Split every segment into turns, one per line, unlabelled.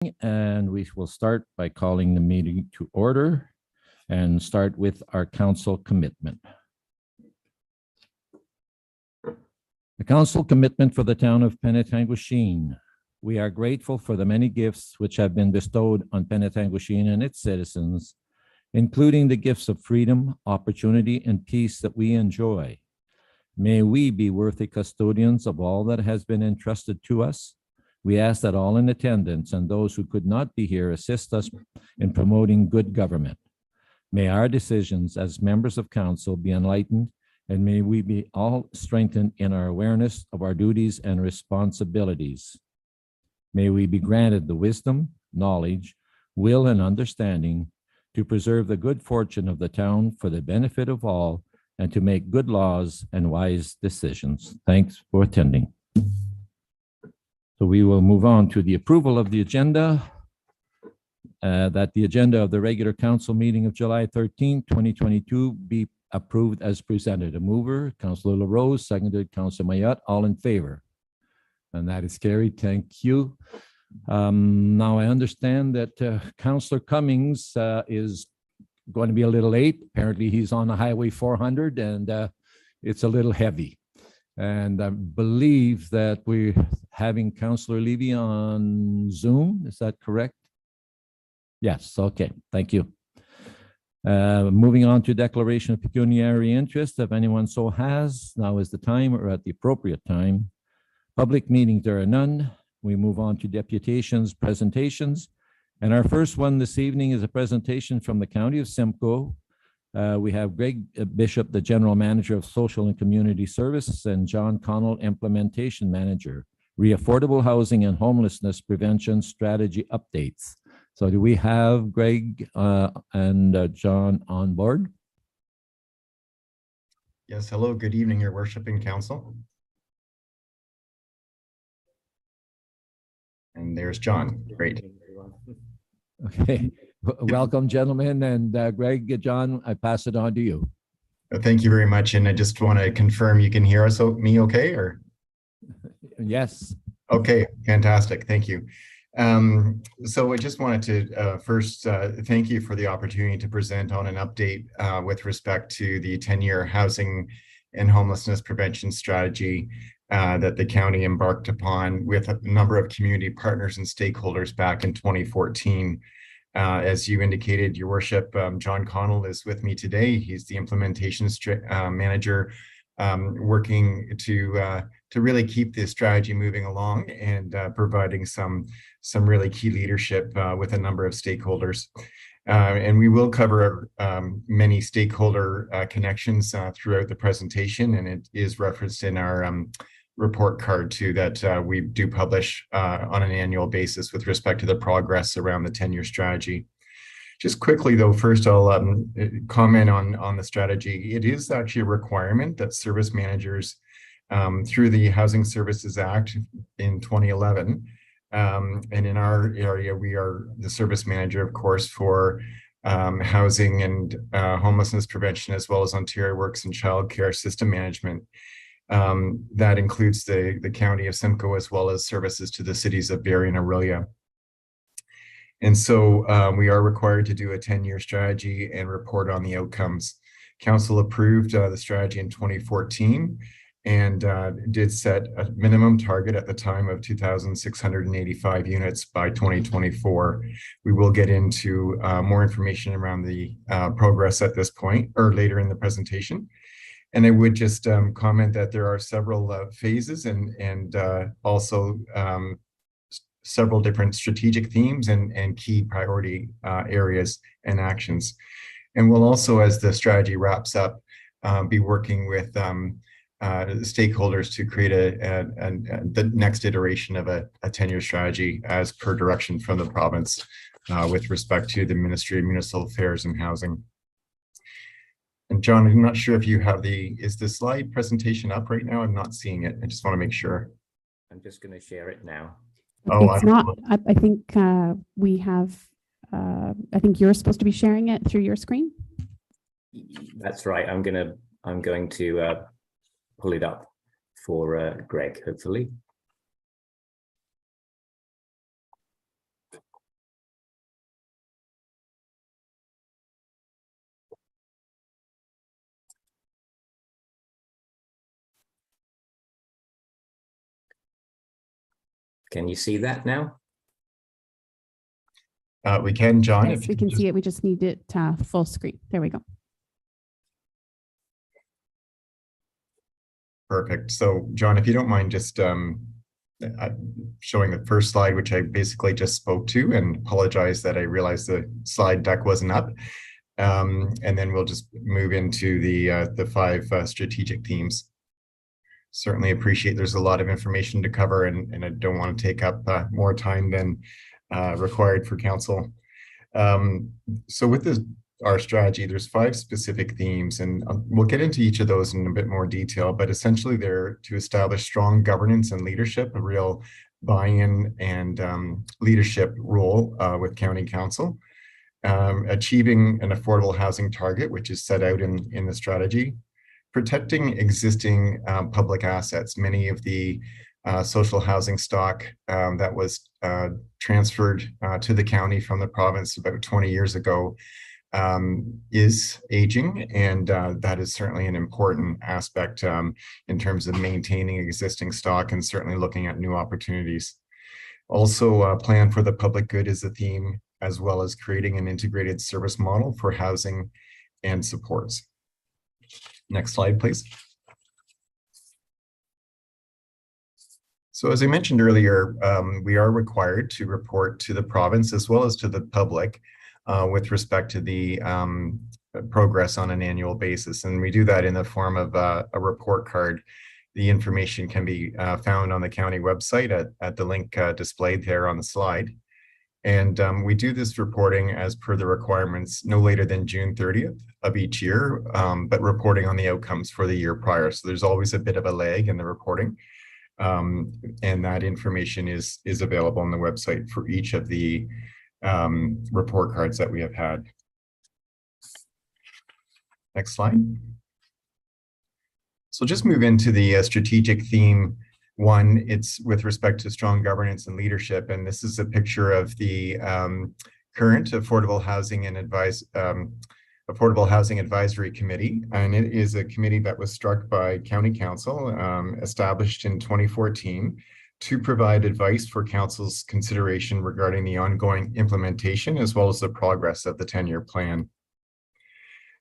And we will start by calling the meeting to order and start with our council commitment. The council commitment for the town of Penetanguishene. We are grateful for the many gifts which have been bestowed on Penetanguishene and its citizens, including the gifts of freedom, opportunity, and peace that we enjoy. May we be worthy custodians of all that has been entrusted to us. We ask that all in attendance and those who could not be here assist us in promoting good government. May our decisions as members of council be enlightened, and may we be all strengthened in our awareness of our duties and responsibilities. May we be granted the wisdom, knowledge, will, and understanding to preserve the good fortune of the town for the benefit of all and to make good laws and wise decisions. Thanks for attending. So we will move on to the approval of the agenda. That the agenda of the regular council meeting of July 13, 2022 be approved as presented. A mover, Councillor LaRose, seconded Councillor Mayotte, all in favor. And that is carried. Thank you. Now I understand that Councillor Cummings is going to be a little late. Apparently he's on the Highway 400 and it's a little heavy. And I believe that we're having Councillor Levy on Zoom. Is that correct? Yes. Okay. Thank you. Moving on to declaration of pecuniary interest. If anyone so has, now is the time or at the appropriate time. Public meetings, there are none. We move on to deputations, presentations. And our first one this evening is a presentation from the County of Simcoe. We have Greg Bishop, the General Manager of Social and Community Services, and John Connell, Implementation Manager, Re-Affordable Housing and Homelessness Prevention Strategy Updates. So do we have Greg and John on board?
Yes, hello, good evening, Your Worship in Council. And there's John, great.
Okay. Welcome, gentlemen, and Greg, John, I pass it on to you.
Thank you very much, and I just want to confirm you can hear us, me okay, or?
Yes.
Okay, fantastic, thank you. So I just wanted to first thank you for the opportunity to present on an update with respect to the 10-year housing and homelessness prevention strategy that the county embarked upon with a number of community partners and stakeholders back in 2014. As you indicated, Your Worship, John Connell is with me today. He's the implementation manager, working to really keep this strategy moving along and providing some really key leadership with a number of stakeholders. And we will cover many stakeholder connections throughout the presentation, and it is referenced in our report card too that we do publish on an annual basis with respect to the progress around the 10-year strategy. Just quickly though, first I'll comment on the strategy. It is actually a requirement that service managers through the Housing Services Act in 2011, and in our area, we are the service manager, of course, for housing and homelessness prevention, as well as Ontario Works and Child Care System Management. That includes the County of Simcoe, as well as services to the cities of Barrie and Orillia. And so we are required to do a 10-year strategy and report on the outcomes. Council approved the strategy in 2014 and did set a minimum target at the time of 2,685 units by 2024. We will get into more information around the progress at this point or later in the presentation. And I would just comment that there are several phases and also several different strategic themes and key priority areas and actions. And we'll also, as the strategy wraps up, be working with stakeholders to create the next iteration of a 10-year strategy as per direction from the province with respect to the Ministry of Municipal Affairs and Housing. And John, I'm not sure if you have is the slide presentation up right now? I'm not seeing it. I just want to make sure.
I'm just going to share it now.
Oh, it's not. I think we have. I think you're supposed to be sharing it through your screen.
That's right. I'm going to pull it up for Greg, hopefully. Can you see that now?
We can, John.
Yes, we can see it. We just need it full screen. There we go.
Perfect. So, John, if you don't mind just showing the first slide, which I basically just spoke to, and apologize that I realized the slide deck wasn't up. And then we'll just move into the 5 strategic themes. Certainly appreciate there's a lot of information to cover, and I don't want to take up more time than required for council. So with our strategy, there's 5 specific themes, and we'll get into each of those in a bit more detail, but essentially they're to establish strong governance and leadership, a real buy-in and leadership role with county council, achieving an affordable housing target, which is set out in the strategy, protecting existing public assets. Many of the social housing stock that was transferred to the county from the province about 20 years ago is aging, and that is certainly an important aspect in terms of maintaining existing stock and certainly looking at new opportunities. Also, plan for the public good is a theme, as well as creating an integrated service model for housing and supports. Next slide, please. So as I mentioned earlier, we are required to report to the province as well as to the public with respect to the progress on an annual basis. And we do that in the form of a report card. The information can be found on the county website at the link displayed there on the slide. And we do this reporting as per the requirements no later than June 30th of each year, but reporting on the outcomes for the year prior. So there's always a bit of a lag in the reporting. And that information is available on the website for each of the report cards that we have had. Next slide. So just move into the strategic theme 1. It's with respect to strong governance and leadership. And this is a picture of the current Affordable Housing Advisory Committee. And it is a committee that was struck by County Council, established in 2014, to provide advice for Council's consideration regarding the ongoing implementation as well as the progress of the 10-year plan.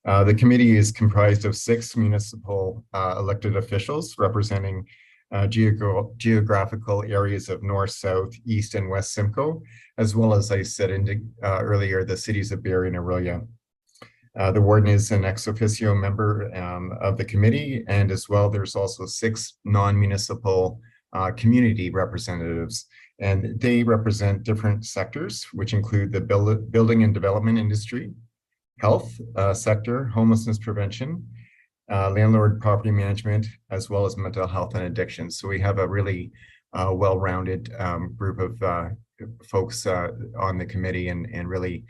The committee is comprised of 6 municipal elected officials representing geographical areas of North, South, East, and West Simcoe, as well as I said earlier, the cities of Barrie and Orillia. The warden is an ex officio member of the committee, and as well, there's also 6 non-municipal community representatives, and they represent different sectors, which include the building and development industry, health sector, homelessness prevention, landlord property management, as well as mental health and addiction. So we have a really well-rounded group of folks on the committee, and really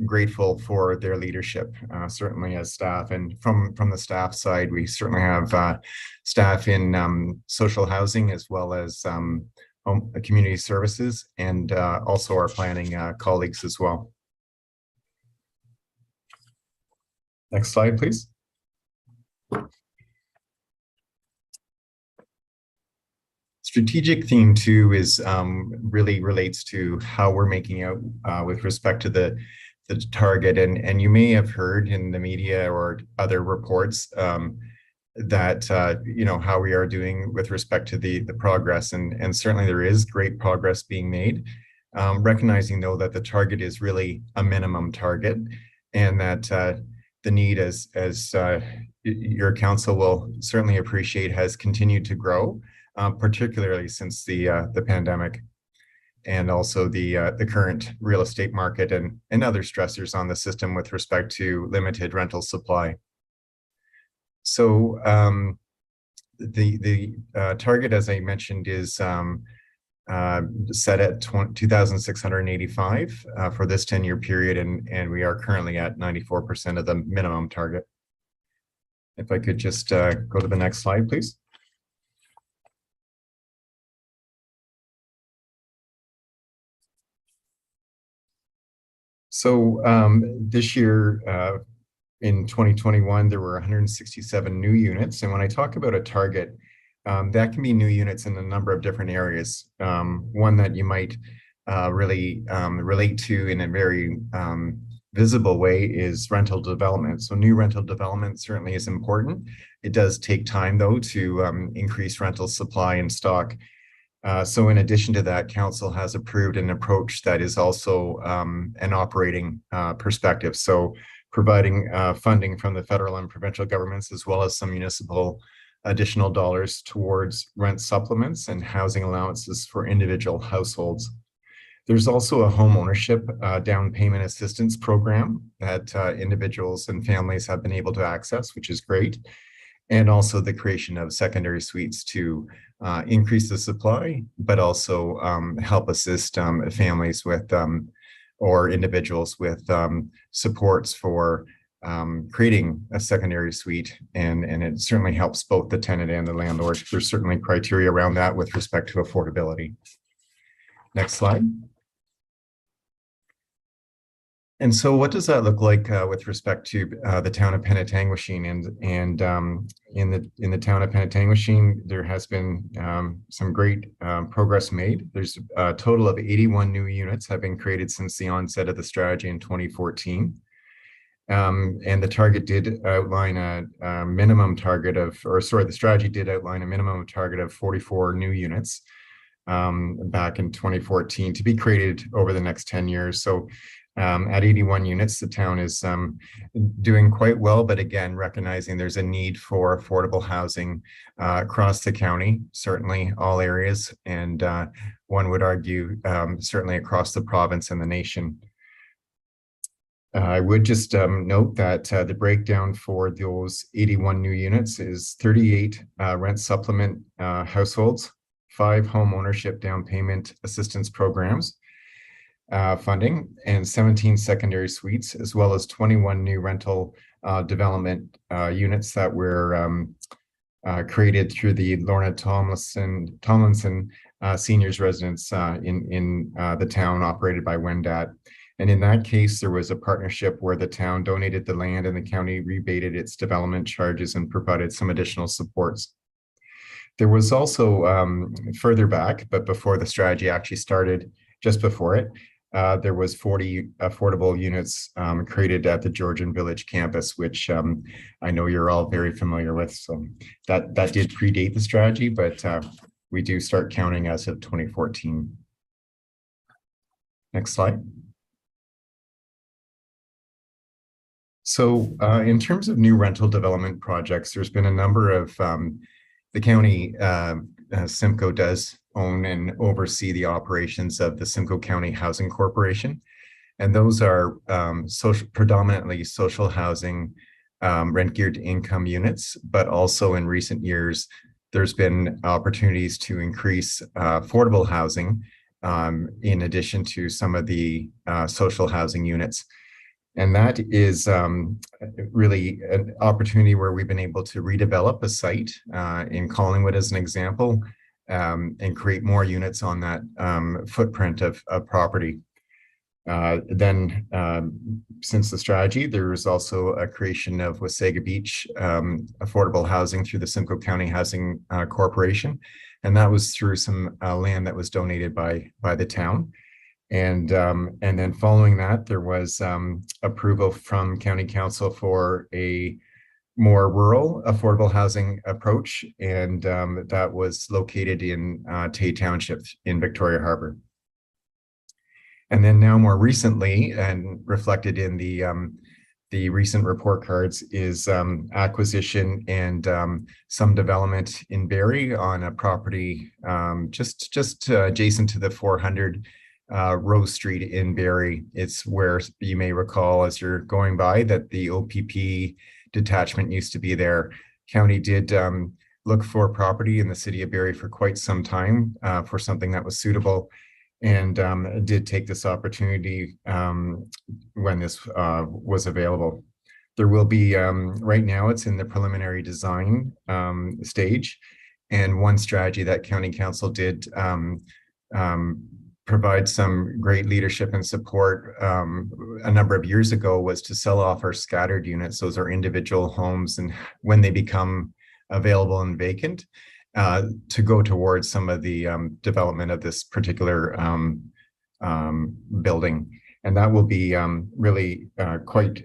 grateful for their leadership, certainly as staff. And from the staff side, we certainly have staff in social housing as well as community services, and also our planning colleagues as well. Next slide, please. Strategic theme 2 is really relates to how we're making out with respect to the target, and you may have heard in the media or other reports that you know how we are doing with respect to the progress, and certainly there is great progress being made. Recognizing though that the target is really a minimum target, and that the need, as your council will certainly appreciate, has continued to grow. Particularly since the pandemic, and also the current real estate market and other stressors on the system with respect to limited rental supply. So the target, as I mentioned, is set at 2,685 for this 10-year period, and we are currently at 94% of the minimum target. If I could just go to the next slide, please. So this year, in 2021, there were 167 new units. And when I talk about a target, that can be new units in a number of different areas. One that you might really relate to in a very visible way is rental development. So new rental development certainly is important. It does take time, though, to increase rental supply and stock. So in addition to that, council has approved an approach that is also an operating perspective. So providing funding from the federal and provincial governments, as well as some municipal additional dollars towards rent supplements and housing allowances for individual households. There's also a home ownership down payment assistance program that individuals and families have been able to access, which is great. And also the creation of secondary suites to increase the supply, but also help assist families with or individuals with supports for creating a secondary suite. And it certainly helps both the tenant and the landlord. There's certainly criteria around that with respect to affordability. Next slide. And so what does that look like with respect to the town of Penetanguishene? And in the town of Penetanguishene, there has been some great progress made. There's a total of 81 new units have been created since the onset of the strategy in 2014. And the target did outline a minimum target of, or sorry, the strategy did outline a minimum target of 44 new units back in 2014 to be created over the next 10 years. So at 81 units, the town is doing quite well, but again, recognizing there's a need for affordable housing across the county, certainly all areas, and one would argue certainly across the province and the nation. I would just note that the breakdown for those 81 new units is 38 rent supplement households, 5 home ownership down payment assistance programs, funding, and 17 secondary suites, as well as 21 new rental development units that were created through the Lorna Tomlinson Seniors Residence in the town, operated by Wendat. And in that case, there was a partnership where the town donated the land and the county rebated its development charges and provided some additional supports. There was also further back, but before the strategy actually started, just before it, there was 40 affordable units created at the Georgian Village campus, which I know you're all very familiar with. So that did predate the strategy, but we do start counting as of 2014. Next slide. So in terms of new rental development projects, there's been a number of the county, Simcoe does own and oversee the operations of the Simcoe County Housing Corporation. And those are predominantly social housing, rent geared income units, but also in recent years, there's been opportunities to increase affordable housing in addition to some of the social housing units. And that is really an opportunity where we've been able to redevelop a site in Collingwood as an example, and create more units on that footprint of property. Then since the strategy, there was also a creation of Wasaga Beach affordable housing through the Simcoe County Housing Corporation. And that was through some land that was donated by the town. And then following that, there was approval from County Council for a more rural affordable housing approach. And that was located in Tay Township in Victoria Harbour. And then now more recently, and reflected in the recent report cards, is acquisition and some development in Barrie on a property just adjacent to the 400 Rose Street in Barrie. It's where you may recall as you're going by that the OPP detachment used to be there. County did look for property in the city of Barrie for quite some time for something that was suitable, and did take this opportunity when this was available. There will be, right now it's in the preliminary design stage, and one strategy that County Council did provide some great leadership and support a number of years ago was to sell off our scattered units. Those are individual homes, and when they become available and vacant, to go towards some of the development of this particular building. And that will be really quite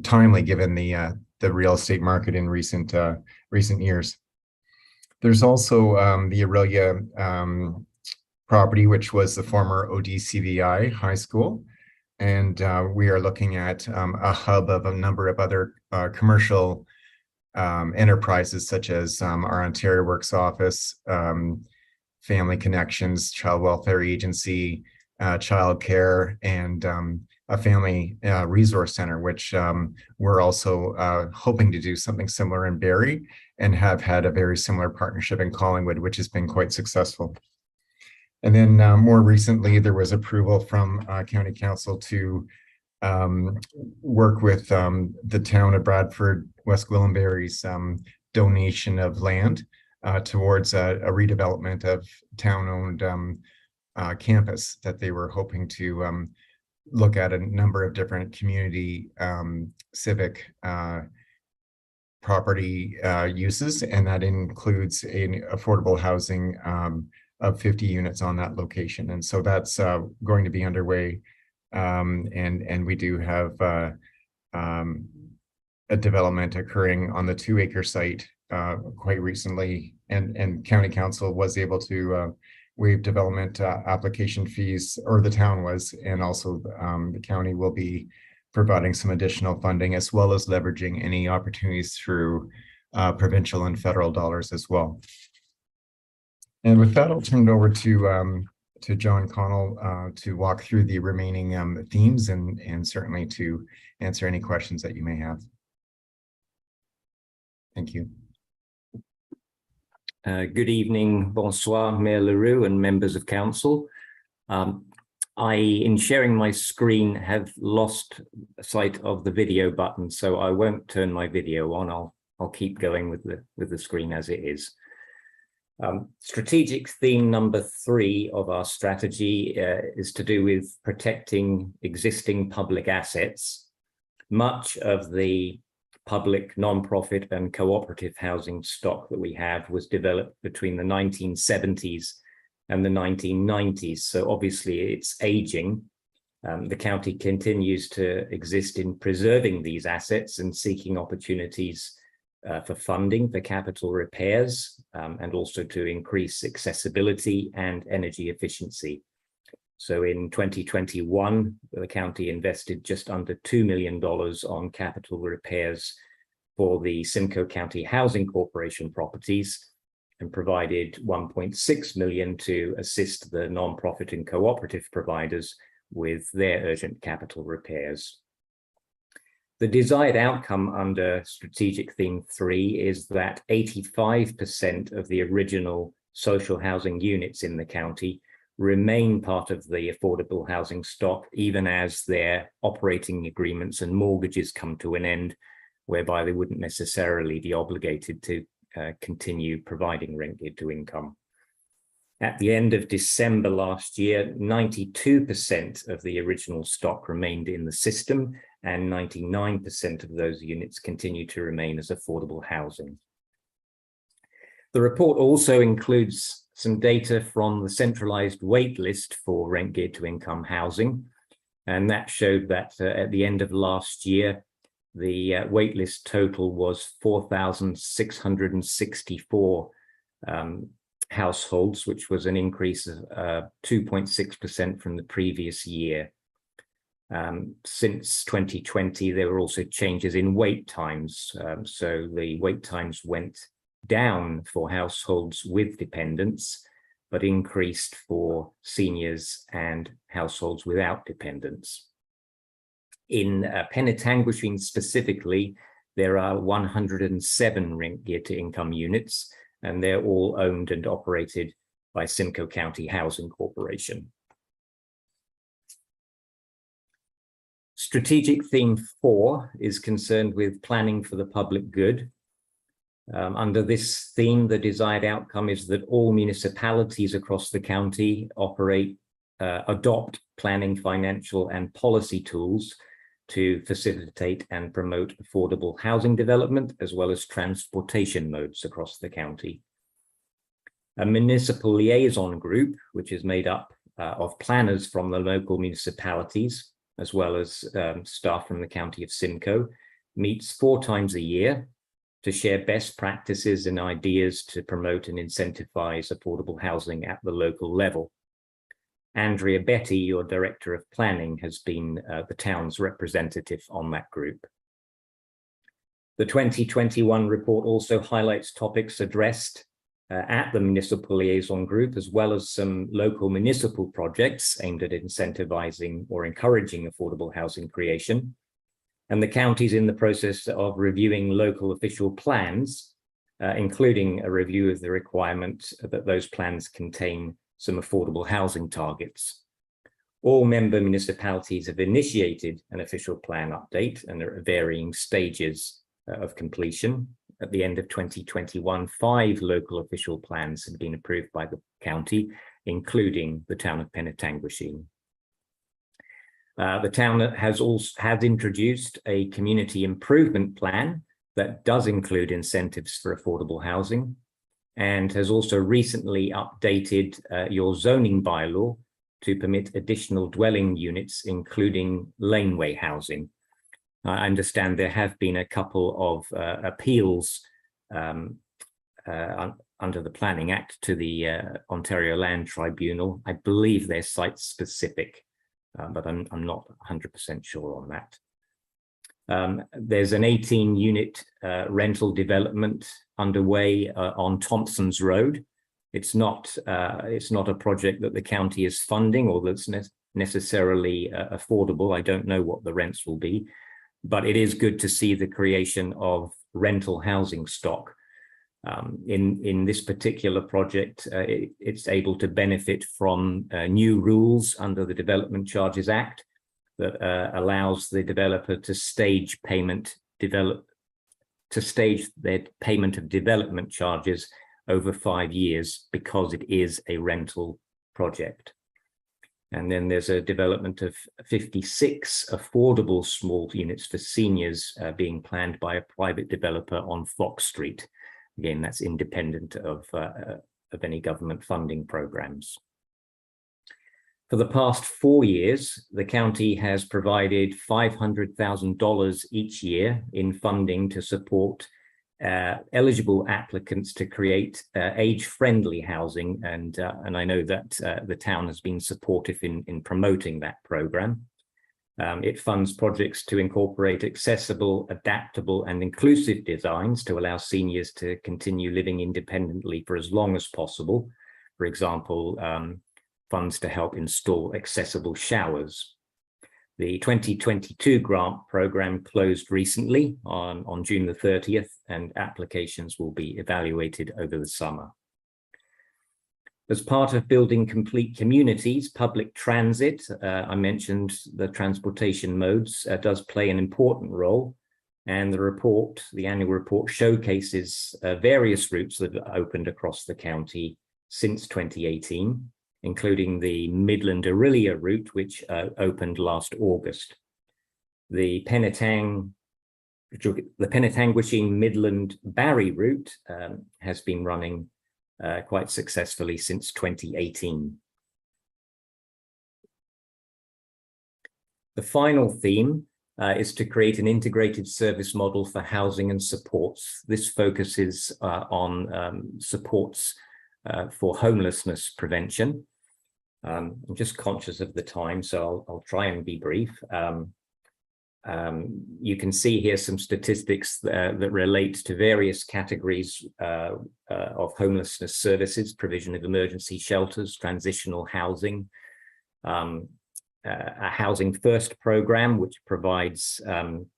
timely given the real estate market in recent years. There's also the Aurelia property, which was the former ODCVI High School. And we are looking at a hub of a number of other commercial enterprises, such as our Ontario Works office, Family Connections, Child Welfare Agency, Child Care, and a family resource center, which we're also hoping to do something similar in Barrie, and have had a very similar partnership in Collingwood, which has been quite successful. And then more recently, there was approval from County Council to work with the town of Bradford, West Gwillimbury's donation of land towards a redevelopment of town-owned campus that they were hoping to look at a number of different community civic property uses, and that includes an affordable housing of 50 units on that location. And so that's going to be underway. And we do have a development occurring on the 2-acre site quite recently, and County Council was able to waive development application fees, or the town was, and also the county will be providing some additional funding, as well as leveraging any opportunities through provincial and federal dollars as well. And with that, I'll turn it over to John Connell to walk through the remaining themes and certainly to answer any questions that you may have. Thank you.
Good evening, bonsoir, Mayor Leroux and members of council. In sharing my screen, have lost sight of the video button, so I won't turn my video on. I'll keep going with the screen as it is. Strategic theme number 3 of our strategy is to do with protecting existing public assets. Much of the public, non-profit and cooperative housing stock that we have was developed between the 1970s and the 1990s. So obviously it's aging. The county continues to exist in preserving these assets and seeking opportunities for funding for capital repairs and also to increase accessibility and energy efficiency. So in 2021, the county invested just under $2 million on capital repairs for the Simcoe County Housing Corporation properties and provided $1.6 million to assist the nonprofit and cooperative providers with their urgent capital repairs. The desired outcome under strategic theme 3 is that 85% of the original social housing units in the county remain part of the affordable housing stock, even as their operating agreements and mortgages come to an end, whereby they wouldn't necessarily be obligated to continue providing rent geared to income. At the end of December last year, 92% of the original stock remained in the system, and 99% of those units continue to remain as affordable housing. The report also includes some data from the centralized wait list for rent geared to income housing. And that showed that at the end of last year, the wait list total was 4,664 households, which was an increase of 2.6% from the previous year. Since 2020, there were also changes in wait times. So the wait times went down for households with dependents, but increased for seniors and households without dependents. In Penetanguishene specifically, there are 107 rent geared to income units, and they're all owned and operated by Simcoe County Housing Corporation. Strategic theme 4 is concerned with planning for the public good. Under this theme, the desired outcome is that all municipalities across the county adopt planning, financial, and policy tools to facilitate and promote affordable housing development, as well as transportation modes across the county. A municipal liaison group, which is made up of planners from the local municipalities, as well as staff from the County of Simcoe, meets 4 times a year to share best practices and ideas to promote and incentivize affordable housing at the local level. Andrea Betty, your Director of Planning, has been the town's representative on that group. The 2021 report also highlights topics addressed at the municipal liaison group, as well as some local municipal projects aimed at incentivizing or encouraging affordable housing creation. And the county is in the process of reviewing local official plans, including a review of the requirement that those plans contain some affordable housing targets. All member municipalities have initiated an official plan update and are at varying stages of completion. At the end of 2021, 5 local official plans had been approved by the county, including the town of Penetanguishene. The town has introduced a community improvement plan that does include incentives for affordable housing, and has also recently updated your zoning bylaw to permit additional dwelling units, including laneway housing. I understand there have been a couple of appeals under the Planning Act to the Ontario Land Tribunal. I believe they're site specific, but I'm not 100% sure on that. There's an 18-unit rental development underway on Thompson's Road. It's not a project that the county is funding or that's necessarily affordable. I don't know what the rents will be, but it is good to see the creation of rental housing stock. In this particular project, it's able to benefit from new rules under the Development Charges Act that allows the developer to stage their payment of development charges over 5 years, because it is a rental project. And then there's a development of 56 affordable small units for seniors being planned by a private developer on Fox Street. Again, that's independent of any government funding programs. For the past 4 years, the county has provided $500,000 each year in funding to support eligible applicants to create age-friendly housing, and I know that the town has been supportive in promoting that program. It funds projects to incorporate accessible, adaptable, and inclusive designs to allow seniors to continue living independently for as long as possible. For example, funds to help install accessible showers. The 2022 grant program closed recently on June the 30th, and applications will be evaluated over the summer. As part of building complete communities, public transit, I mentioned the transportation modes, does play an important role. And the annual report showcases various routes that have opened across the county since 2018, including the Midland Orillia route, which opened last August. The Penetanguishene Midland Barrie route has been running quite successfully since 2018. The final theme is to create an integrated service model for housing and supports. This focuses on supports for homelessness prevention. I'm just conscious of the time, so I'll try and be brief. You can see here some statistics that relate to various categories of homelessness services: provision of emergency shelters, transitional housing, a Housing First program, which provides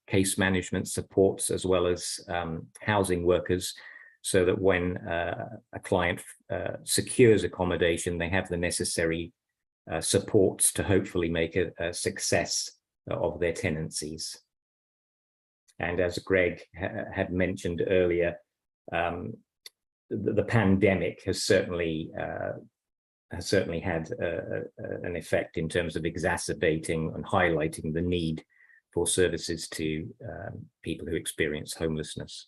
case management supports as well as housing workers, so that when a client secures accommodation, they have the necessary supports to hopefully make a success of their tenancies. And as Greg had mentioned earlier, the pandemic has certainly had an effect in terms of exacerbating and highlighting the need for services to people who experience homelessness.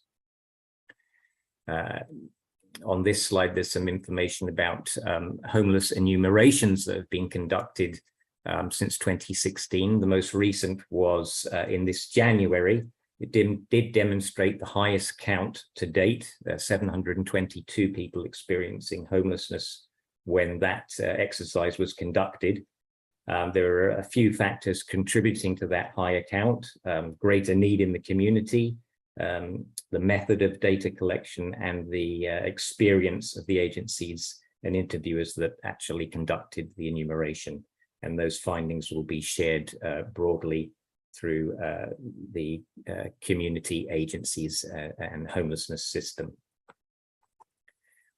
On this slide, there's some information about homeless enumerations that have been conducted since 2016. The most recent was in this January. It did demonstrate the highest count to date, 722 people experiencing homelessness when that exercise was conducted. There are a few factors contributing to that higher count: greater need in the community, the method of data collection, and the experience of the agencies and interviewers that actually conducted the enumeration. And those findings will be shared broadly through the community agencies and homelessness system.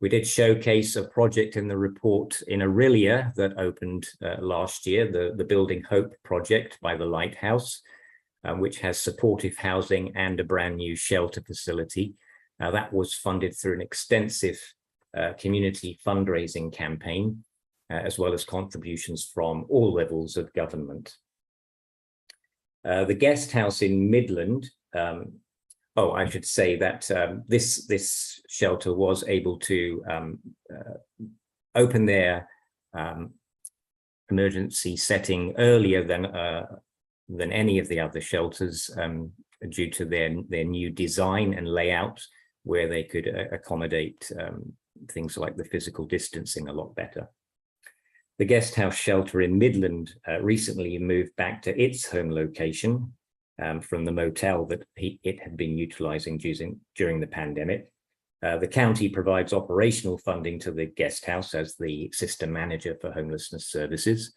We did showcase a project in the report in Orillia that opened last year, the Building Hope project by the Lighthouse, which has supportive housing and a brand new shelter facility. That was funded through an extensive community fundraising campaign, as well as contributions from all levels of government. The guest house in Midland, I should say that this shelter was able to open their emergency setting earlier than any of the other shelters due to their new design and layout, where they could accommodate things like the physical distancing a lot better. The guest house shelter in Midland recently moved back to its home location from the motel that it had been utilizing during the pandemic. The county provides operational funding to the guest house as the system manager for homelessness services.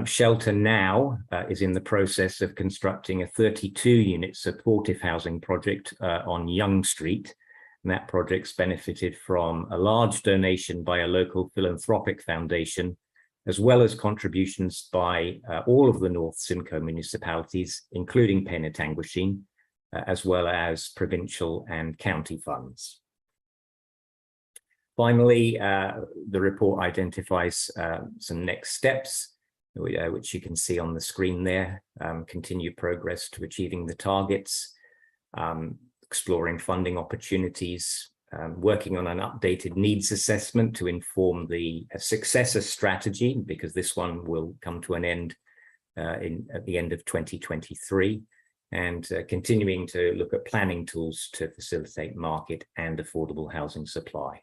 Shelter Now is in the process of constructing a 32-unit supportive housing project on Young Street. And that project's benefited from a large donation by a local philanthropic foundation, as well as contributions by all of the North Simcoe municipalities, including Penetanguishene, as well as provincial and county funds. Finally, the report identifies some next steps, which you can see on the screen there: continued progress to achieving the targets, exploring funding opportunities, working on an updated needs assessment to inform the successor strategy, because this one will come to an end at the end of 2023, and continuing to look at planning tools to facilitate market and affordable housing supply.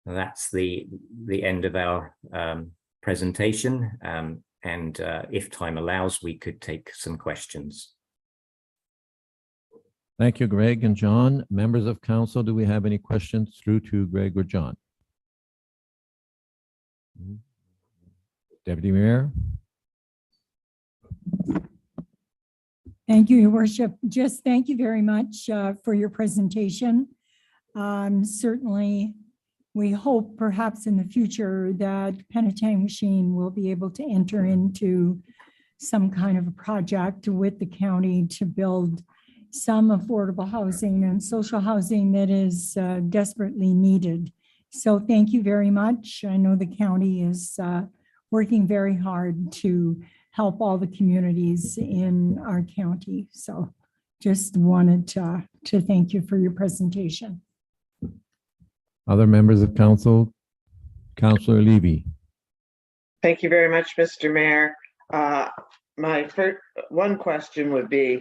That's the end of our presentation, and if time allows, we could take some questions.
Thank you, Greg and John. Members of council, do we have any questions through to Greg or John? Deputy Mayor?
Thank you, Your Worship. Just thank you very much for your presentation. Certainly, we hope perhaps in the future that Penetanguishene will be able to enter into some kind of a project with the county to build some affordable housing and social housing that is desperately needed. So thank you very much. I know the county is working very hard to help all the communities in our county. So just wanted to thank you for your presentation.
Other members of council? Councillor Levy.
Thank you very much, Mr. Mayor. My first one question would be,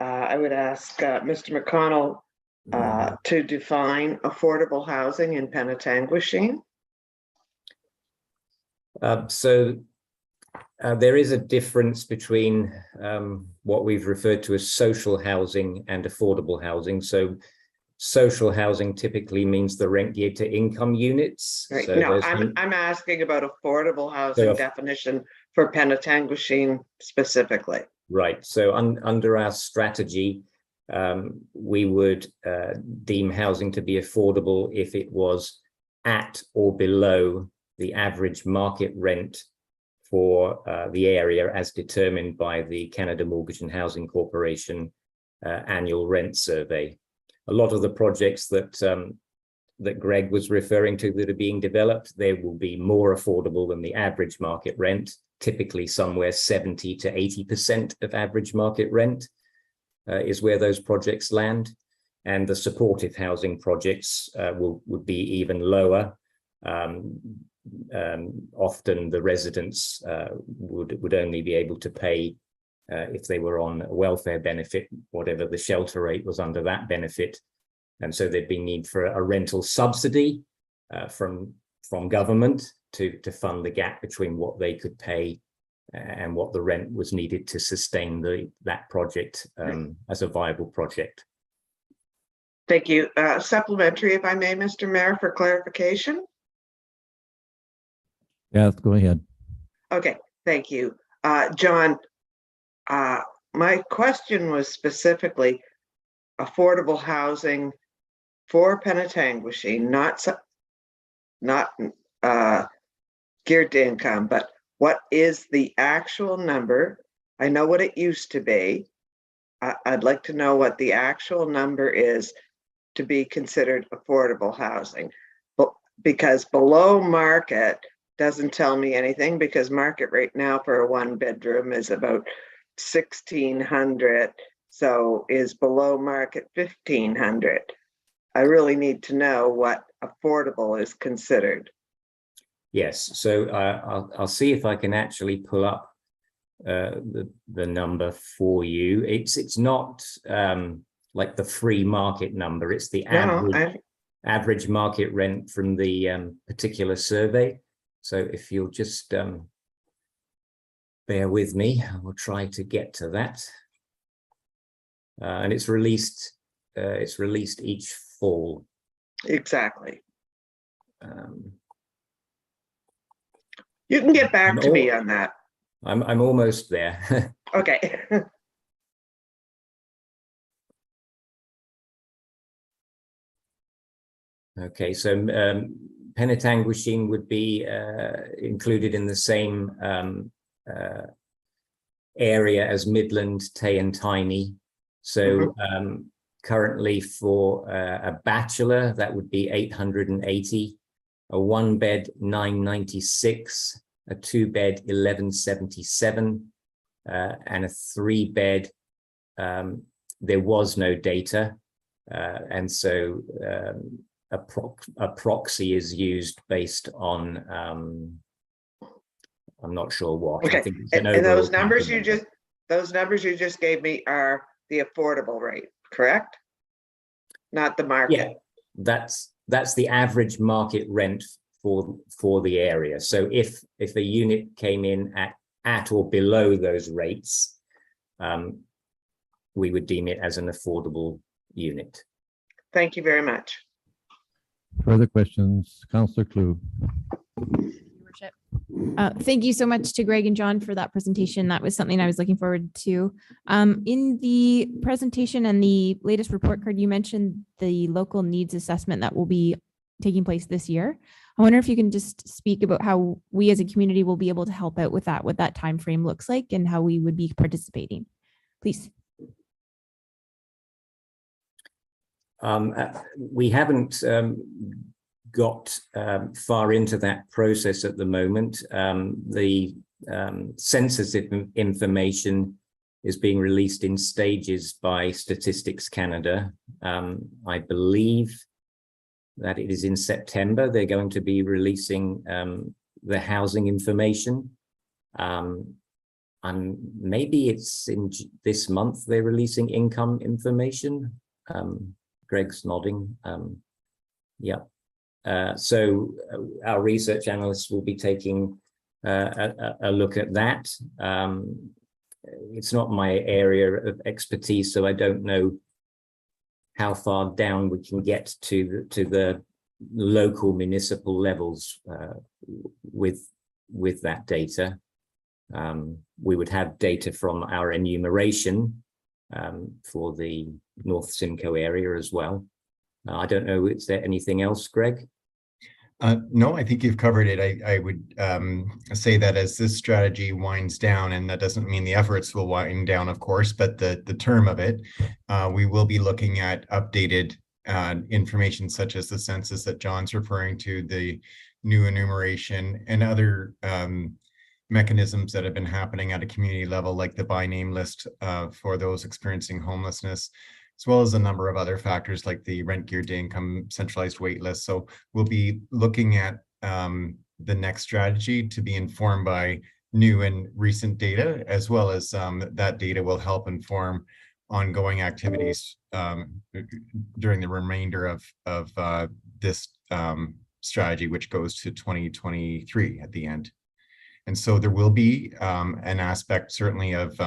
I would ask Mr. McConnell to define affordable housing in Penetanguishene.
There is a difference between what we've referred to as social housing and affordable housing. So social housing typically means the rent geared to income units.
Right.
So
No, I'm asking about affordable housing definition for Penetanguishene specifically.
Right. So under our strategy, we would deem housing to be affordable if it was at or below the average market rent for the area as determined by the Canada Mortgage and Housing Corporation annual rent survey. A lot of the projects that that Greg was referring to that are being developed, they will be more affordable than the average market rent, typically somewhere 70 to 80% of average market rent is where those projects land. And the supportive housing projects would be even lower. Often the residents would only be able to pay if they were on a welfare benefit, whatever the shelter rate was under that benefit. And so there'd be need for a rental subsidy from government to fund the gap between what they could pay and what the rent was needed to sustain that project as a viable project.
Thank you. Supplementary, if I may, Mr. Mayor, for clarification.
Yeah, go ahead.
Okay, thank you. John, my question was specifically affordable housing for Penetanguishene, not geared to income, but what is the actual number? I know what it used to be. I'd like to know what the actual number is to be considered affordable housing, but because below market doesn't tell me anything, because market rate now for a 1-bedroom is about $1,600. So is below market $1,500. I really need to know what affordable is considered.
Yes, so I'll see if I can actually pull up the number for you. It's not like the free market number. It's the average market rent from the particular survey. So if you'll just bear with me, I will try to get to that. And it's released each fall.
Exactly. You can get back to me on that.
I'm almost there.
Okay.
Okay, so Penetanguishene would be included in the same area as Midland, Tay and Tiny. So currently for a bachelor, that would be 880, a 1-bed 996, a 2-bed 1177, and a 3-bed. There was no data, and so a proxy is used based on I'm not sure what.
Okay.
I think
And those numbers you just gave me are the affordable rate, correct? Not the market.
Yeah, that's the average market rent for the area. So if a unit came in at or below those rates, we would deem it as an affordable unit.
Thank you very much.
Further questions? Councillor Klug.
Thank you so much to Greg and John for that presentation. That was something I was looking forward to. In the presentation and the latest report card, you mentioned the local needs assessment that will be taking place this year. I wonder if you can just speak about how we as a community will be able to help out with that, what that time frame looks like and how we would be participating, please.
We haven't got far into that process at the moment. The census information is being released in stages by Statistics Canada. I believe that it is in September they're going to be releasing the housing information. And maybe it's in this month they're releasing income information. Greg's nodding. Yeah. So our research analysts will be taking a look at that. It's not my area of expertise, so I don't know how far down we can get to the local municipal levels with that data. We would have data from our enumeration for the North Simcoe area as well. I don't know, is there anything else, Greg?
No, I think you've covered it. I would say that as this strategy winds down, and that doesn't mean the efforts will wind down, of course, but the term of it, we will be looking at updated information such as the census that John's referring to, the new enumeration, and other mechanisms that have been happening at a community level, like the by name list for those experiencing homelessness, as well as a number of other factors like the rent geared to income centralized wait list. So we'll be looking at the next strategy to be informed by new and recent data, as well as that data will help inform ongoing activities during the remainder of this strategy, which goes to 2023 at the end. And so there will be an aspect certainly of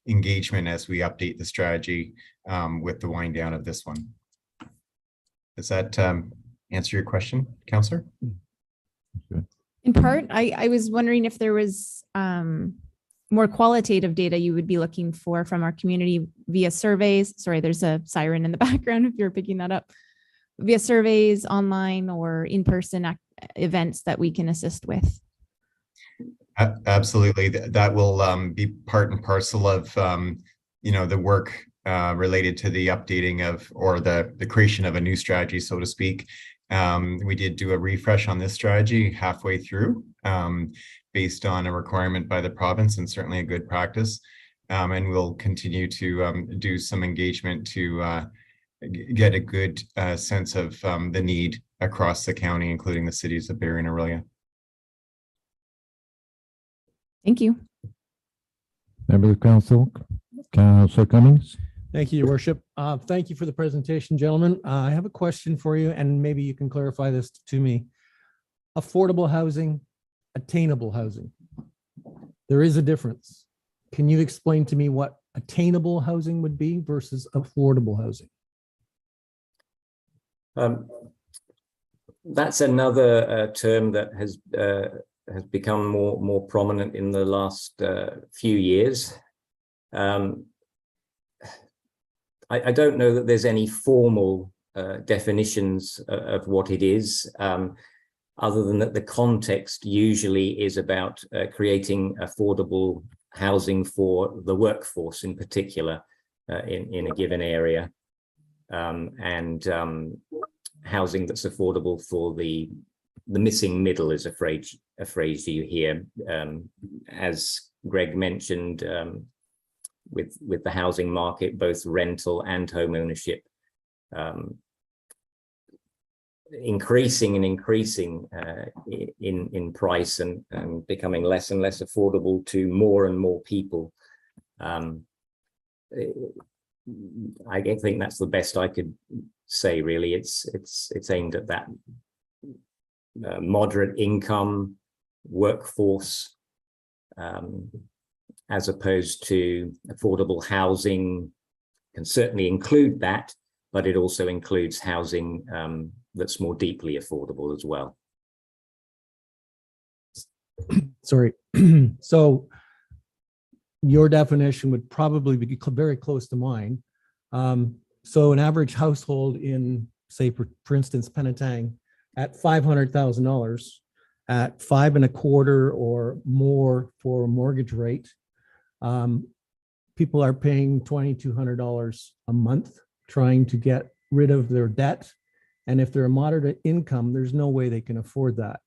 engagement as we update the strategy with the wind down of this one. Does that answer your question, Councillor?
In part, I was wondering if there was more qualitative data you would be looking for from our community via surveys. Sorry, there's a siren in the background if you're picking that up. Via surveys, online or in-person events that we can assist with.
Absolutely. That will be part and parcel of the work related to the updating of, or the creation of a new strategy, so to speak. We did do a refresh on this strategy halfway through based on a requirement by the province, and certainly a good practice. And we'll continue to do some engagement to get a good sense of the need across the county, including the cities of Barrie and Orillia.
Thank you.
Member of Council, Councillor Cummings.
Thank you, Your Worship. Thank you for the presentation, gentlemen. I have a question for you, and maybe you can clarify this to me. Affordable housing, attainable housing. There is a difference. Can you explain to me what attainable housing would be versus affordable housing?
That's another term that has become more prominent in the last few years. I don't know that there's any formal definitions of what it is, other than that the context usually is about creating affordable housing for the workforce in particular in a given area, and housing that's affordable for the missing middle is a phrase you hear, as Greg mentioned, with the housing market, both rental and home ownership increasing in price and becoming less and less affordable to more and more people. I think that's the best I could say, really. It's aimed at that moderate income workforce, as opposed to affordable housing can certainly include that, but it also includes housing that's more deeply affordable as well.
Sorry. So your definition would probably be very close to mine. So an average household in, say, for instance, Penetang, at $500,000 at 5.25% or more for a mortgage rate, people are paying $2,200 a month trying to get rid of their debt. And if they're a moderate income, there's no way they can afford that.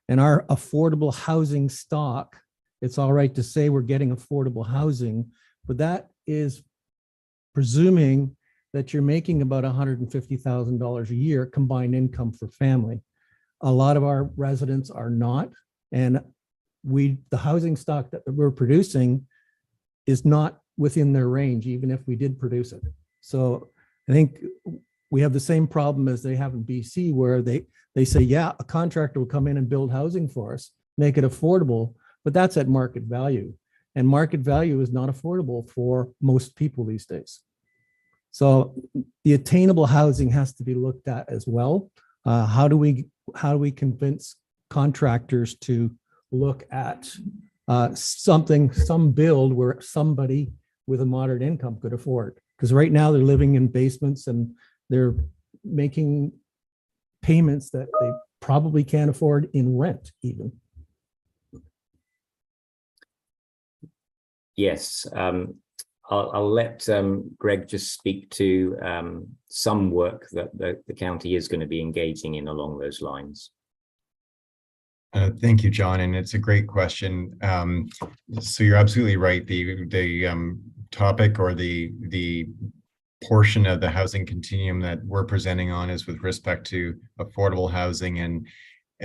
And our affordable housing stock, it's all right to say we're getting affordable housing, but that is presuming that you're making about $150,000 a year combined income for family. A lot of our residents are not, and the housing stock that we're producing is not within their range, even if we did produce it. So I think we have the same problem as they have in BC, where they say, yeah, a contractor will come in and build housing for us, make it affordable, but that's at market value. And market value is not affordable for most people these days. So the attainable housing has to be looked at as well. How do we convince contractors to look at some build where somebody with a moderate income could afford? Because right now they're living in basements and they're making payments that they probably can't afford in rent even.
Yes, I'll let Greg just speak to some work that the county is going to be engaging in along those lines.
Thank you, John, and it's a great question. So you're absolutely right. The topic or the portion of the housing continuum that we're presenting on is with respect to affordable housing and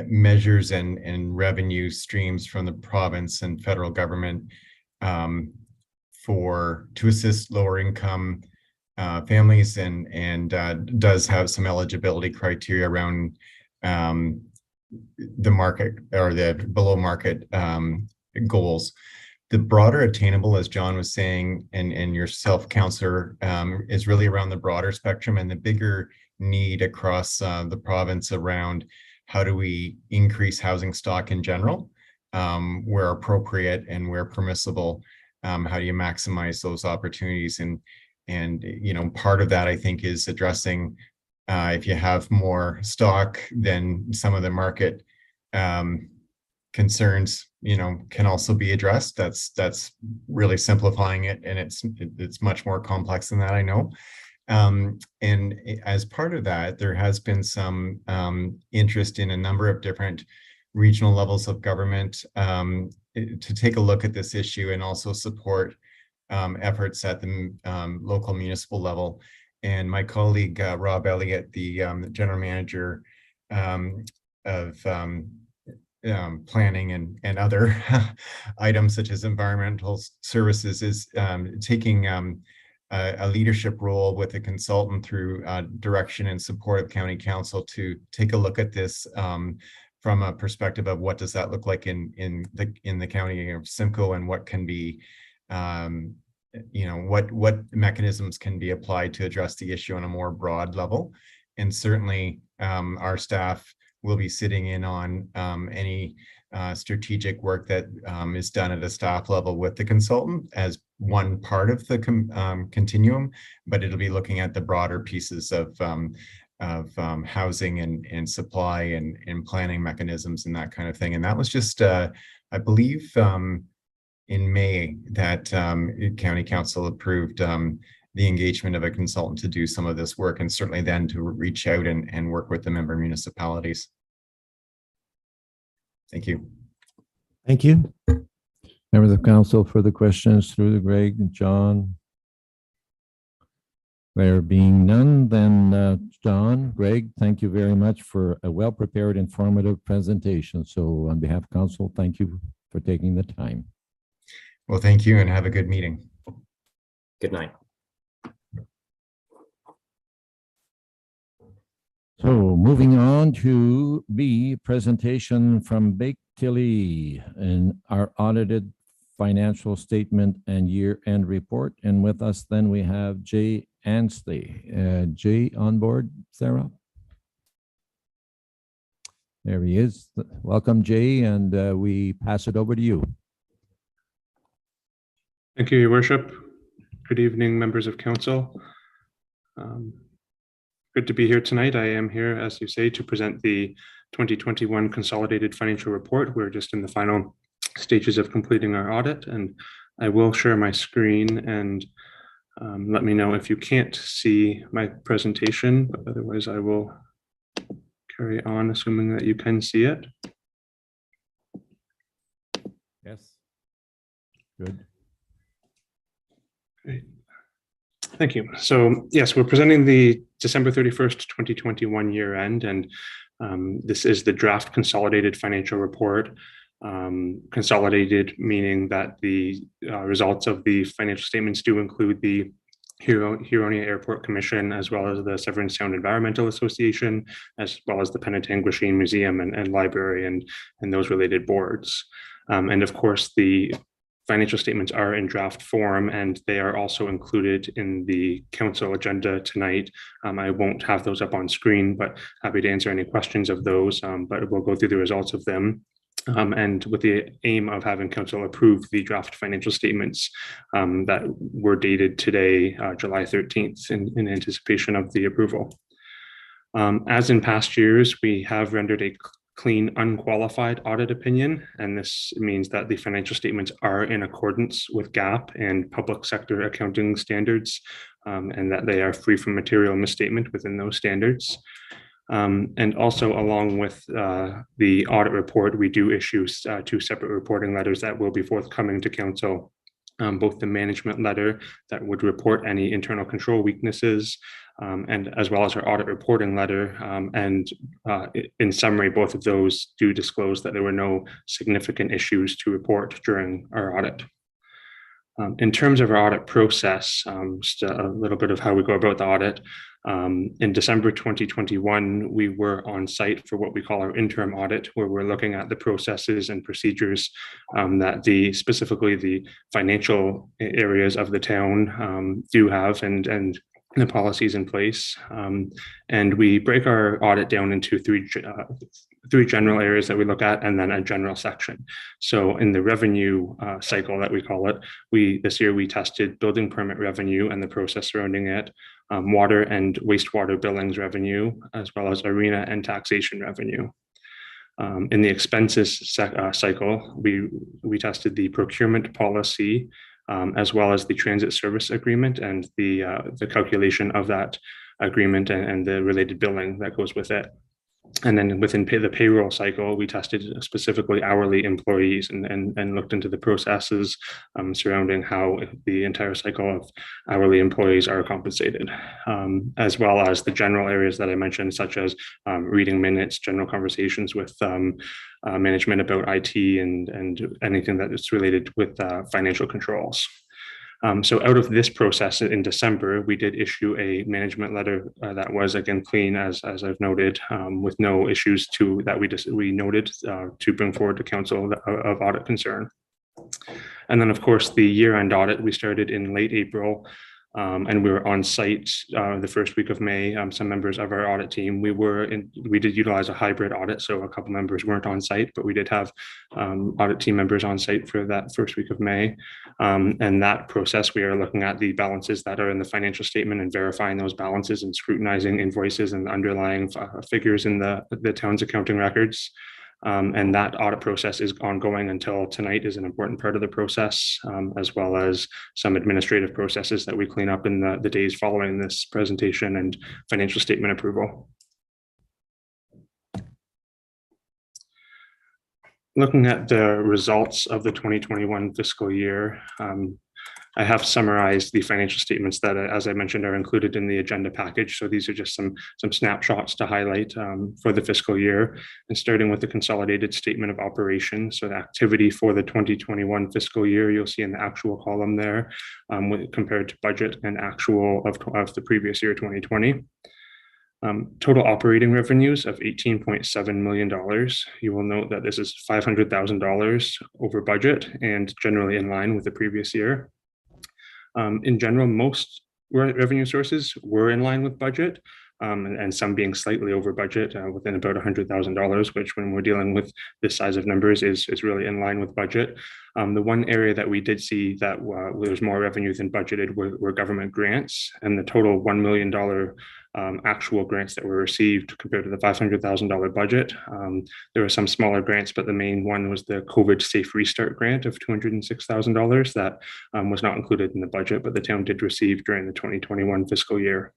measures and revenue streams from the province and federal government to assist lower income families and does have some eligibility criteria around the market or the below market goals. The broader attainable, as John was saying, and yourself, Councillor, is really around the broader spectrum and the bigger need across the province around how do we increase housing stock in general, where appropriate and where permissible. How do you maximize those opportunities? And you know, part of that I think is addressing if you have more stock, then some of the market concerns, you know, can also be addressed. That's really simplifying it, and it's much more complex than that, I know. And as part of that, there has been some interest in a number of different regional levels of government to take a look at this issue and also support efforts at the local municipal level. And my colleague, Rob Elliott, the general manager of planning and other items such as environmental services, is taking a leadership role with a consultant through direction and support of county council to take a look at this from a perspective of what does that look like in the county of Simcoe, and what can be you know, what mechanisms can be applied to address the issue on a more broad level. And certainly our staff will be sitting in on any strategic work that is done at a staff level with the consultant as one part of the continuum, but it'll be looking at the broader pieces of housing and supply and planning mechanisms and that kind of thing. And that was just, I believe, in May that county council approved the engagement of a consultant to do some of this work, and certainly then to reach out and work with the member municipalities. Thank you.
Thank you.
Members of council, further questions through to Greg and John? There being none, then John, Greg, thank you very much for a well-prepared, informative presentation. So on behalf of council, thank you for taking the time.
Well, thank you, and have a good meeting.
Good night.
So moving on to B, presentation from Bake Tilly and our audited financial statement and year-end report. And with us then we have Jay Ansley. Jay on board, Sarah? There he is. Welcome, Jay, and we pass it over to you.
Thank you, Your Worship. Good evening, members of council. Good to be here tonight. I am here, as you say, to present the 2021 Consolidated Financial Report. We're just in the final stages of completing our audit, and I will share my screen and let me know if you can't see my presentation, but otherwise I will carry on, assuming that you can see it.
Yes. Good.
Great. Thank you. So yes, we're presenting the December 31st, 2021 year end, and this is the draft consolidated financial report. Consolidated meaning that the results of the financial statements do include the Huronia Airport Commission, as well as the Severn Sound Environmental Association, as well as the Penetanguishene Museum and Library and those related boards. And of course, the financial statements are in draft form, and they are also included in the council agenda tonight. I won't have those up on screen, but happy to answer any questions of those, but we'll go through the results of them. And with the aim of having council approve the draft financial statements that were dated today, July 13th, in anticipation of the approval. As in past years, we have rendered a clean, unqualified audit opinion. And this means that the financial statements are in accordance with GAAP and public sector accounting standards, and that they are free from material misstatement within those standards. And also, along with the audit report, we do issue 2 separate reporting letters that will be forthcoming to council. Both the management letter that would report any internal control weaknesses, and as well as our audit reporting letter. And in summary, both of those do disclose that there were no significant issues to report during our audit. In terms of our audit process, just a little bit of how we go about the audit. In December 2021, we were on site for what we call our interim audit, where we're looking at the processes and procedures that specifically the financial areas of the town do have, and the policies in place. And we break our audit down into three general areas that we look at, and then a general section. So in the revenue cycle that we call it, this year we tested building permit revenue and the process surrounding it, water and wastewater billings revenue, as well as arena and taxation revenue. In the expenses cycle, we tested the procurement policy, as well as the transit service agreement and the calculation of that agreement and the related billing that goes with it. And then within the payroll cycle, we tested specifically hourly employees and looked into the processes surrounding how the entire cycle of hourly employees are compensated, as well as the general areas that I mentioned, such as reading minutes, general conversations with management about IT and anything that is related with financial controls. So out of this process in December, we did issue a management letter that was, again, clean, as I've noted, with no issues that we noted to bring forward to council of audit concern. And then, of course, the year-end audit, we started in late April, and we were on site the first week of May. Some members of our audit team, we did utilize a hybrid audit, so a couple members weren't on site, but we did have audit team members on site for that first week of May. And that process, we are looking at the balances that are in the financial statement and verifying those balances and scrutinizing invoices and underlying figures in the town's accounting records. And that audit process is ongoing until tonight is an important part of the process, as well as some administrative processes that we clean up in the days following this presentation and financial statement approval. Looking at the results of the 2021 fiscal year, I have summarized the financial statements that, as I mentioned, are included in the agenda package. So these are just some snapshots to highlight for the fiscal year. And starting with the consolidated statement of operations, so the activity for the 2021 fiscal year, you'll see in the actual column there, compared to budget and actual of the previous year, 2020. Total operating revenues of $18.7 million. You will note that this is $500,000 over budget and generally in line with the previous year. In general, most revenue sources were in line with budget, and some being slightly over budget within about $100,000, which when we're dealing with this size of numbers is really in line with budget. The one area that we did see that there's more revenue than budgeted were government grants, and the total $1 million actual grants that were received compared to the $500,000 budget. There were some smaller grants, but the main one was the COVID Safe Restart grant of $206,000 that was not included in the budget, but the town did receive during the 2021 fiscal year.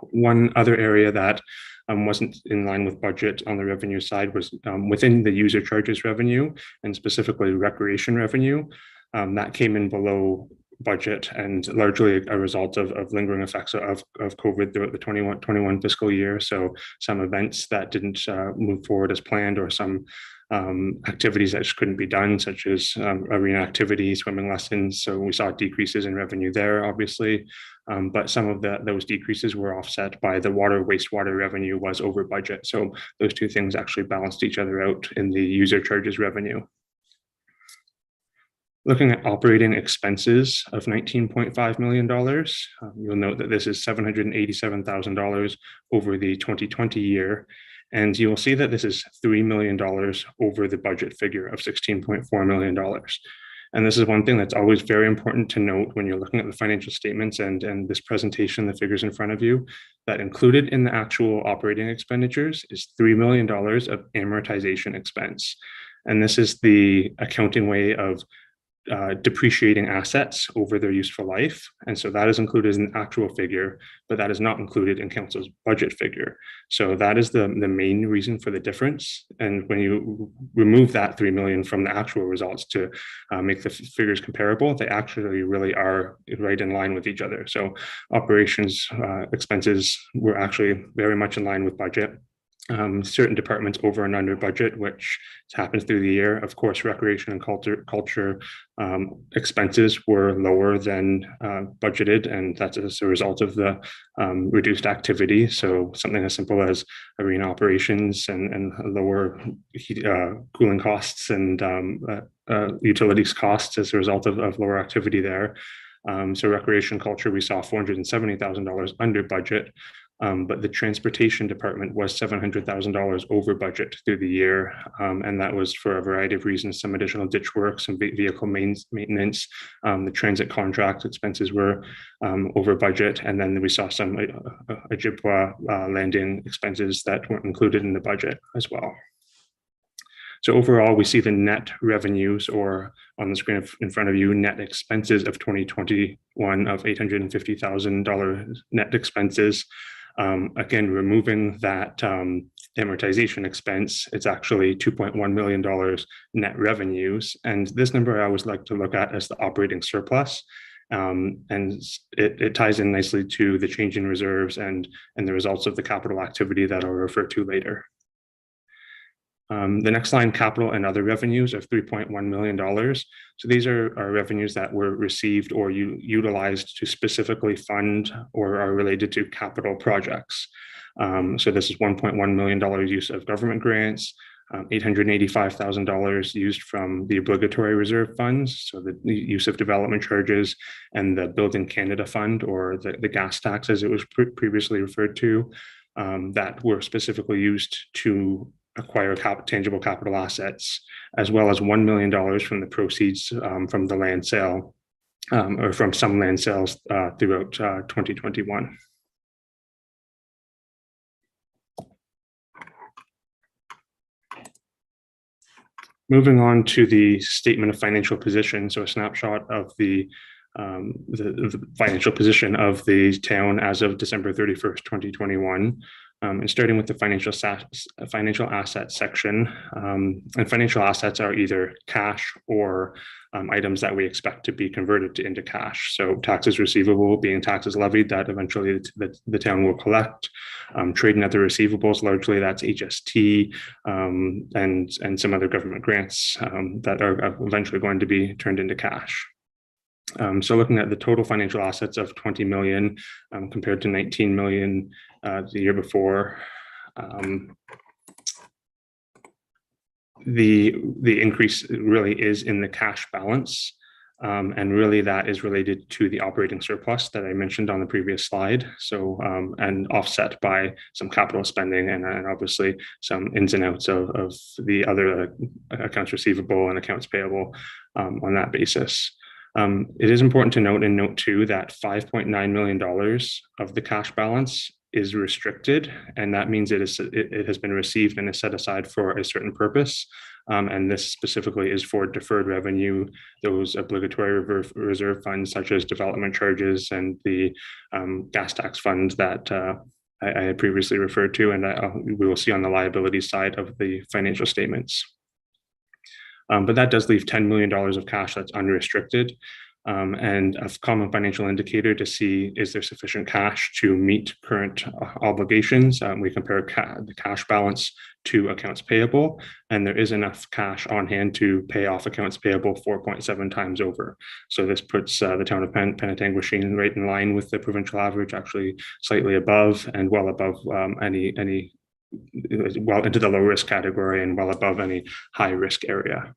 One other area that wasn't in line with budget on the revenue side was within the user charges revenue, and specifically recreation revenue. That came in below budget and largely a result of lingering effects of COVID throughout the 21 fiscal year. So some events that didn't move forward as planned, or some activities that just couldn't be done, such as arena activities, swimming lessons. So we saw decreases in revenue there, obviously, but some of those decreases were offset by the water wastewater revenue was over budget. So those two things actually balanced each other out in the user charges revenue. Looking at operating expenses of $19.5 million, you'll note that this is $787,000 over the 2020 year. And you will see that this is $3 million over the budget figure of $16.4 million. And this is one thing that's always very important to note when you're looking at the financial statements and this presentation, the figures in front of you, that included in the actual operating expenditures is $3 million of amortization expense. And this is the accounting way of depreciating assets over their useful life. And so that is included in the actual figure, but that is not included in council's budget figure. So that is the main reason for the difference. And when you remove that 3 million from the actual results to make the figures comparable, they actually really are right in line with each other. So operations expenses were actually very much in line with budget. Certain departments over and under budget, which happens through the year. Of course, recreation and culture expenses were lower than budgeted, and that's as a result of the reduced activity. So something as simple as arena operations and lower cooling costs and utilities costs as a result of lower activity there. So recreation culture, we saw $470,000 under budget. But the transportation department was $700,000 over budget through the year. And that was for a variety of reasons, some additional ditch work, some vehicle maintenance, the transit contract expenses were over budget. And then we saw some Ojibwa landing expenses that weren't included in the budget as well. So overall, we see the net revenues, or on the screen in front of you, net expenses of 2021 of $850,000 net expenses. Again, removing that amortization expense, it's actually $2.1 million net revenues. And this number I always like to look at as the operating surplus. And it ties in nicely to the change in reserves and the results of the capital activity that I'll refer to later. The next line, capital and other revenues of $3.1 million. So these are revenues that were received or utilized to specifically fund or are related to capital projects. So this is $1.1 million use of government grants, $885,000 used from the obligatory reserve funds, so the use of development charges, and the Building Canada Fund, or the gas tax as it was previously referred to, that were specifically used to acquire tangible capital assets, as well as $1 million from the proceeds from the land sale, or from some land sales throughout 2021. Moving on to the statement of financial position, so a snapshot of the financial position of the town as of December 31st, 2021. And starting with the financial assets section, and financial assets are either cash or items that we expect to be converted into cash. So taxes receivable being taxes levied that eventually the town will collect. Trade and other receivables, largely that's HST and some other government grants that are eventually going to be turned into cash. So looking at the total financial assets of 20 million compared to 19 million the year before, the increase really is in the cash balance, and really that is related to the operating surplus that I mentioned on the previous slide. So and offset by some capital spending and obviously some ins and outs of the other accounts receivable and accounts payable on that basis. It is important to note in note 2 that $5.9 million of the cash balance is restricted, and that means it has been received and is set aside for a certain purpose. And this specifically is for deferred revenue, those obligatory reserve funds such as development charges and the gas tax fund that I had previously referred to, and we will see on the liability side of the financial statements. But that does leave $10 million of cash that's unrestricted. And a common financial indicator to see is there sufficient cash to meet current obligations. We compare the cash balance to accounts payable, and there is enough cash on hand to pay off accounts payable 4.7 times over. So this puts the town of Penetanguishene right in line with the provincial average, actually slightly above and well above well into the low risk category and well above any high risk area.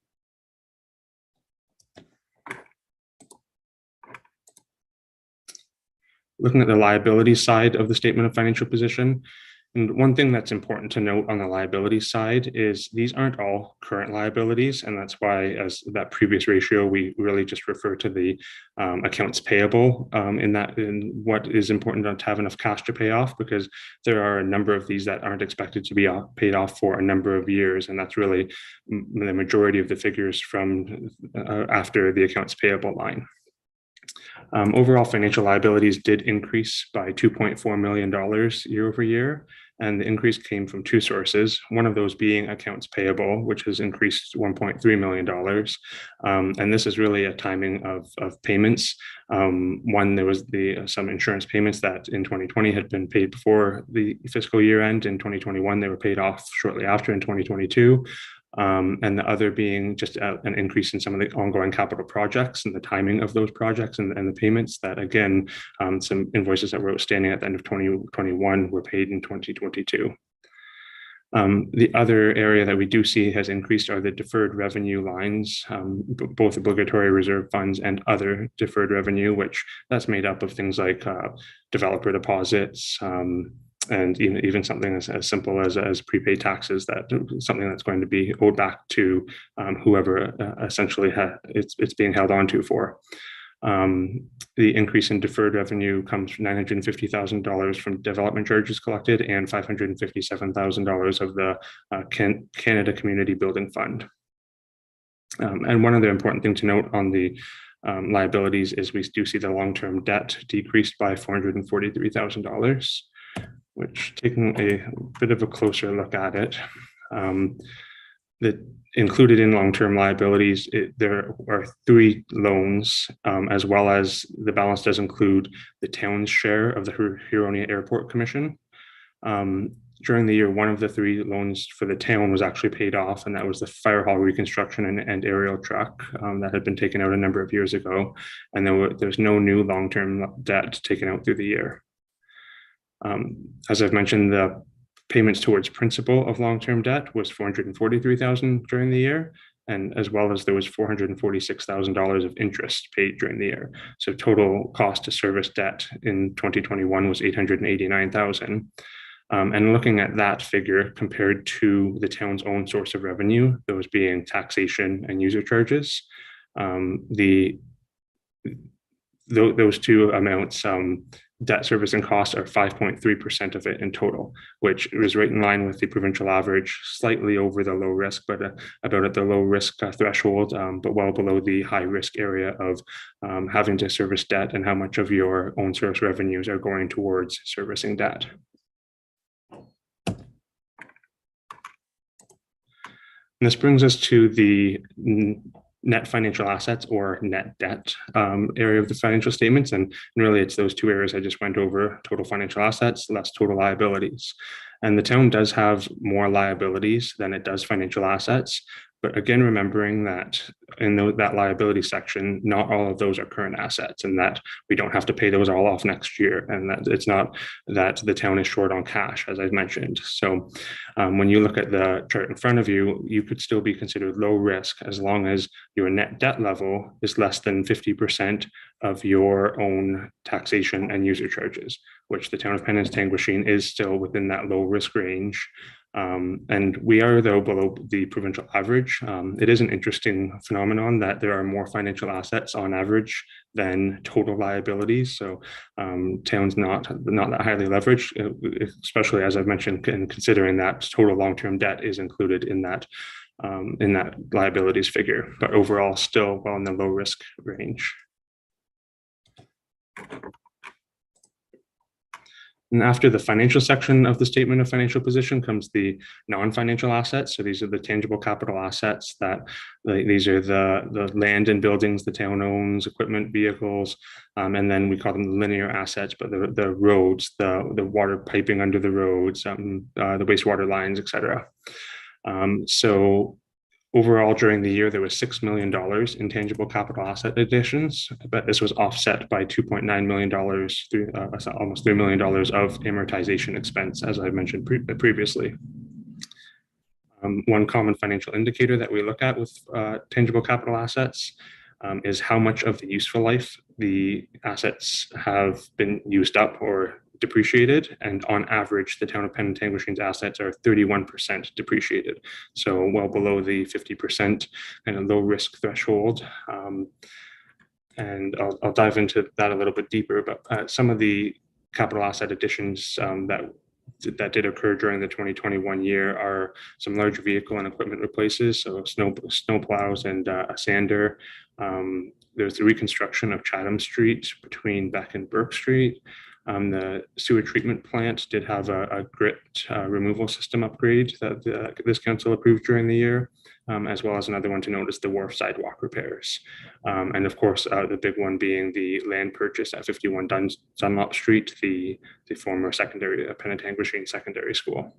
Looking at the liability side of the statement of financial position, And one thing that's important to note on the liability side is these aren't all current liabilities. And that's why, as that previous ratio, we really just refer to the accounts payable in what is important to have enough cash to pay off, because there are a number of these that aren't expected to be paid off for a number of years. And that's really the majority of the figures from after the accounts payable line. Overall financial liabilities did increase by $2.4 million year over year. And the increase came from two sources, one of those being accounts payable, which has increased $1.3 million. And this is really a timing of payments. One, there was some insurance payments that in 2020 had been paid before the fiscal year end. In 2021, they were paid off shortly after in 2022. And the other being just an increase in some of the ongoing capital projects and the timing of those projects and the payments that, again, some invoices that were outstanding at the end of 2021 were paid in 2022. The other area that we do see has increased are the deferred revenue lines, both obligatory reserve funds and other deferred revenue, which that's made up of things like developer deposits, and even something as simple as prepaid taxes, something that's going to be owed back to whoever essentially it's being held on to for. The increase in deferred revenue comes from $950,000 from development charges collected and $557,000 of the Canada Community Building Fund. And one other important thing to note on the liabilities is we do see the long-term debt decreased by $443,000. Which, taking a bit of a closer look at it, that included in long-term liabilities, there are 3 loans, as well as the balance does include the town's share of the Huronia Airport Commission. During the year, one of the 3 loans for the town was actually paid off, and that was the fire hall reconstruction and aerial truck that had been taken out a number of years ago. And there's no new long-term debt taken out through the year. As I've mentioned, the payments towards principal of long-term debt was $443,000 during the year, and as well as there was $446,000 of interest paid during the year. So total cost to service debt in 2021 was $889,000. And looking at that figure compared to the town's own source of revenue, those being taxation and user charges, those two amounts, debt service and costs are 5.3% of it in total, which is right in line with the provincial average, slightly over the low risk, but about at the low risk threshold, but well below the high risk area of having to service debt and how much of your own source revenues are going towards servicing debt. And this brings us to the net financial assets or net debt area of the financial statements. And really it's those 2 areas I just went over: total financial assets less total liabilities. And the town does have more liabilities than it does financial assets. But again, remembering that in that liability section, not all of those are current assets, and that we don't have to pay those all off next year, and that it's not that the town is short on cash, as I've mentioned. So when you look at the chart in front of you, you could still be considered low risk as long as your net debt level is less than 50% of your own taxation and user charges, which the town of Penetanguishene is still within that low risk range. And we are, though, below the provincial average. It is an interesting phenomenon that there are more financial assets on average than total liabilities. So towns not that highly leveraged, especially as I've mentioned, and considering that total long-term debt is included in that liabilities figure, but overall still well in the low risk range. And after the financial section of the statement of financial position comes the non-financial assets. So these are the tangible capital assets these are the land and buildings the town owns, equipment, vehicles, and then we call them the linear assets, but the roads, the water piping under the roads, the wastewater lines, etc. So overall, during the year, there was $6 million in tangible capital asset additions, but this was offset by $2.9 million, almost $3 million of amortization expense, as I mentioned previously. One common financial indicator that we look at with tangible capital assets is how much of the useful life the assets have been used up or depreciated, and on average, the town of Penetanguishene's assets are 31% depreciated, so well below the 50% kind of low risk threshold. And I'll dive into that a little bit deeper, but some of the capital asset additions that did occur during the 2021 year are some large vehicle and equipment replaces, so snow plows and a sander. There's the reconstruction of Chatham Street between Beck and Burke Street. The sewer treatment plant did have a grit removal system upgrade that this council approved during the year, as well as another one to note is the wharf sidewalk repairs. And of course, the big one being the land purchase at 51 Dunlop Street, the former secondary Penetanguishene Secondary School.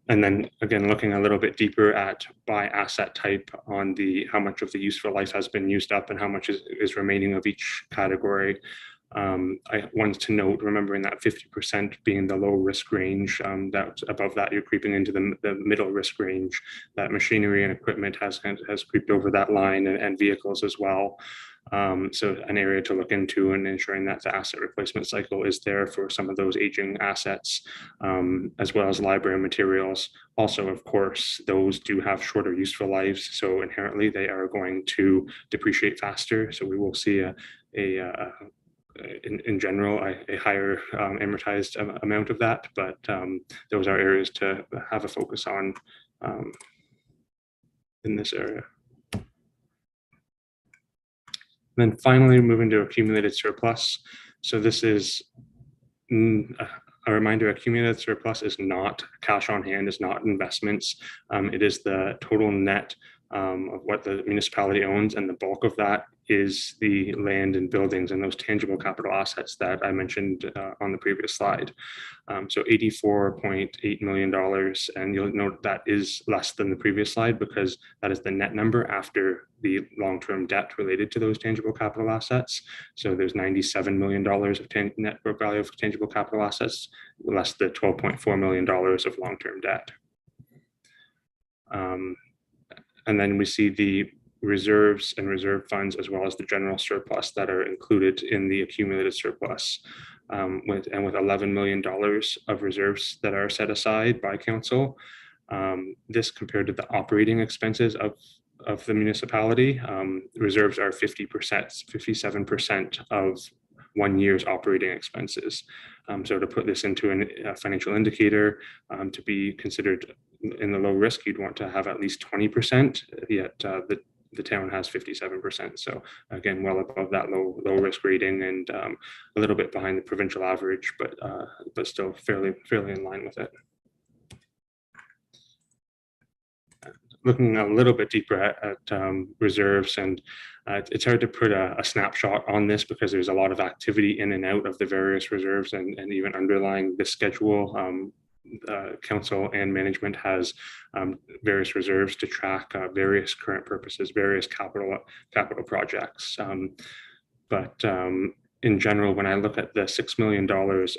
And then again, looking a little bit deeper at by asset type on how much of the useful life has been used up and how much is remaining of each category. I wanted to note, remembering that 50% being the low risk range, that above that you're creeping into the middle risk range, that machinery and equipment has creeped over that line, and vehicles as well. So an area to look into and ensuring that the asset replacement cycle is there for some of those aging assets, as well as library materials. Also, of course, those do have shorter useful lives, so inherently they are going to depreciate faster. So we will see in general a higher amortized amount of that, but those are areas to have a focus on in this area. Then finally, moving to accumulated surplus. So this is a reminder: accumulated surplus is not cash on hand, is not investments. It is the total net of what the municipality owns, and the bulk of that is the land and buildings and those tangible capital assets that I mentioned on the previous slide. So $84.8 million, and you'll note that is less than the previous slide because that is the net number after the long-term debt related to those tangible capital assets. So there's $97 million of net book value of tangible capital assets, less the $12.4 million of long-term debt. And then we see the reserves and reserve funds, as well as the general surplus that are included in the accumulated surplus, with $11 million of reserves that are set aside by council. This compared to the operating expenses of the municipality, reserves are 57% of 1 year's operating expenses. So to put this into a financial indicator, to be considered in the low risk, you'd want to have at least 20%, yet the town has 57%. So again, well above that low risk rating, and a little bit behind the provincial average, but still fairly in line with it. Looking a little bit deeper at reserves, and it's hard to put a snapshot on this because there's a lot of activity in and out of the various reserves, and even underlying the schedule. Council and management has various reserves to track various current purposes, various capital projects. But in general, when I look at the $6 million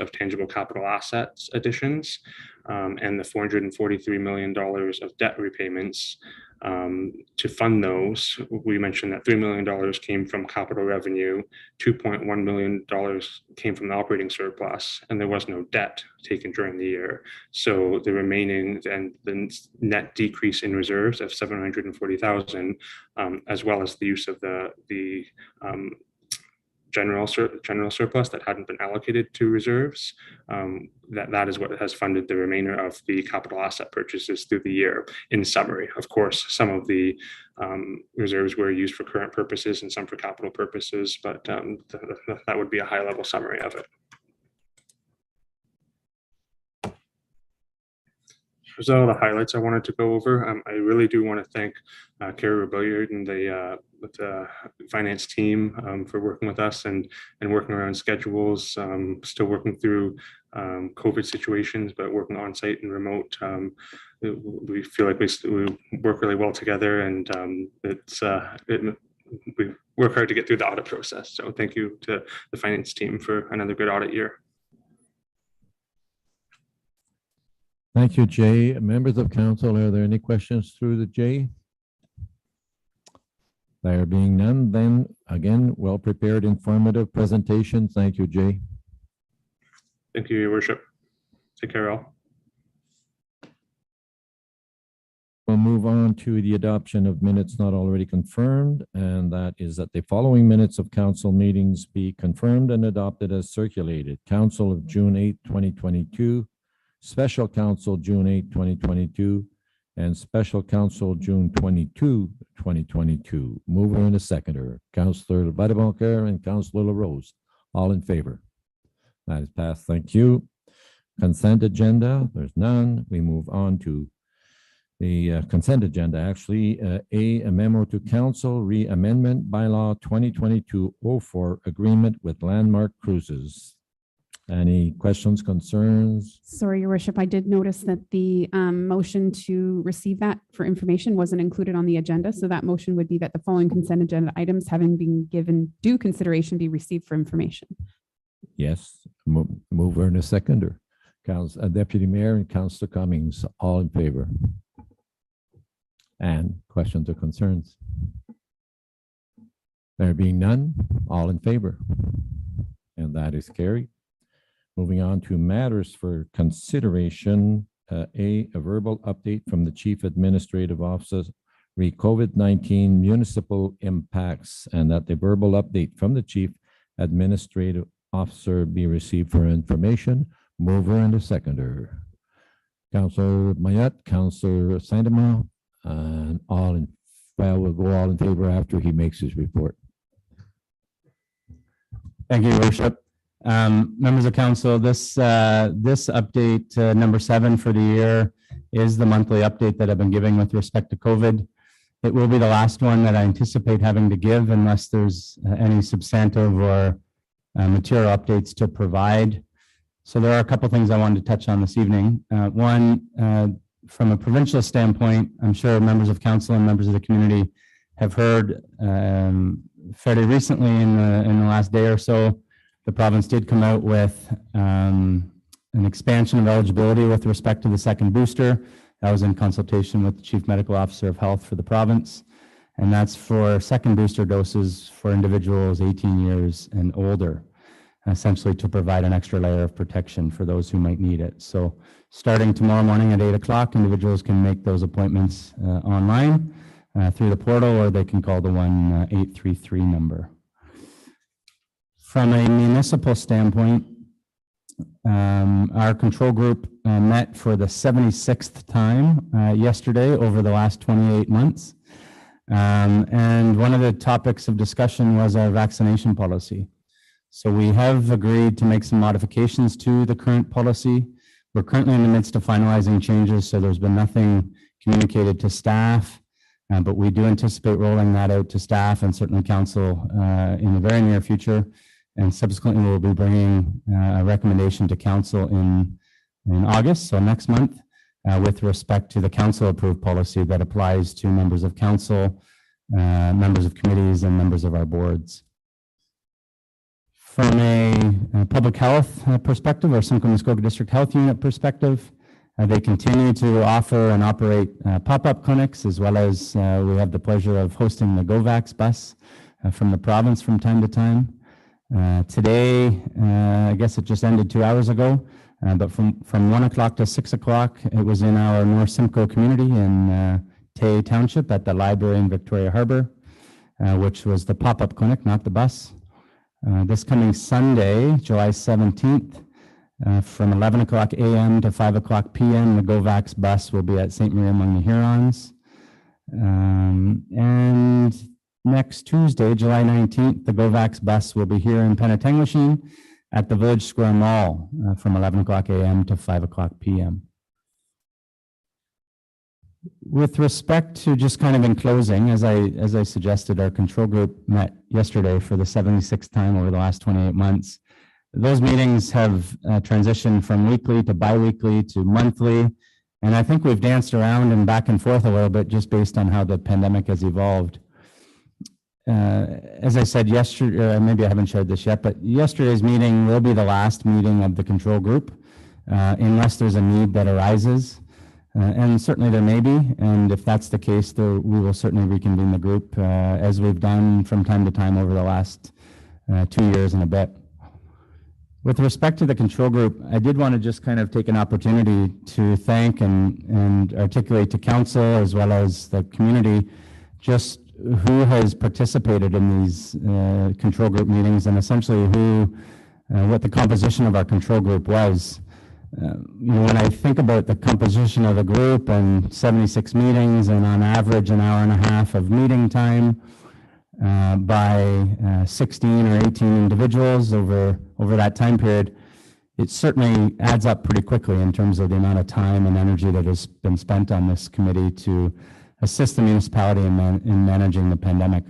of tangible capital assets additions and the $443 million of debt repayments, to fund those, we mentioned that $3 million came from capital revenue, $2.1 million came from the operating surplus, and there was no debt taken during the year. So the remaining and the net decrease in reserves of $740,000, as well as the use of the general surplus that hadn't been allocated to reserves, that is what has funded the remainder of the capital asset purchases through the year. In summary, of course, some of the reserves were used for current purposes and some for capital purposes, but that would be a high level summary of it. Those are all the highlights I wanted to go over. I really do want to thank Carrie Rebelliard and the finance team for working with us and working around schedules, still working through COVID situations, but working on site and remote. We feel like we work really well together, and we work hard to get through the audit process. So thank you to the finance team for another good audit year.
Thank you, Jay. Members of council, are there any questions through the Jay? There being none, then again, well-prepared, informative presentation. Thank you, Jay.
Thank you, Your Worship. Take care, all.
We'll move on to the adoption of minutes not already confirmed, and that is that the following minutes of council meetings be confirmed and adopted as circulated. Council of June 8, 2022, Special Council June 8, 2022, and Special Council June 22, 2022. Mover and a seconder, Councillor Vadeboncoeur and Councillor LaRose. All in favor? That is passed. Thank you. Consent agenda, there's none. We move on to the consent agenda, actually. A memo to council, re-amendment bylaw 2022-04 agreement with Landmark Cruises. Any questions, concerns?
Sorry, Your Worship, I did notice that the motion to receive that for information wasn't included on the agenda. So that motion would be that the following consent agenda items, having been given due consideration, be received for information.
Yes, mover and a seconder. Deputy Mayor and Councillor Cummings, all in favor? And questions or concerns? There being none, all in favor? And that is carried. Moving on to matters for consideration. A verbal update from the Chief Administrative Officer re COVID-19 municipal impacts, and that the verbal update from the Chief Administrative Officer be received for information. Mover and a seconder. Councillor Mayette, Councillor Saint-Amand, and we'll go all in favor after he makes his report.
Thank you, Your Worship. Members of council, this update number 7 for the year is the monthly update that I've been giving with respect to COVID. It will be the last one that I anticipate having to give unless there's any substantive or material updates to provide. So there are a couple things I wanted to touch on this evening. One, from a provincial standpoint, I'm sure members of council and members of the community have heard fairly recently in the last day or so, the province did come out with an expansion of eligibility with respect to the second booster. That was in consultation with the Chief Medical Officer of Health for the province. And that's for second booster doses for individuals 18 years and older, essentially to provide an extra layer of protection for those who might need it. So starting tomorrow morning at 8 o'clock, individuals can make those appointments online through the portal, or they can call the 1-833 number. From a municipal standpoint, our control group met for the 76th time yesterday over the last 28 months. And one of the topics of discussion was our vaccination policy. So we have agreed to make some modifications to the current policy. We're currently in the midst of finalizing changes, so there's been nothing communicated to staff, but we do anticipate rolling that out to staff and certainly council in the very near future. And subsequently, we'll be bringing a recommendation to council in August, so next month, with respect to the council approved policy that applies to members of council, members of committees, and members of our boards. From a public health perspective, or Simcoe Muskoka District Health Unit perspective, they continue to offer and operate pop-up clinics, as well as we have the pleasure of hosting the GoVax bus from the province from time to time. Today, I guess it just ended 2 hours ago, but from 1 o'clock to 6 o'clock, it was in our North Simcoe community in Tay Township at the library in Victoria Harbor, which was the pop-up clinic, not the bus. This coming Sunday, July 17th, from 11 o'clock a.m. to 5 o'clock p.m., the GoVax bus will be at St. Marie among the Hurons. And next Tuesday, July 19th, the GoVax bus will be here in Penetanguishene at the Village Square Mall from 11 o'clock a.m. to 5 o'clock p.m. With respect to just kind of in closing, as I suggested, our control group met yesterday for the 76th time over the last 28 months. Those meetings have transitioned from weekly to bi-weekly to monthly. And I think we've danced around and back and forth a little bit just based on how the pandemic has evolved. As I said yesterday, maybe I haven't shared this yet, but yesterday's meeting will be the last meeting of the control group, unless there's a need that arises. And certainly there may be, and if that's the case, we will certainly reconvene the group as we've done from time to time over the last 2 years and a bit. With respect to the control group, I did want to just kind of take an opportunity to thank and articulate to council as well as the community just who has participated in these control group meetings and essentially what the composition of our control group was. When I think about the composition of the group and 76 meetings and on average an hour and a half of meeting time by 16 or 18 individuals over that time period, it certainly adds up pretty quickly in terms of the amount of time and energy that has been spent on this committee to assist the municipality in managing the pandemic.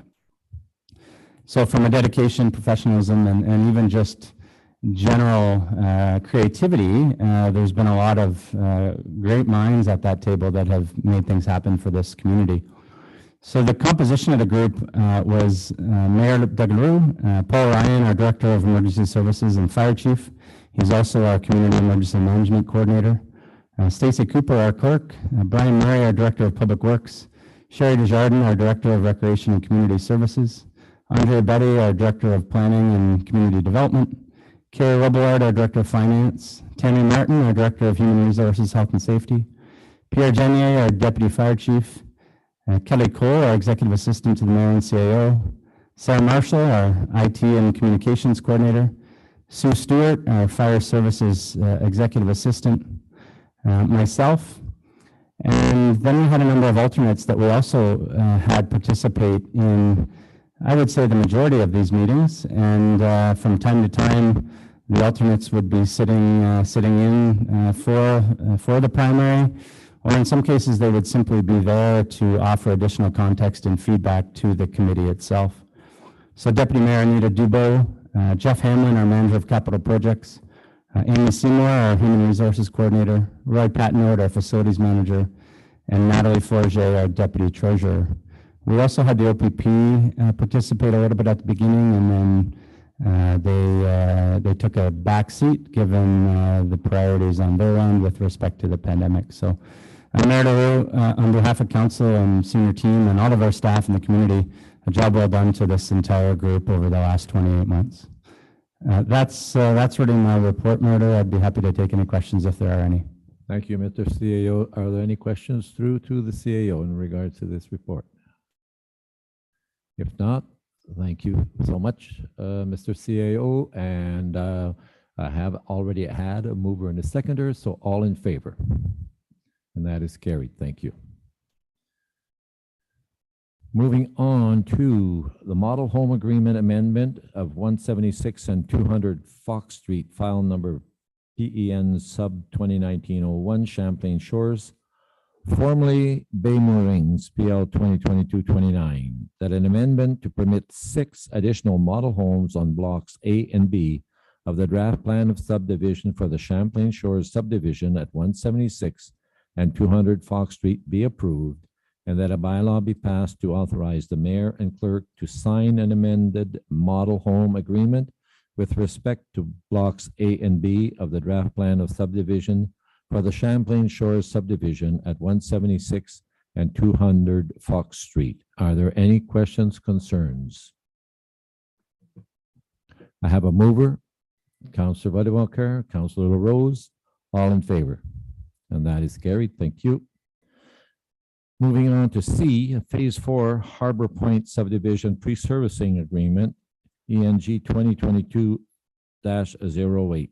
So from a dedication, professionalism, and even just general creativity, there's been a lot of great minds at that table that have made things happen for this community. So the composition of the group was Mayor Degluru, Paul Ryan, our Director of Emergency Services and Fire Chief. He's also our Community Emergency Management Coordinator. Stacey Cooper, our Clerk. Brian Murray, our Director of Public Works. Sherry Desjardins, our Director of Recreation and Community Services. Andre Betty, our Director of Planning and Community Development. Carrie Robillard, our Director of Finance. Tammy Martin, our Director of Human Resources, Health and Safety. Pierre Genier, our Deputy Fire Chief. Kelly Cole, our Executive Assistant to the Mayor and CAO. Sarah Marshall, our IT and Communications Coordinator. Sue Stewart, our Fire Services Executive Assistant. Myself. And then we had a number of alternates that we also had participate in, I would say, the majority of these meetings. And from time to time, the alternates would be sitting in for the primary, or in some cases, they would simply be there to offer additional context and feedback to the committee itself. So Deputy Mayor Anita Dubo, Jeff Hamlin, our Manager of Capital Projects, Amy Seymour, our Human Resources Coordinator, Roy Patnode, our Facilities Manager, and Natalie Forget, our Deputy Treasurer. We also had the OPP participate a little bit at the beginning, and then they took a back seat given the priorities on their end with respect to the pandemic. So Mayor Degluru, on behalf of council and senior team and all of our staff in the community, a job well done to this entire group over the last 28 months. That's really my report, Murdo. I'd be happy to take any questions if there are any.
Thank you, Mr. CAO. Are there any questions through to the CAO in regards to this report? If not, thank you so much, Mr. CAO. And I have already had a mover and a seconder, so all in favor. And that is carried. Thank you. Moving on to the Model Home Agreement Amendment of 176 and 200 Fox Street, file number PEN sub 2019-01, Champlain Shores, formerly Bay Moorings, PL 2022-29, that an amendment to permit 6 additional model homes on blocks A and B of the draft plan of subdivision for the Champlain Shores subdivision at 176 and 200 Fox Street be approved, and that a bylaw be passed to authorize the mayor and clerk to sign an amended model home agreement with respect to blocks A and B of the draft plan of subdivision for the Champlain Shores subdivision at 176 and 200 Fox Street. Are there any questions, concerns? I have a mover, Councillor Vadewalker, Councillor LaRose, all in favor. And that is carried. Thank you. Moving on to C, Phase 4 Harbor Point Subdivision Pre-Servicing Agreement, ENG 2022-08.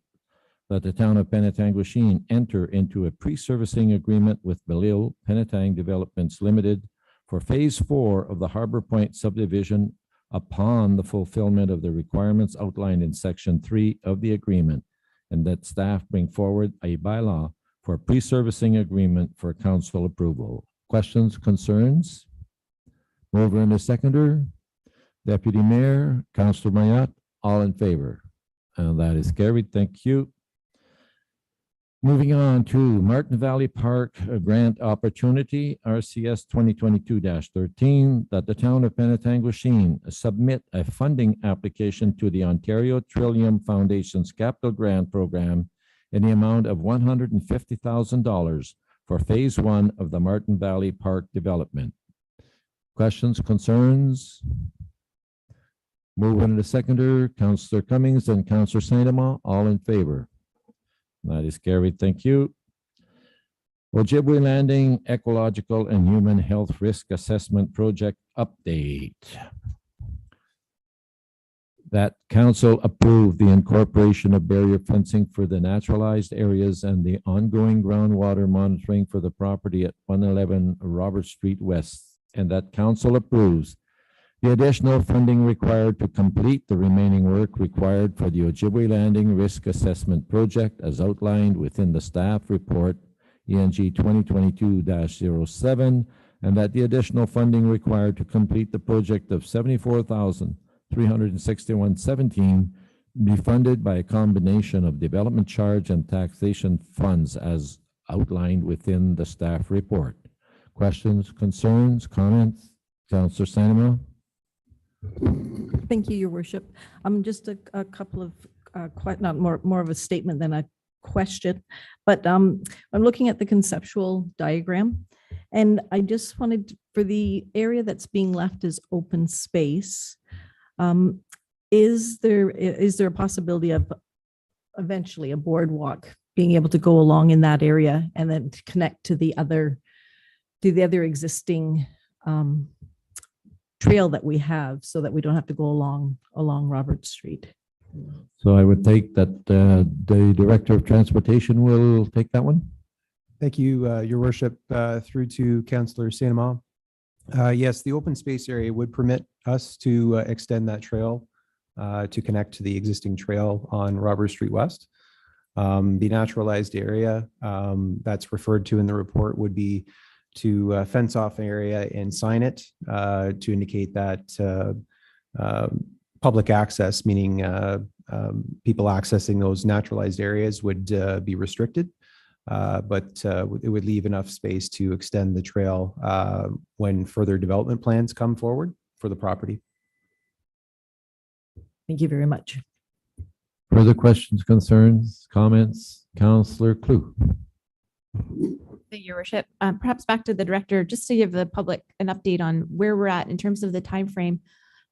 That the town of Penetanguishene enter into a pre-servicing agreement with Belil Penetang Developments Limited for Phase 4 of the Harbor Point subdivision upon the fulfillment of the requirements outlined in Section 3 of the agreement, and that staff bring forward a bylaw for a pre-servicing agreement for council approval. Questions, concerns? Mover and a seconder. Deputy Mayor, Councillor Mayotte, all in favor. And that is carried. Thank you. Moving on to Martin Valley Park Grant Opportunity, RCS 2022-13, that the town of Penetanguishene submit a funding application to the Ontario Trillium Foundation's Capital Grant Program in the amount of $150,000 for Phase 1 of the Martin Valley Park development. Questions, concerns? Moving to seconder, Councillor Cummings and Councillor Saint-Amand, all in favor? That is carried. Thank you. Ojibwe Landing Ecological and Human Health Risk Assessment Project update. That council approved the incorporation of barrier fencing for the naturalized areas and the ongoing groundwater monitoring for the property at 111 Robert Street West, and that council approves the additional funding required to complete the remaining work required for the Ojibwe Landing Risk Assessment Project as outlined within the staff report ENG 2022-07, and that the additional funding required to complete the project of $74,361.17 be funded by a combination of development charge and taxation funds as outlined within the staff report. Questions, concerns, comments? Councillor Saint-Amand?
Thank you, Your Worship. Just a couple of not more of a statement than a question, but I'm looking at the conceptual diagram, and I just wanted for the area that's being left as open space. Is there a possibility of eventually a boardwalk being able to go along in that area and then to connect to the other existing trail that we have, so that we don't have to go along Robert Street?
So I would take that the Director of Transportation will take that one.
Thank you, Your Worship. Through to Councillor Saint-Amand. Yes, the open space area would permit us to extend that trail to connect to the existing trail on Robert Street West. The naturalized area that's referred to in the report would be to fence off an area and sign it to indicate that public access, meaning people accessing those naturalized areas, would be restricted. But it would leave enough space to extend the trail when further development plans come forward for the property.
Thank you very much.
Further questions, concerns, comments? Councillor Klug.
Thank you, Your Worship. Perhaps back to the director, just to give the public an update on where we're at in terms of the time frame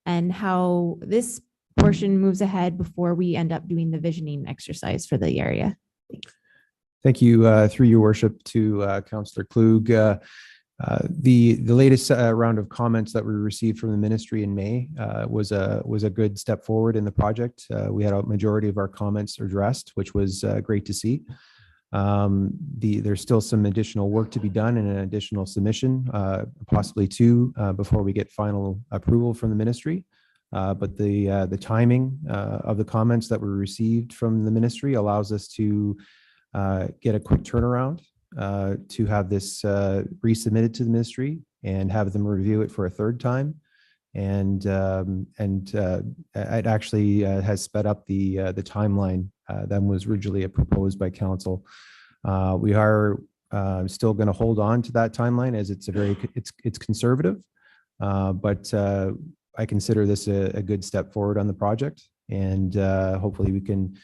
and how this portion moves ahead before we end up doing the visioning exercise for the area. Thanks.
Thank you. Through Your Worship to Councillor Klug. The latest round of comments that we received from the ministry in May was a good step forward in the project. We had a majority of our comments addressed, which was great to see. There's still some additional work to be done and an additional submission, possibly two, before we get final approval from the ministry. But the timing of the comments that were received from the ministry allows us to get a quick turnaround to have this resubmitted to the ministry and have them review it for a third time. And it actually has sped up the timeline that was originally proposed by council. We are still going to hold on to that timeline as it's conservative, but I consider this a good step forward on the project, and hopefully we can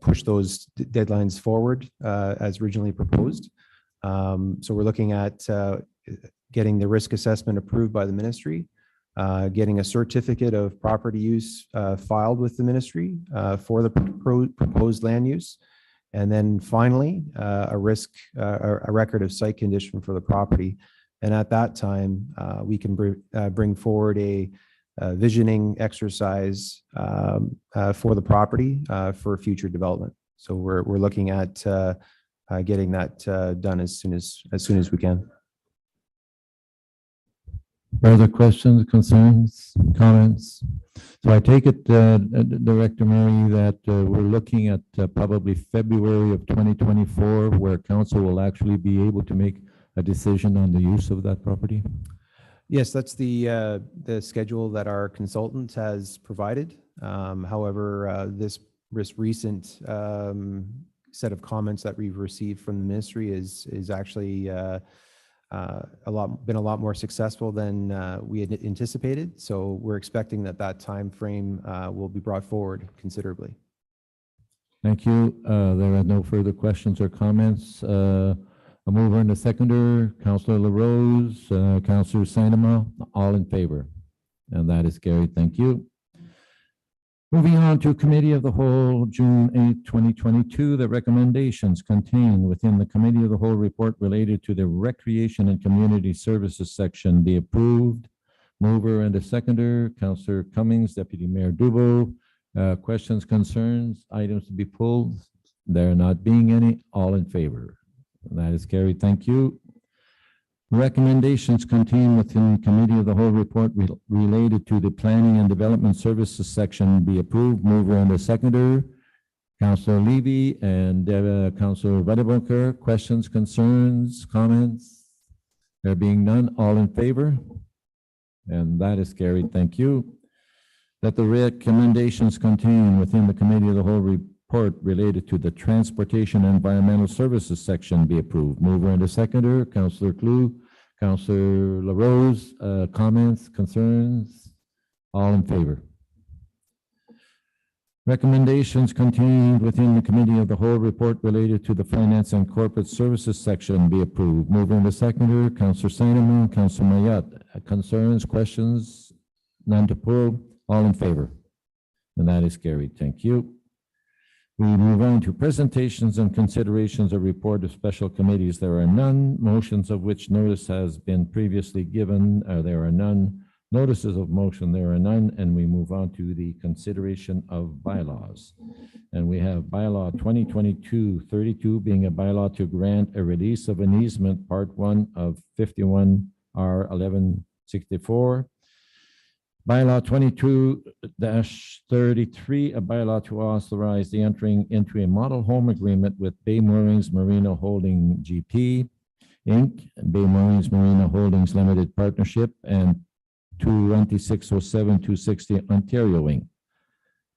push those deadlines forward as originally proposed. So we're looking at getting the risk assessment approved by the ministry, getting a certificate of property use filed with the ministry for the proposed land use, and then finally a record of site condition for the property. And at that time, we can bring forward a visioning exercise for the property for future development. So we're looking at getting that done as soon as we can.
Further questions, concerns, comments? So I take it, Director Murray, that we're looking at probably February of 2024, where council will actually be able to make a decision on the use of that property?
Yes, that's the schedule that our consultant has provided. However, this recent set of comments that we've received from the ministry is actually been a lot more successful than we had anticipated. So we're expecting that time frame will be brought forward considerably.
Thank you. There are no further questions or comments. A mover and a seconder, Councillor LaRose, Councillor Sanema, all in favor. And that is carried. Thank you. Moving on to Committee of the Whole, June 8, 2022, the recommendations contained within the Committee of the Whole report related to the Recreation and Community Services section be approved. Mover and a seconder, Councillor Cummings, Deputy Mayor Dubo. Questions, concerns, items to be pulled? There not being any, all in favor. That is carried. Thank you. Recommendations contained within Committee of the Whole report related to the Planning and Development Services section be approved. Mover and a seconder, Councillor Levy and Councillor Vadebunker. Questions, concerns, comments? There being none, all in favor? And that is carried. Thank you. That the recommendations contained within the Committee of the Whole report related to the Transportation and Environmental Services section be approved. Mover and a seconder, Councillor Klug, Councillor LaRose. Comments, concerns, all in favor. Recommendations contained within the Committee of the Whole report related to the Finance and Corporate Services section be approved. Mover and a seconder, Councillor Sandeman, Councillor Mayat. Concerns, questions, none to pull, all in favor. And that is carried. Thank you. We move on to presentations and considerations of report of special committees. There are none. Motions of which notice has been previously given. There are none. Notices of motion, there are none. And we move on to the consideration of bylaws. And we have bylaw 2022-32 being a bylaw to grant a release of an easement, part 1 of 51 R1164. Bylaw 22-33, a bylaw to authorize the entering into a model home agreement with Bay Moorings Marina Holding GP, Inc., Bay Moorings Marina Holdings Limited Partnership, and 2607-260 Ontario Inc.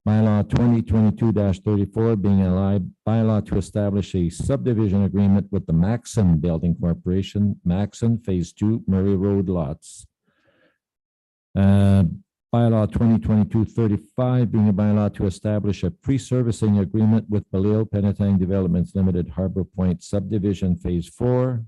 Bylaw 2022-34 being a bylaw to establish a subdivision agreement with the Maxon Building Corporation, Maxon Phase 2, Murray Road lots. Bylaw 2022-35 being a bylaw to establish a pre-servicing agreement with Baleo Penetang Developments Limited Harbor Point Subdivision Phase 4.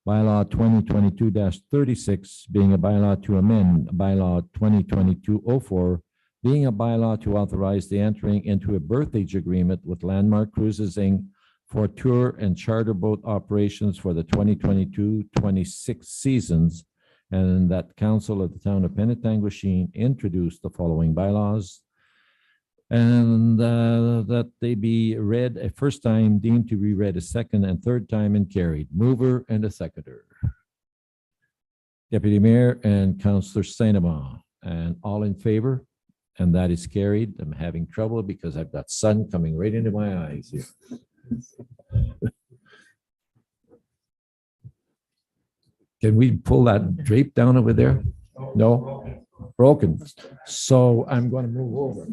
Bylaw 2022-36 being a bylaw to amend bylaw 2022-04 being a bylaw to authorize the entering into a berthage agreement with Landmark Cruises Inc. for tour and charter boat operations for the 2022-26 seasons, and that Council of the Town of Penetanguishene introduced the following bylaws, and that they be read a first time, deemed to be read a second and third time, and carried. Mover and a seconder. Deputy Mayor and Councillor Sanema, and all in favor, and that is carried. I'm having trouble because I've got sun coming right into my eyes here. Can we pull that drape down over there? No? Broken. So I'm going to move over.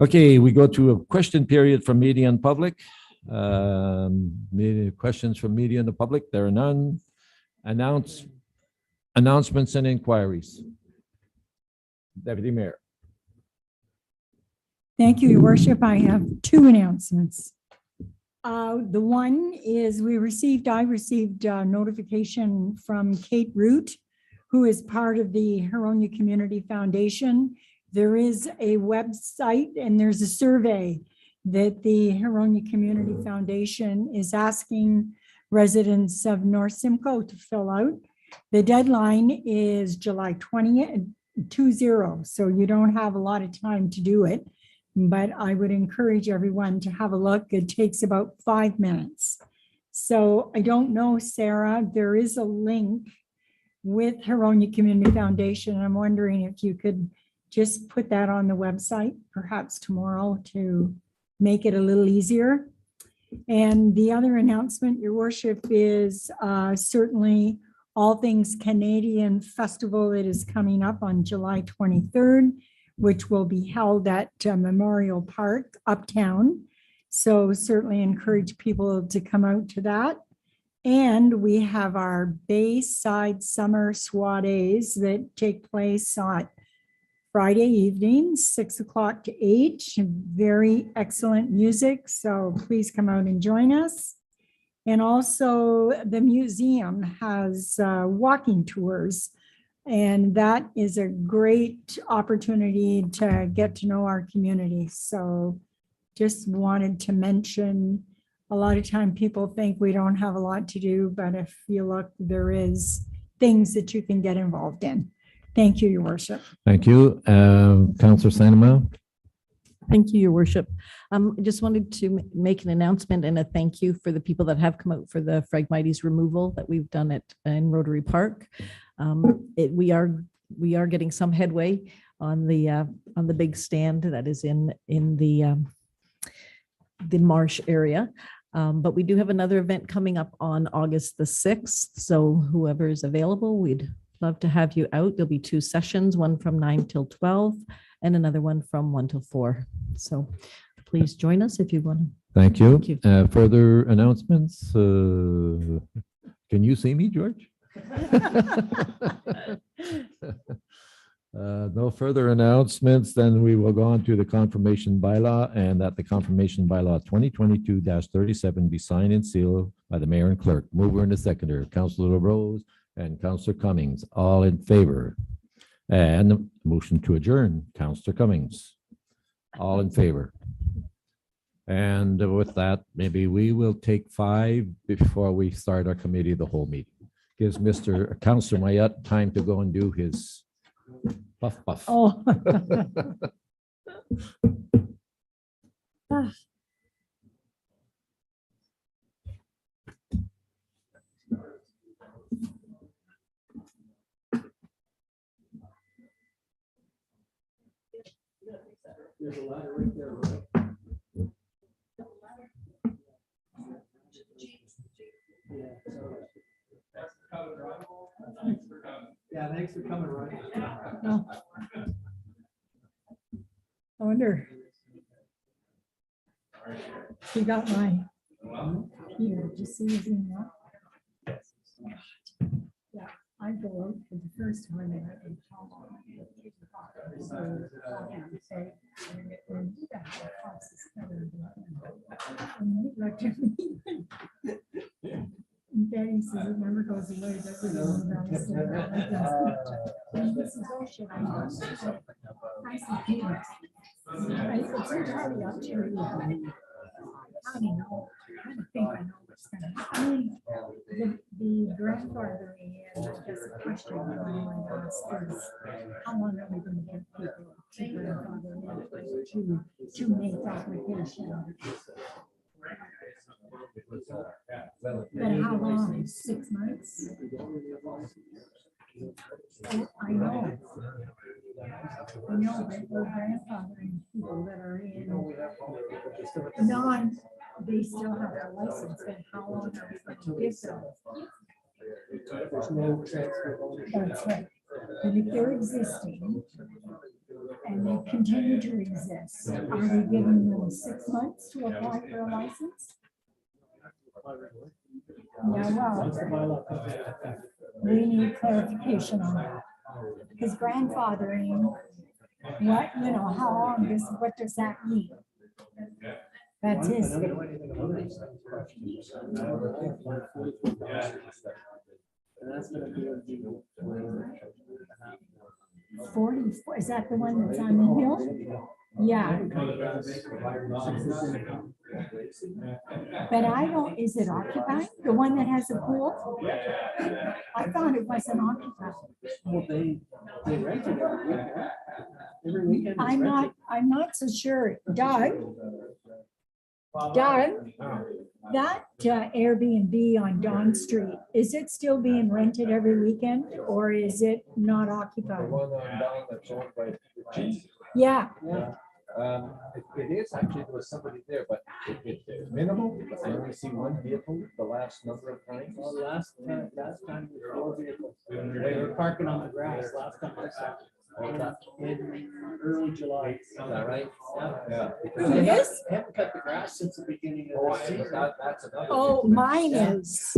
Okay, we go to a question period from media and public. Questions from media and the public? There are none. Announcements and inquiries. Deputy Mayor.
Thank you, Your Worship. I have two announcements. The one is I received notification from Kate Root, who is part of the Huronia Community Foundation. There is a website and there's a survey that the Huronia Community Foundation is asking residents of North Simcoe to fill out. The deadline is July 20th, 20, so you don't have a lot of time to do it. But I would encourage everyone to have a look. It takes about 5 minutes. So I don't know, Sarah, there is a link with Huronia Community Foundation. I'm wondering if you could just put that on the website, perhaps tomorrow, to make it a little easier. And the other announcement, Your Worship, is certainly All Things Canadian Festival that is coming up on July 23rd. Which will be held at Memorial Park uptown. So certainly encourage people to come out to that. And we have our Bayside Summer Soirees that take place Friday evening, 6 o'clock to 8. Very excellent music, so please come out and join us. And also the museum has walking tours. And that is a great opportunity to get to know our community. So just wanted to mention, a lot of time people think we don't have a lot to do, but if you look, there is things that you can get involved in. Thank you, Your Worship.
Thank you. Councillor Sandoval.
Thank you, Your Worship. I just wanted to make an announcement and a thank you for the people that have come out for the Phragmites removal that we've done in Rotary Park. We are getting some headway on the big stand that is in the marsh area. But we do have another event coming up on August the 6th. So whoever is available, we'd love to have you out. There'll be 2 sessions, one from 9 till 12 and another one from 1 till 4. So please join us if you want to.
Thank you.
Thank you.
Further announcements? Can you see me, George? No further announcements, then we will go on to the confirmation bylaw, and that the confirmation bylaw 2022-37 be signed and sealed by the mayor and clerk. Mover and the seconder, Councillor Rose and Councillor Cummings, all in favor. And the motion to adjourn, Councillor Cummings, all in favor. And with that, maybe we will take 5 before we start our committee of the whole meeting. Gives Mr. Councillor Mayette time to go and do his puff puff.
Oh.
There's a ladder right there, right? Yeah, thanks for coming, Ryan.
No. I wonder. He got mine. Here, just see his email. Yeah, I go out for the first one. And I can tell them. So, say, and he got the process covered. And he looked at me. And Daddy says it never goes away. That's what this is all shit. I said, Felix. I said, sometimes I'll tell you. I don't know. I don't think I know what's going to happen. The grandfathering and I guess the question I want to ask is how long are we going to get people to grandfather to make application? But how long? 6 months? I know. I know, but we're grandfathering people that are in non, they still have a license, but how long are we going to give them?
There's no transfer of ownership.
That's right. And if they're existing and they continue to exist, are we giving them 6 months to apply for a license? Yeah, well, we need clarification on that. Because grandfathering, what, how long does, what does that mean? That's his.
And that's going to be
40, is that the one that's on the hill? Yeah. But I don't, is it occupied? The one that has a pool? I thought it wasn't occupied.
Well, they rent it every weekend.
I'm not so sure. Doug, that Airbnb on Don Street, is it still being rented every weekend or is it not occupied?
One on down that's owned by the chief.
Yeah.
It is actually, there was somebody there, but it's minimal. I only see one vehicle the last number of times.
Well, last time we were 4 vehicles. They were parking on the grass last time I saw them. In early July.
Is that right? Yeah.
It is?
Haven't cut the grass since the beginning of the season.
That's another.
Oh, mine is.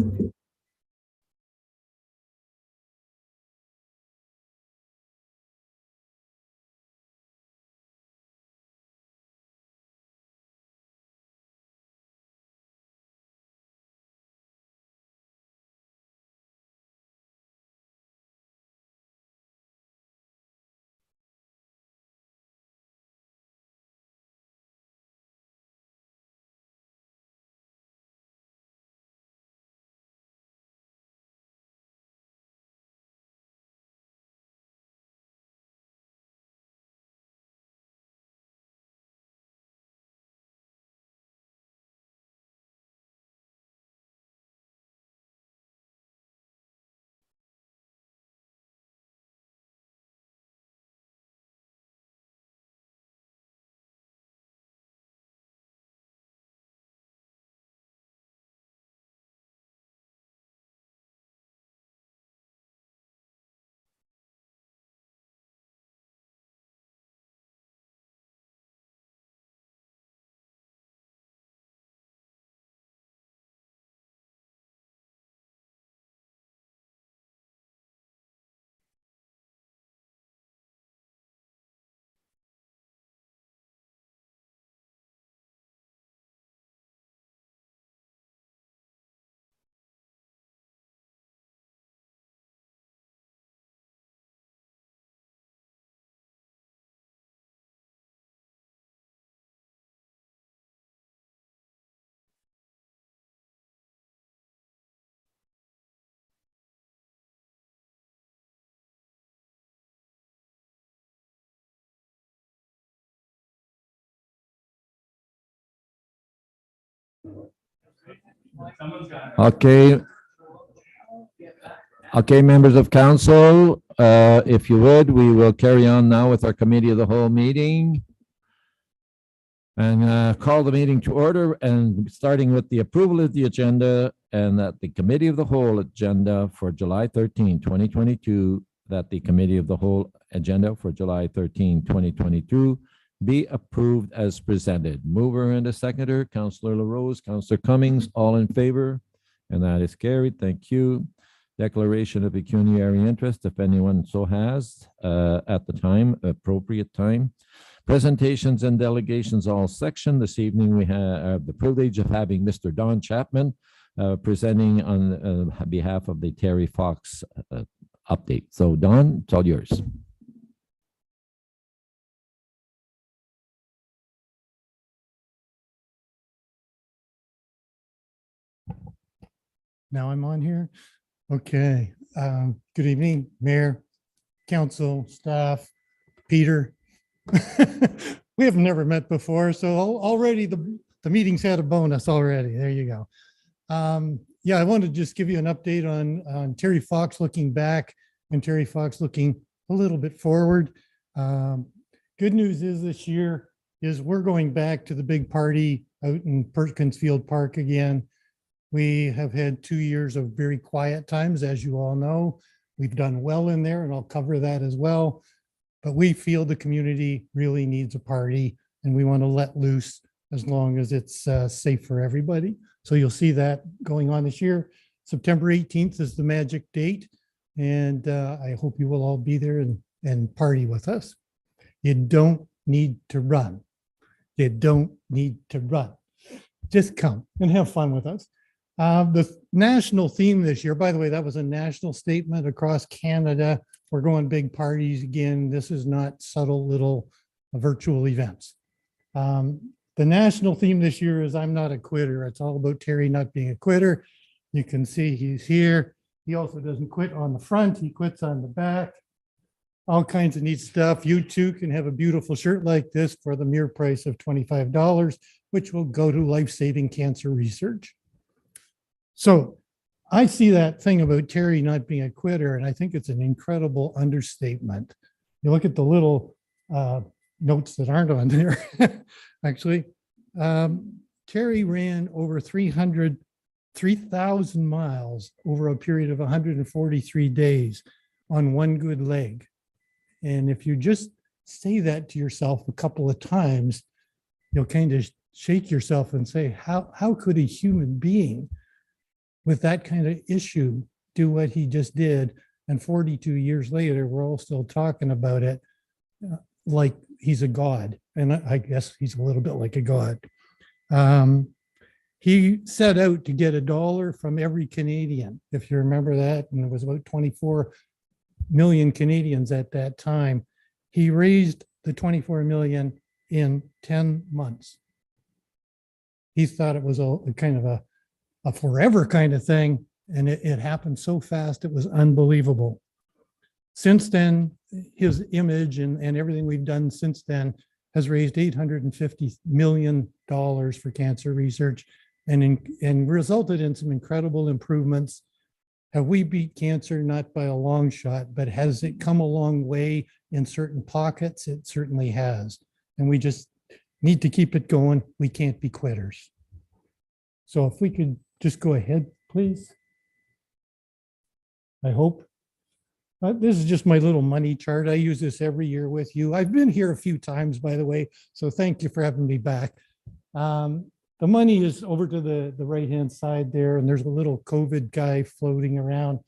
Okay. Okay, members of council, if you would, we will carry on now with our committee of the whole meeting. And call the meeting to order, and starting with the approval of the agenda, and that the committee of the whole agenda for July 13, 2022, that the committee of the whole agenda for July 13, 2022 be approved as presented. Mover and a seconder, Councillor LaRose, Councillor Cummings, all in favor? And that is carried. Thank you. Declaration of pecuniary interest, if anyone so has, at the time, appropriate time. Presentations and delegations, all section. This evening, we have the privilege of having Mr. Don Chapman presenting on behalf of the Terry Fox update. So Don, it's all yours.
Now I'm on here. Okay. Good evening, Mayor, Council, staff, Peter. We have never met before, so already the meeting's had a bonus already. There you go. Yeah, I wanted to just give you an update on Terry Fox looking back and Terry Fox looking a little bit forward. Good news is this year is we're going back to the big party out in Perkins Field Park again. We have had 2 years of very quiet times, as you all know. We've done well in there, and I'll cover that as well. But we feel the community really needs a party, and we want to let loose as long as it's safe for everybody. So you'll see that going on this year. September 18th is the magic date, and I hope you will all be there and party with us. You don't need to run. You don't need to run. Just come and have fun with us. The national theme this year, by the way, that was a national statement across Canada. We're going big parties again. This is not subtle little virtual events. The national theme this year is I'm not a quitter. It's all about Terry not being a quitter. You can see he's here. He also doesn't quit on the front. He quits on the back. All kinds of neat stuff. You too can have a beautiful shirt like this for the mere price of $25, which will go to life-saving cancer research. So I see that thing about Terry not being a quitter, and I think it's an incredible understatement. You look at the little notes that aren't on there, actually. Terry ran over 3,000 miles over a period of 143 days on one good leg. And if you just say that to yourself a couple of times, you'll kind of shake yourself and say, how could a human being with that kind of issue do what he just did? And 42 years later, we're all still talking about it like he's a god. And I guess he's a little bit like a god. He set out to get $1 from every Canadian, if you remember that. And it was about 24 million Canadians at that time. He raised the 24 million in 10 months. He thought it was a kind of a forever kind of thing. And it happened so fast, it was unbelievable. Since then, his image and everything we've done since then has raised $850 million for cancer research and resulted in some incredible improvements. Have we beat cancer? Not by a long shot, but has it come a long way in certain pockets? It certainly has. And we just need to keep it going. We can't be quitters. So if we could just go ahead, please. I hope. This is just my little money chart. I use this every year with you. I've been here a few times, by the way, so thank you for having me back. The money is over to the right-hand side there, and there's a little COVID guy floating around.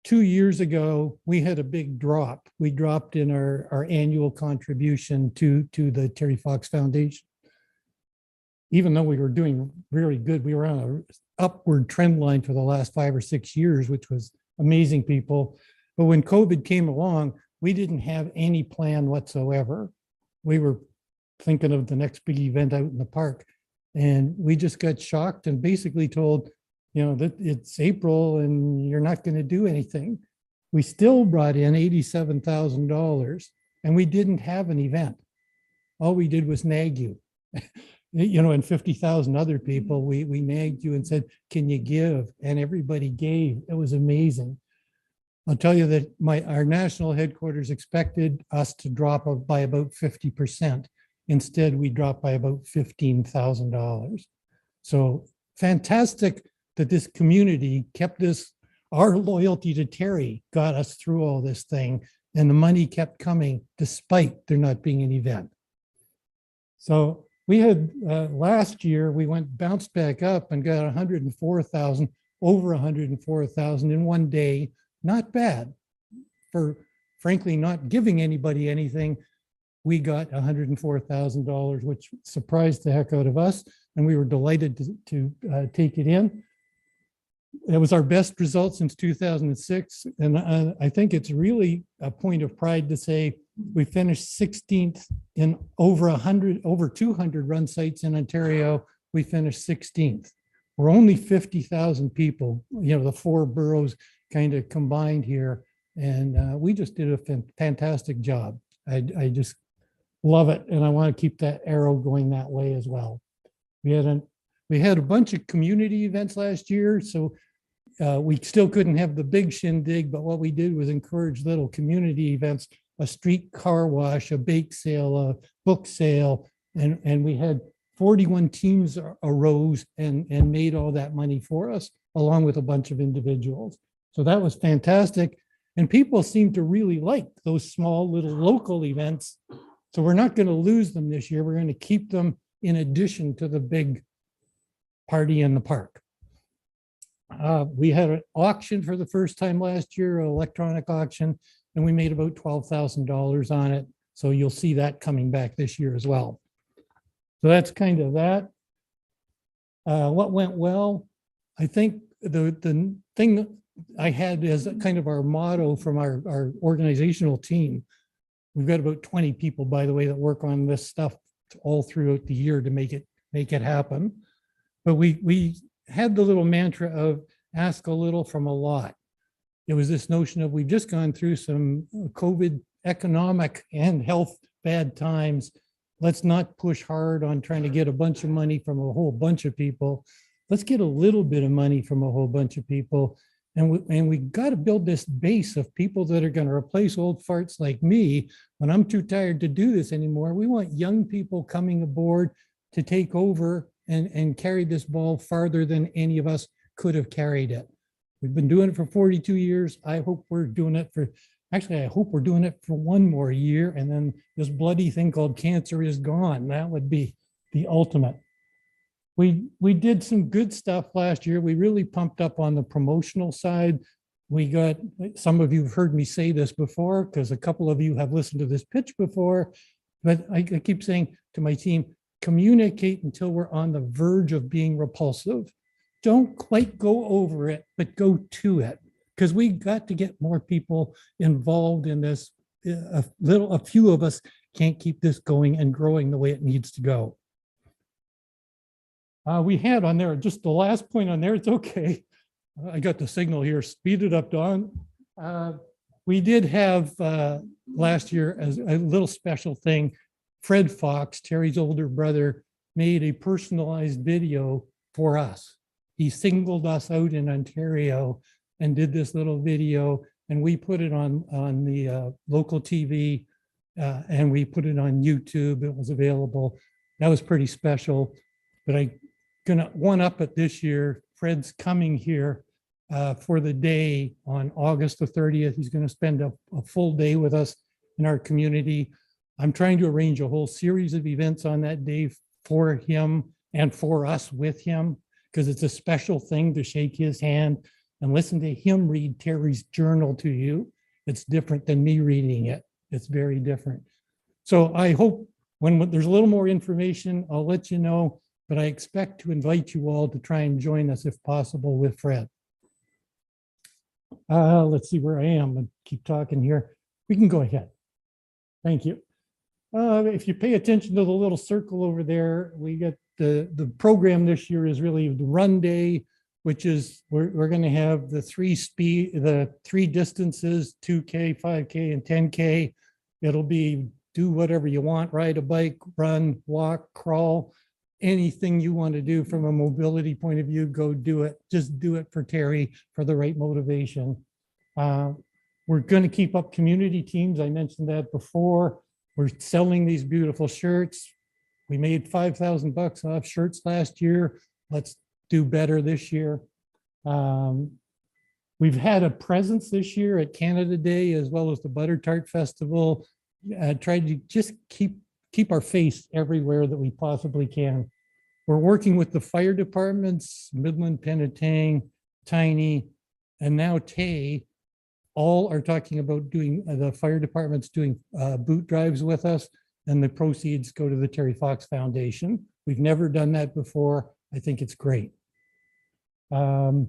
2 years ago, we had a big drop. We dropped in our annual contribution to the Terry Fox Foundation. Even though we were doing really good, we were on an upward trend line for the last 5 or 6 years, which was amazing, people. But when COVID came along, we didn't have any plan whatsoever. We were thinking of the next big event out in the park, and we just got shocked and basically told, you know, that it's April and you're not going to do anything. We still brought in $87,000 and we didn't have an event. All we did was nag you. and 50,000 other people, we nagged you and said, can you give? And everybody gave. It was amazing. I'll tell you that our national headquarters expected us to drop by about 50%. Instead, we dropped by about $15,000. So fantastic that this community kept this. Our loyalty to Terry got us through all this thing, and the money kept coming despite there not being an event. So we had last year, we bounced back up and got 104,000, over 104,000 in one day. Not bad for, frankly, not giving anybody anything. We got $104,000, which surprised the heck out of us, and we were delighted to take it in. It was our best result since 2006, and I think it's really a point of pride to say we finished 16th in over 200 run sites in Ontario. We finished 16th. We're only 50,000 people, the four boroughs kind of combined here, and we just did a fantastic job. I just love it, and I want to keep that arrow going that way as well. We had a bunch of community events last year, so we still couldn't have the big shindig, but what we did was encourage little community events, a street car wash, a bake sale, a book sale, and we had 41 teams arose and made all that money for us, along with a bunch of individuals. So that was fantastic. And people seem to really like those small little local events. So we're not going to lose them this year. We're going to keep them in addition to the big party in the park. We had an auction for the first time last year, an electronic auction, and we made about $12,000 on it. So you'll see that coming back this year as well. So that's kind of that. What went well? I think the thing that I had as kind of our motto from our organizational team, we've got about 20 people, by the way, that work on this stuff all throughout the year to make it happen. But we had the little mantra of ask a little from a lot. It was this notion of we've just gone through some COVID economic and health bad times. Let's not push hard on trying to get a bunch of money from a whole bunch of people. Let's get a little bit of money from a whole bunch of people. And we got to build this base of people that are going to replace old farts like me when I'm too tired to do this anymore. We want young people coming aboard to take over and carry this ball farther than any of us could have carried it. We've been doing it for 42 years. I hope we're doing it for one more year, and then this bloody thing called cancer is gone. That would be the ultimate. We did some good stuff last year. We really pumped up on the promotional side. We got, some of you have heard me say this before, because a couple of you have listened to this pitch before, but I keep saying to my team, communicate until we're on the verge of being repulsive. Don't quite go over it, but go to it, because we got to get more people involved in this. A few of us can't keep this going and growing the way it needs to go. We had on there, just the last point on there, it's okay. I got the signal here, speed it up, Don. We did have last year as a little special thing. Fred Fox, Terry's older brother, made a personalized video for us. He singled us out in Ontario and did this little video, and we put it on the local TV, and we put it on YouTube. It was available. That was pretty special, but I'm gonna one up it this year. Fred's coming here for the day on August the 30th. He's going to spend a full day with us in our community. I'm trying to arrange a whole series of events on that day for him and for us with him, because it's a special thing to shake his hand and listen to him read Terry's journal to you. It's different than me reading it. It's very different. So I hope when there's a little more information, I'll let you know, but I expect to invite you all to try and join us if possible with Fred. Let's see where I am and keep talking here. We can go ahead. Thank you. If you pay attention to the little circle over there, we get the program this year is really the run day, which is we're going to have the three distances, 2K, 5K, and 10K. It'll be do whatever you want, ride a bike, run, walk, crawl. anything you want to do from a mobility point of view, go do it. Just do it for Terry for the right motivation. We're going to keep up community teams. I mentioned that before. We're selling these beautiful shirts. We made $5,000 off shirts last year. Let's do better this year. We've had a presence this year at Canada Day as well as the Butter Tart Festival. Tried to just keep our face everywhere that we possibly can. We're working with the fire departments, Midland, Penetang, Tiny, and now Tay. All are talking about doing, the fire departments doing boot drives with us, and the proceeds go to the Terry Fox Foundation. We've never done that before. I think it's great. Sure,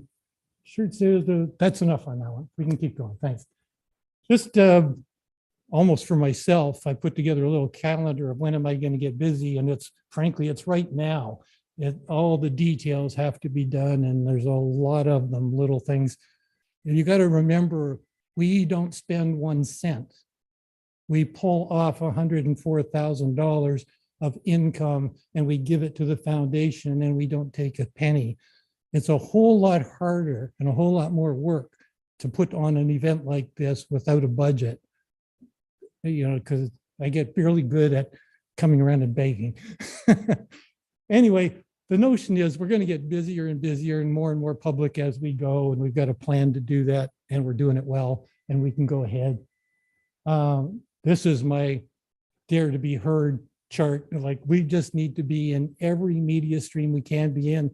that's enough on that one. We can keep going. Thanks. Just almost for myself, I put together a little calendar of when am I going to get busy, and it's frankly, it's right now. All the details have to be done, and there's a lot of them, little things. And you got to remember, we don't spend 1 cent. We pull off $104,000 of income and we give it to the foundation, and we don't take a penny. It's a whole lot harder and a whole lot more work to put on an event like this without a budget. You know, because I get fairly good at coming around and begging. Anyway, the notion is we're going to get busier and busier and more public as we go, and we've got a plan to do that, and we're doing it well, and we can go ahead. This is my dare to be heard chart. Like, we just need to be in every media stream we can be in.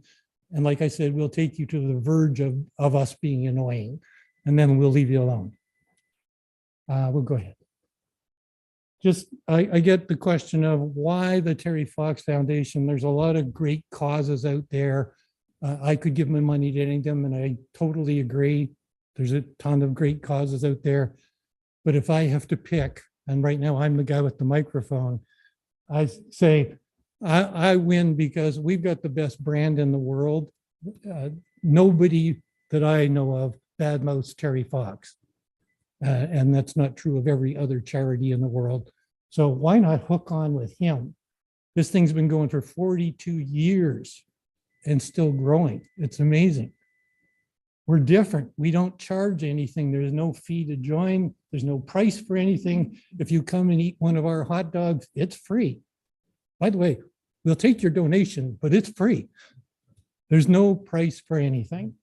And like I said, we'll take you to the verge of us being annoying, and then we'll leave you alone. We'll go ahead. Just, I get the question of why the Terry Fox Foundation. There's a lot of great causes out there. I could give my money to any of them, and I totally agree. There's a ton of great causes out there. But if I have to pick, and right now I'm the guy with the microphone, I say, I win because we've got the best brand in the world. Nobody that I know of badmouths Terry Fox. And that's not true of every other charity in the world. So why not hook on with him? This thing's been going for 42 years and still growing. It's amazing. We're different. We don't charge anything. There's no fee to join. There's no price for anything. If you come and eat one of our hot dogs, it's free. By the way, we'll take your donation, but it's free. There's no price for anything.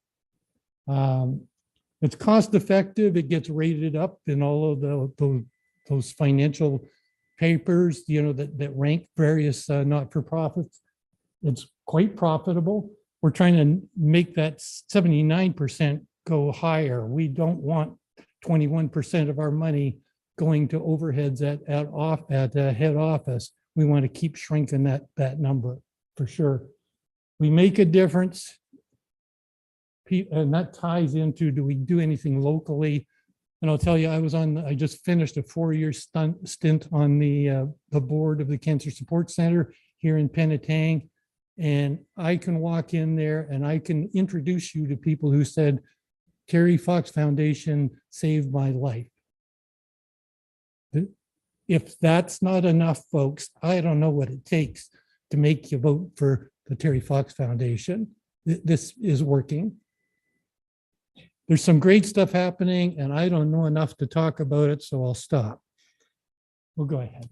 It's cost effective. It gets rated up in all of those financial papers, you know, that rank various not-for-profits. It's quite profitable. We're trying to make that 79% go higher. We don't want 21% of our money going to overheads at head office. We want to keep shrinking that number for sure. We make a difference. And that ties into, do we do anything locally? And I'll tell you, I just finished a 4-year stint on the board of the Cancer Support Center here in Penetang. And I can walk in there and I can introduce you to people who said, Terry Fox Foundation saved my life. If that's not enough, folks, I don't know what it takes to make you vote for the Terry Fox Foundation. This is working. There's some great stuff happening, and I don't know enough to talk about it, so I'll stop. We'll go ahead.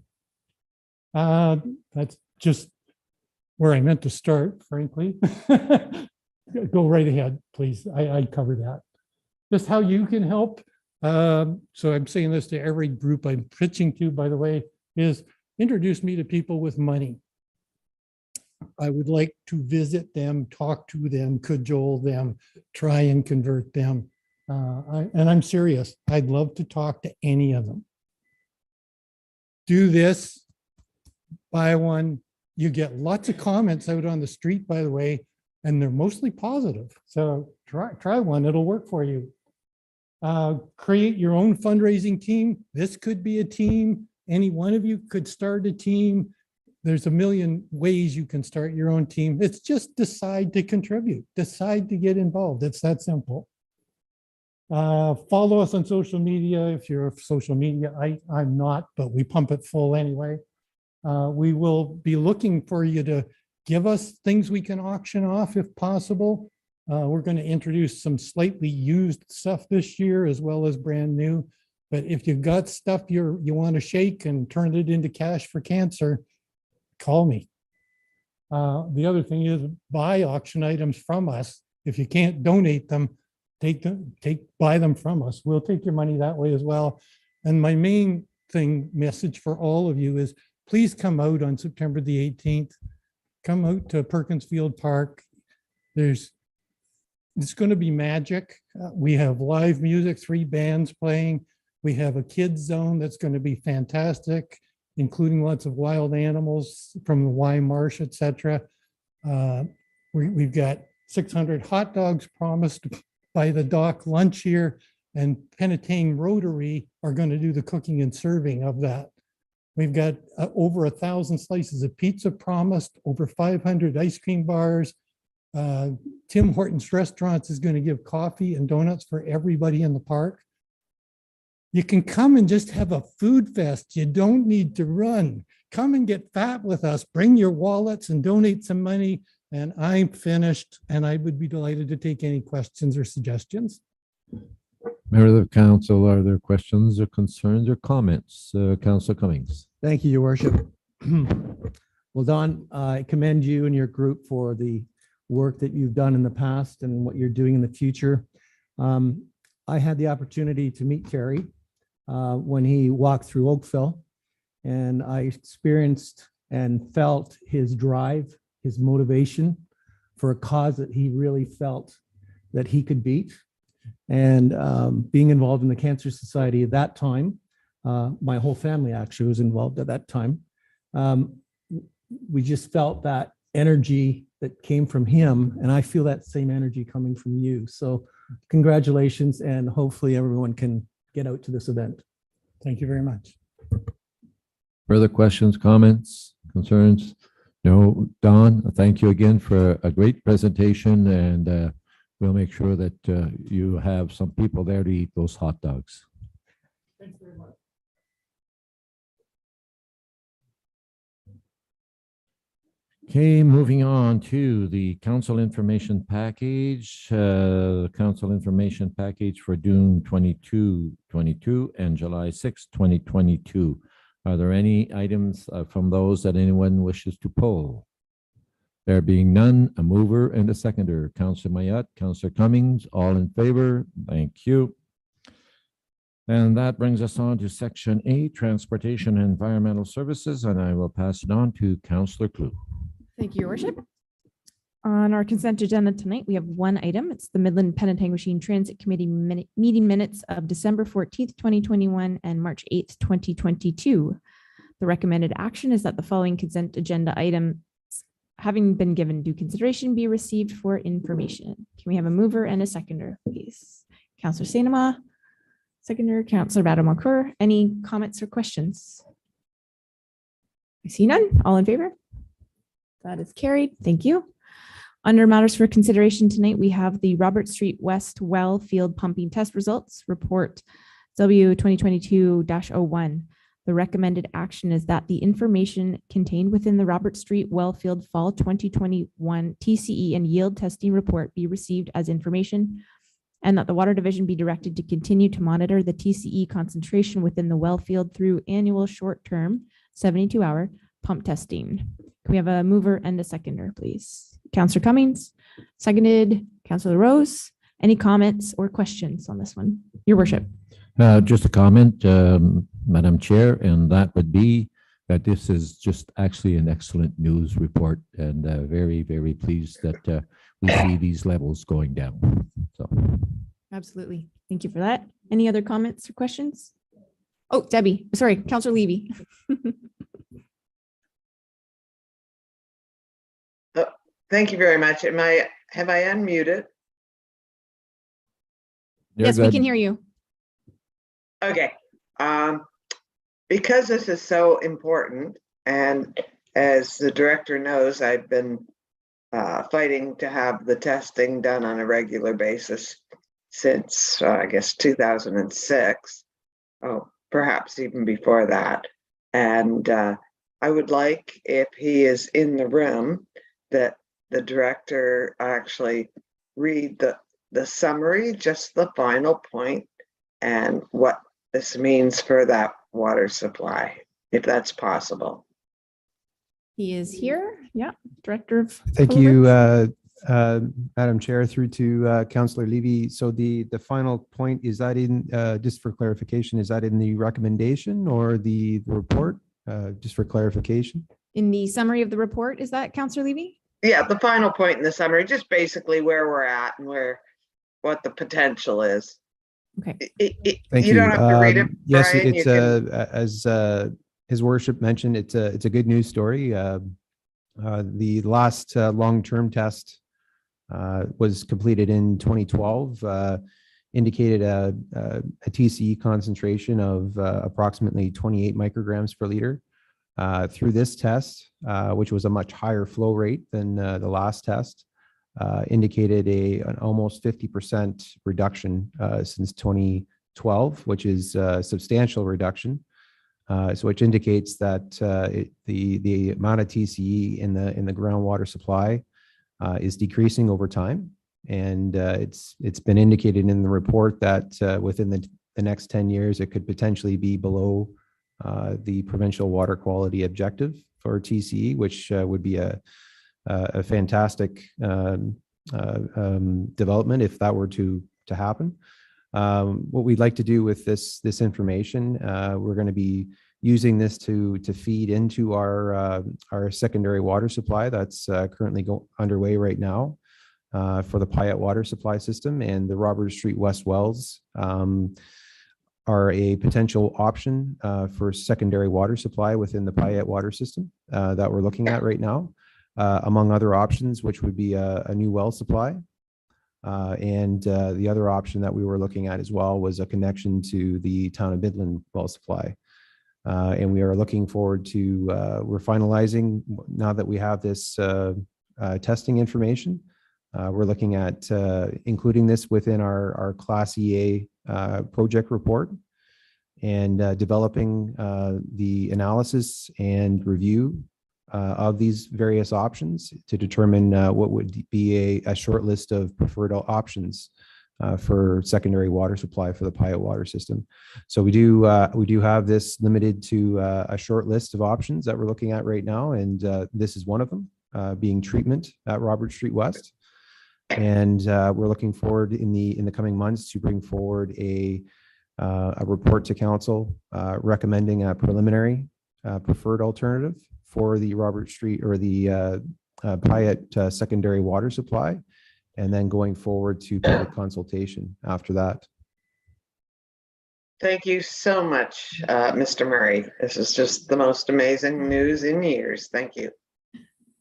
That's just where I meant to start, frankly. Go right ahead, please. I covered that. Just how you can help. So I'm saying this to every group I'm pitching to, by the way, is introduce me to people with money. I would like to visit them, talk to them, cajole them, try and convert them. And I'm serious. I'd love to talk to any of them. Do this, buy one. You get lots of comments out on the street, by the way, and they're mostly positive. So try one, it'll work for you. Create your own fundraising team. This could be a team. Any one of you could start a team. There's a million ways you can start your own team. It's just decide to contribute, decide to get involved. It's that simple. Follow us on social media. If you're a social media, I'm not, but we pump it full anyway. We will be looking for you to give us things we can auction off if possible. We're going to introduce some slightly used stuff this year as well as brand new. But if you've got stuff you want to shake and turn it into cash for cancer, call me. The other thing is buy auction items from us. If you can't donate them, buy them from us. We'll take your money that way as well. And my main message for all of you is please come out on September the 18th. Come out to Perkins Field Park. It's going to be magic. We have live music, 3 bands playing. We have a kids zone that's going to be fantastic, including lots of wild animals from the Y Marsh, etc. We've got 600 hot dogs promised by the dock lunch here, and Penetang Rotary are going to do the cooking and serving of that. We've got over 1,000 slices of pizza promised, over 500 ice cream bars. Tim Hortons Restaurants is going to give coffee and donuts for everybody in the park. You can come and just have a food fest. You don't need to run. Come and get fat with us. Bring your wallets and donate some money. And I'm finished, and I would be delighted to take any questions or suggestions.
Mayor of the council, are there questions or concerns or comments? Councilor Cummings.
Thank you, Your Worship. Well, Don, I commend you and your group for the work that you've done in the past and what you're doing in the future. I had the opportunity to meet Terry when he walked through Oakville, and I experienced and felt his drive, his motivation for a cause that he really felt that he could beat. And being involved in the Cancer Society at that time, my whole family actually was involved at that time. We just felt that energy that came from him, and I feel that same energy coming from you. So congratulations, and hopefully everyone can get out to this event.
Thank you very much.
Further questions, comments, concerns? No. Don, thank you again for a great presentation, and we'll make sure that you have some people there to eat those hot dogs.
Thanks very much.
Okay, moving on to the council information package, council information package for June 22 and July 6, 2022. Are there any items from those that anyone wishes to pull? There being none, a mover and a seconder. Councilor Mayat, Councilor Cummings, all in favor? Thank you. And that brings us on to Section 8, Transportation and Environmental Services, and I will pass it on to Councilor Klug.
Thank you, Your Worship. On our consent agenda tonight, we have one item. It's the Midland Penetanguishene Transit Committee meeting minutes of December 14th, 2021 and March 8th, 2022. The recommended action is that the following consent agenda items, having been given due consideration, be received for information. Can we have a mover and a seconder, please? Councilor Sainama, seconder, Councilor Badamokur. Any comments or questions? I see none. All in favor? That is carried. Thank you. Under matters for consideration tonight, we have the Robert Street West Well Field Pumping Test Results Report W 2022-01. The recommended action is that the information contained within the Robert Street Wellfield Fall 2021 TCE and yield testing report be received as information, and that the Water Division be directed to continue to monitor the TCE concentration within the well field through annual short-term 72-hour pump testing. Can we have a mover and a seconder, please? Councilor Cummings, seconded. Councilor Rose. Any comments or questions on this one? Your Worship.
Just a comment, Madam Chair, and that would be that this is just actually an excellent news report, and very, very pleased that we see these levels going down. So,
Absolutely. Thank you for that. Any other comments or questions? Oh, Debbie, sorry, Councilor Levy.
Thank you very much. Have I unmuted?
Yes, we can hear you.
Okay. Because this is so important, and as the director knows, I've been fighting to have the testing done on a regular basis since, I guess, 2006. Oh, perhaps even before that. And I would like, if he is in the room, that the director actually read the summary, just the final point, and what this means for that water supply, if that's possible.
He is here. Yeah, Director of.
Thank
Public
you,
Works.
Madam Chair, through to Councillor Levy. So the final point, is that in, just for clarification, is that in the recommendation or the report? Just for clarification.
In the summary of the report, is that Councillor Levy?
Yeah, the final point in the summary, just basically where we're at and what the potential is.
Okay.
Thank
You don't have to read it,
Yes,
Brian,
it's
you can-
as His Worship mentioned, it's a good news story. The last long-term test was completed in 2012, indicated a TCE concentration of approximately 28 micrograms per liter. Through this test, which was a much higher flow rate than the last test, indicated an almost 50% reduction since 2012, which is a substantial reduction. So which indicates that the amount of TCE in the groundwater supply is decreasing over time. And it's been indicated in the report that within the next 10 years, it could potentially be below the provincial water quality objective for TCE, which would be a fantastic development if that were to happen. What we'd like to do with this information, we're going to be using this to feed into our secondary water supply that's currently underway right now for the Payette water supply system, and the Robert Street West wells are a potential option for secondary water supply within the Payette water system that we're looking at right now, among other options, which would be a new well supply. And the other option that we were looking at as well was a connection to the town of Midland well supply. And we are looking forward to, we're finalizing, now that we have this testing information, we're looking at including this within our Class EA project report, and developing the analysis and review of these various options to determine what would be a short list of preferred options for secondary water supply for the Payette water system. So we do have this limited to a short list of options that we're looking at right now, and this is one of them, being treatment at Robert Street West. And we're looking forward in the coming months to bring forward a report to council recommending a preliminary preferred alternative for the Robert Street or the Payette secondary water supply, and then going forward to public consultation after that.
Thank you so much, Mr. Murray. This is just the most amazing news in years. Thank you.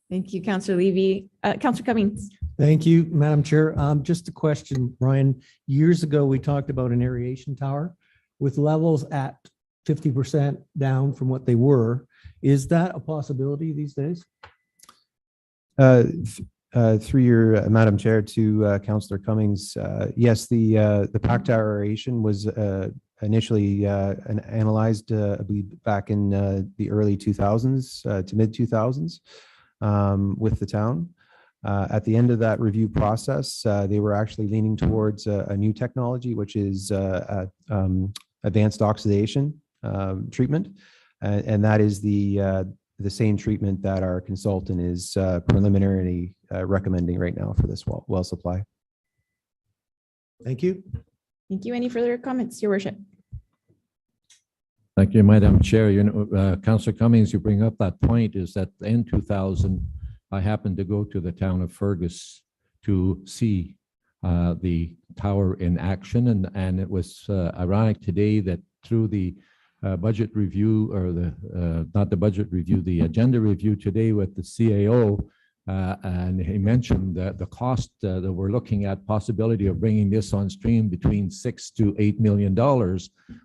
Thank you, Councillor Levy. Councillor Cummings.
Thank you, Madam Chair. Just a question, Brian. Years ago, we talked about an aeration tower with levels at 50% down from what they were. Is that a possibility these days?
Through your Madam Chair to Councillor Cummings, yes, the packed aeration was initially analyzed, I believe, back in the early 2000s to mid 2000s with the town. At the end of that review process, they were actually leaning towards a new technology, which is advanced oxidation treatment, and that is the same treatment that our consultant is preliminarily recommending right now for this well supply.
Thank you.
Thank you. Any further comments, Your Worship?
Thank you, Madam Chair. You know, Councillor Cummings, you bring up that point, is that in 2000, I happened to go to the town of Fergus to see the tower in action, and it was ironic today that through the budget review, or the not the budget review, the agenda review today with the CAO, and he mentioned that the cost that we're looking at, possibility of bringing this on stream between $6 to $8 million.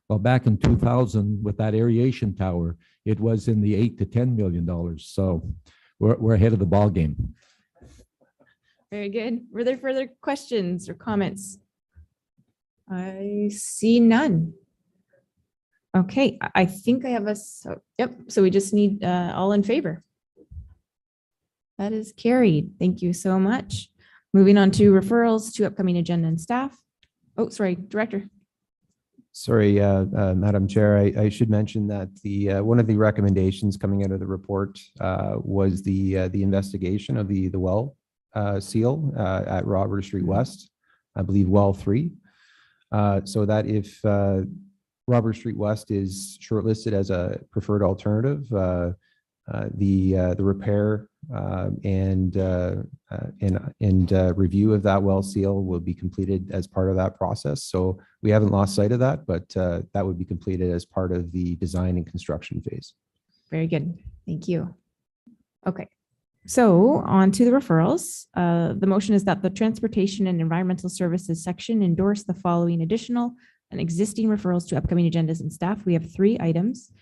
Well, back in 2000 with that aeration tower, it was in the $8 to $10 million. So we're ahead of the ball game.
Very good. Were there further questions or comments? I see none. Okay, I think I have yep. So we just need all in favor. That is carried. Thank you so much. Moving on to referrals to upcoming agenda and staff. Oh, sorry, Director.
Sorry, Madam Chair, I should mention that one of the recommendations coming out of the report was the investigation of the well seal at Robert Street West, I believe well 3. So that if Robert Street West is shortlisted as a preferred alternative, the repair and review of that well seal will be completed as part of that process. So we haven't lost sight of that, but that would be completed as part of the design and construction phase.
Very good. Thank you. Okay. So on to the referrals. The motion is that the Transportation and Environmental Services section endorse the following additional and existing referrals to upcoming agendas and staff. We have 3 items.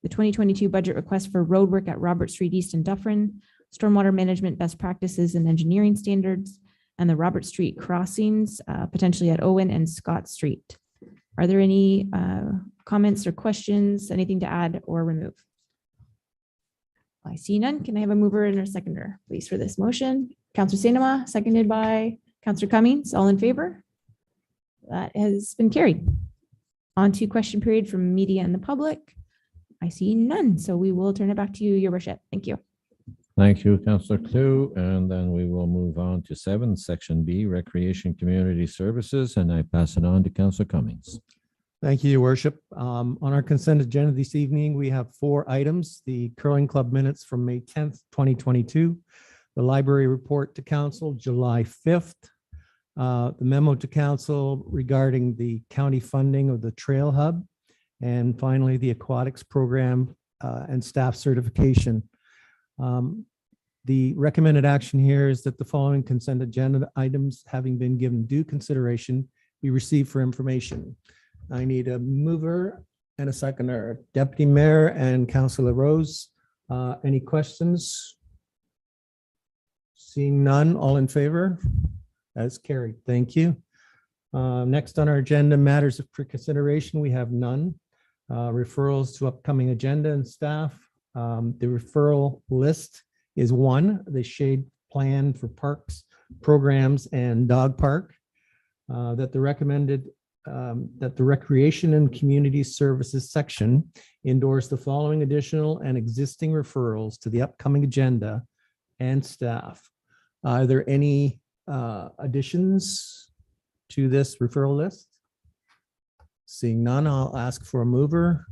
The 2022 budget request for roadwork at Robert Street East and Dufferin, stormwater management best practices and engineering standards, and the Robert Street crossings, potentially at Owen and Scott Street. Are there any comments or questions, anything to add or remove? I see none. Can I have a mover and a seconder, please, for this motion? Councillor Sainama, seconded by Councillor Cummings. All in favor? That has been carried. On to question period from media and the public. I see none, so we will turn it back to you, Your Worship. Thank you.
Thank you, Councillor Clue. And then we will move on to 7, Section B, Recreation Community Services, and I pass it on to Councillor Cummings.
Thank you, Your Worship. On our consent agenda this evening, we have 4 items: the Curling Club minutes from May 10th, 2022, the library report to council July 5th, the memo to council regarding the county funding of the Trail Hub, and finally, the aquatics program and staff certification. The recommended action here is that the following consent agenda items, having been given due consideration, be received for information. I need a mover and a seconder. Deputy Mayor and Councillor Rose, any questions? Seeing none, all in favor? That's carried. Thank you. Next on our agenda, matters for consideration, we have none. Referrals to upcoming agenda and staff. The referral list is 1, the shade plan for parks, programs, and dog park. That the recommended that the Recreation and Community Services section endorse the following additional and existing referrals to the upcoming agenda and staff. Are there any additions to this referral list? Seeing none, I'll ask for a mover.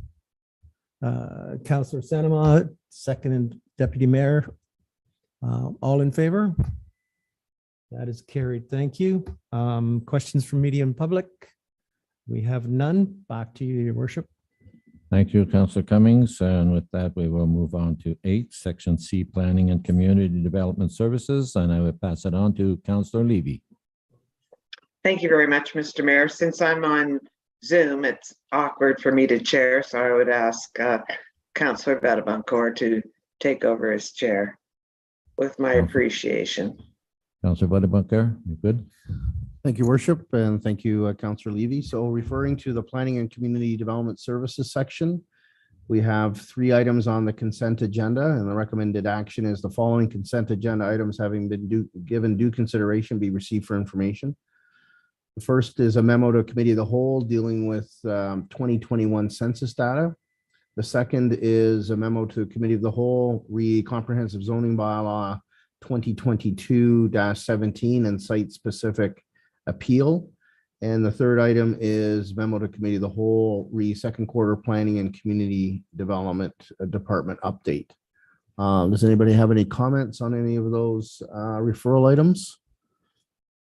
Councillor Sainama, second, and Deputy Mayor. All in favor? That is carried. Thank you. Questions from media and public? We have none. Back to you, Your Worship.
Thank you, Councillor Cummings. And with that, we will move on to 8, Section C, Planning and Community Development Services, and I will pass it on to Councillor Levy.
Thank you very much, Mr. Mayor. Since I'm on Zoom, it's awkward for me to chair, so I would ask Councillor Betabancourt to take over as chair with my appreciation.
Councillor Betabancourt, you good?
Thank you, Worship, and thank you, Councillor Levy. So referring to the Planning and Community Development Services section, we have 3 items on the consent agenda, and the recommended action is the following consent agenda items, having been given due consideration, be received for information. The first is a memo to Committee of the Whole dealing with 2021 census data. The second is a memo to Committee of the Whole, Comprehensive Zoning Bylaw 2022-17 and site-specific appeal. And the third item is memo to Committee of the Whole, second quarter Planning and Community Development Department update. Does anybody have any comments on any of those referral items?